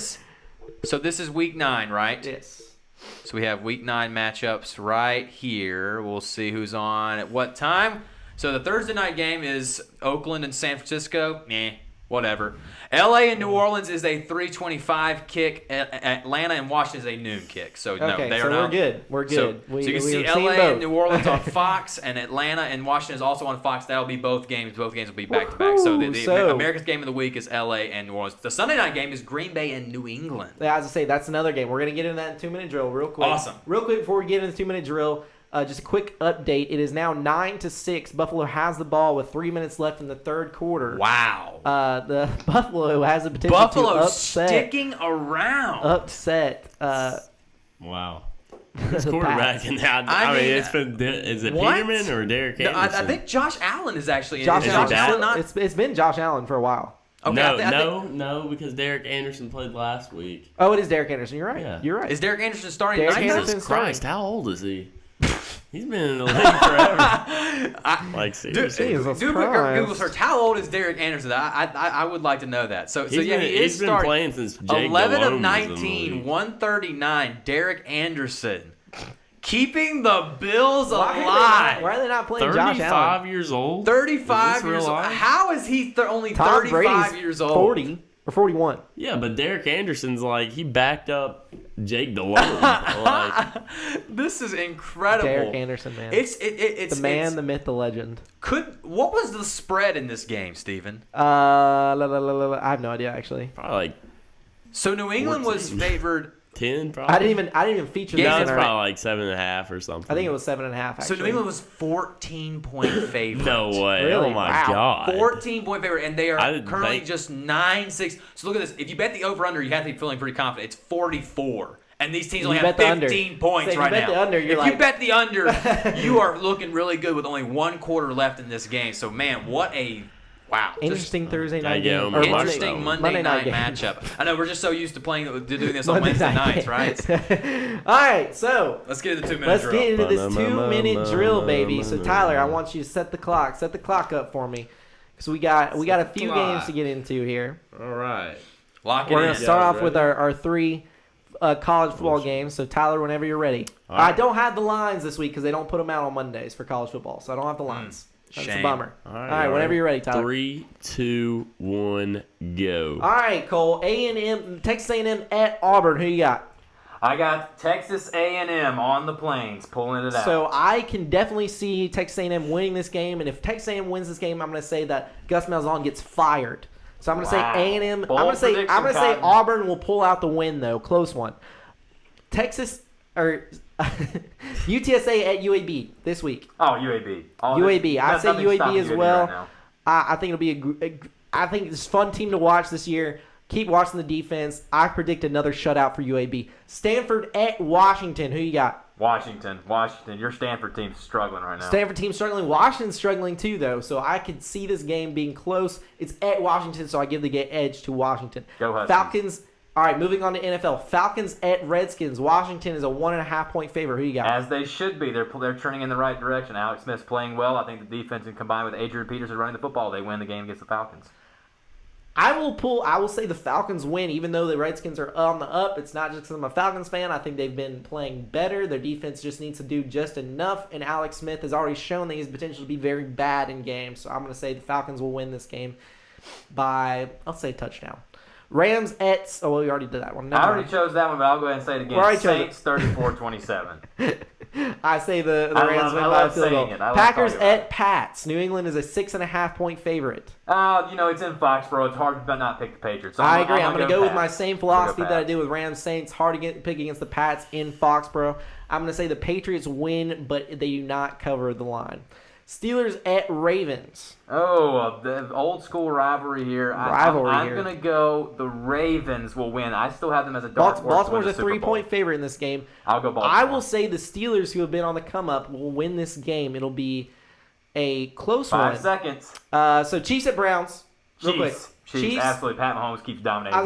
So this is week 9, right? Yes. So we have week 9 matchups right here. We'll see who's on at what time. So the Thursday night game is Oakland and San Francisco. Whatever. L.A. and New Orleans is a 3:25 kick. Atlanta and Washington is a noon kick. So no, they are not. We're good. We're good. So you can see L.A. and New Orleans on Fox, and Atlanta and Washington is also on Fox. That'll be both games. Both games will be back to back. So the America's game of the week is L.A. and New Orleans. The Sunday night game is Green Bay and New England. Yeah, as I say, that's another game. We're gonna get into that 2-minute drill real quick. Awesome. Real quick before we get into the 2-minute drill. Just a quick update. It is now 9-6. Buffalo has the ball with 3 minutes left in the third quarter. Wow. The Buffalo has the potential to upset. Sticking around. Upset. Wow. This quarterback and I mean, it's been. Is it what? Peterman or Derek Anderson? No, I think Josh Allen is actually. Josh Allen. It's been Josh Allen for a while. Okay, no, because Derek Anderson played last week. Oh, it is Derek Anderson. You're right. Yeah. You're right. Is Derek Anderson starting? Jesus Christ, how old is he? He's been in the league forever. Seriously. Do Google search. How old is Derek Anderson? I would like to know that. He's been playing since Jake 11 of 19, 139. Derek Anderson. Keeping the Bills alive. Why are they not playing Josh Allen? 35 years old? 35 years old. How is he only 35 years old? 40 or 41. Yeah, but Derek Anderson's he backed up Jake Delhomme. This is incredible. Derek Anderson, man. It's the man, the myth, the legend. What was the spread in this game, Steven? I have no idea actually. Probably So New England 14. was favored 10 probably. I didn't even feature this. No, it's probably 7.5 or something. I think it was 7.5 actually. So New England was 14-point favorite. No way. Really? Oh my Wow. God. 14-point favorite, and they are currently just 9-6. So look at this. If you bet the over/under, you have to be feeling pretty confident. It's 44. And these teams only have 15 points right now. If you bet the under, you are looking really good with only 1 quarter left in this game. So, man, what a interesting Thursday night game. Or interesting Monday night matchup. I know we're just so used to doing this on Wednesday nights, right? All right, so let's get into the 2-minute drill. Let's get into this 2-minute drill, baby. So Tyler, I want you to set the clock up for me, because we got a few games to get into here. All right, we're gonna start off with our 3 college football games. So Tyler, whenever you're ready. Right. I don't have the lines this week because they don't put them out on Mondays for college football, so I don't have the lines. That's a bummer. All right, whenever you're ready, Tyler. 3, 2, 1, go. All right, Cole. Texas A&M at Auburn. Who you got? I got Texas A&M on the Plains, pulling it out. So I can definitely see Texas A&M winning this game, and if Texas A&M wins this game, I'm going to say that Gus Malzahn gets fired. So I'm going to say A&M. I'm going to say Auburn will pull out the win though, close one. UTSA at UAB this week. Oh, UAB. UAB. I say UAB as well. Right, I think it'll be I think it's a fun team to watch this year. Keep watching the defense. I predict another shutout for UAB. Stanford at Washington. Who you got? Washington. Your Stanford team's struggling right now. Stanford team's struggling. Washington's struggling too, though. So I could see this game being close. It's at Washington, so I give the edge to Washington. Go Huskies. Falcons. All right, moving on to NFL. Falcons at Redskins. Washington is a 1.5-point favorite. Who you got? As they should be. They're turning in the right direction. Alex Smith's playing well. I think the defense, and combined with Adrian Peterson running the football, they win the game against the Falcons. I will say the Falcons win, even though the Redskins are on the up. It's not just because I'm a Falcons fan. I think they've been playing better. Their defense just needs to do just enough, and Alex Smith has already shown that he has potential to be very bad in games. So I'm going to say the Falcons will win this game by, I'll say, touchdown. Rams at... Oh, well, we already did that one. I already chose that one, but I'll go ahead and say it again. Saints 34-27. I say the Rams win by a field goal. Packers at Pats. New England is a 6.5-point favorite. It's in Foxborough. It's hard to not pick the Patriots. So I agree. I'm going to go with my same philosophy that I did with Rams Saints. Hard to pick against the Pats in Foxborough. I'm going to say the Patriots win, but they do not cover the line. Steelers at Ravens. Oh, the old school rivalry here. I'm going to go the Ravens will win. I still have them as a dark horse. Baltimore's a 3-point favorite in this game. I'll go Baltimore. I will say the Steelers, who have been on the come-up, will win this game. It'll be a close 5 one. 5 seconds. So Chiefs at Browns. Real quick. Chiefs, absolutely. Pat Mahomes keeps dominating.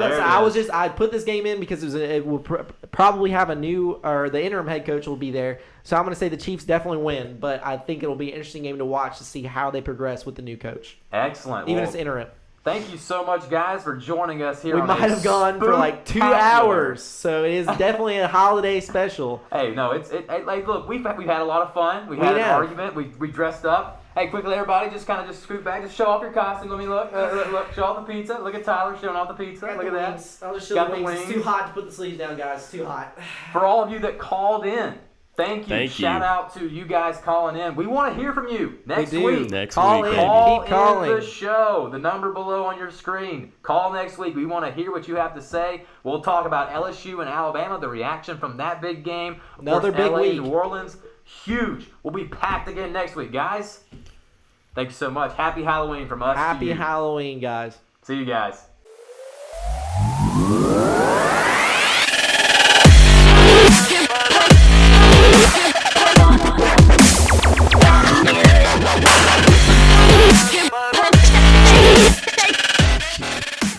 I put this game in because it will probably have the interim head coach will be there. So I'm going to say the Chiefs definitely win, but I think it'll be an interesting game to watch to see how they progress with the new coach. Excellent. Even if it's interim. Thank you so much, guys, for joining us here. We might have gone for like 2 hours, so it is definitely a holiday special. Hey, no, look, we've had a lot of fun. We had an argument. We dressed up. Hey, quickly, everybody, just scoot back. Just show off your costume. Let me look. Look, show off the pizza. Look at Tyler showing off the pizza. Look at that. I'll just show the wings. It's too hot to put the sleeves down, guys. It's too hot. For all of you that called in, thank you. Shout out to you guys calling in. We want to hear from you next week. Call in the show. The number below on your screen. Call next week. We want to hear what you have to say. We'll talk about LSU and Alabama, the reaction from that big game. Another big week. New Orleans, huge. We'll be packed again next week, guys. Thank you so much. Happy Halloween from us. Happy Halloween, guys. See you guys.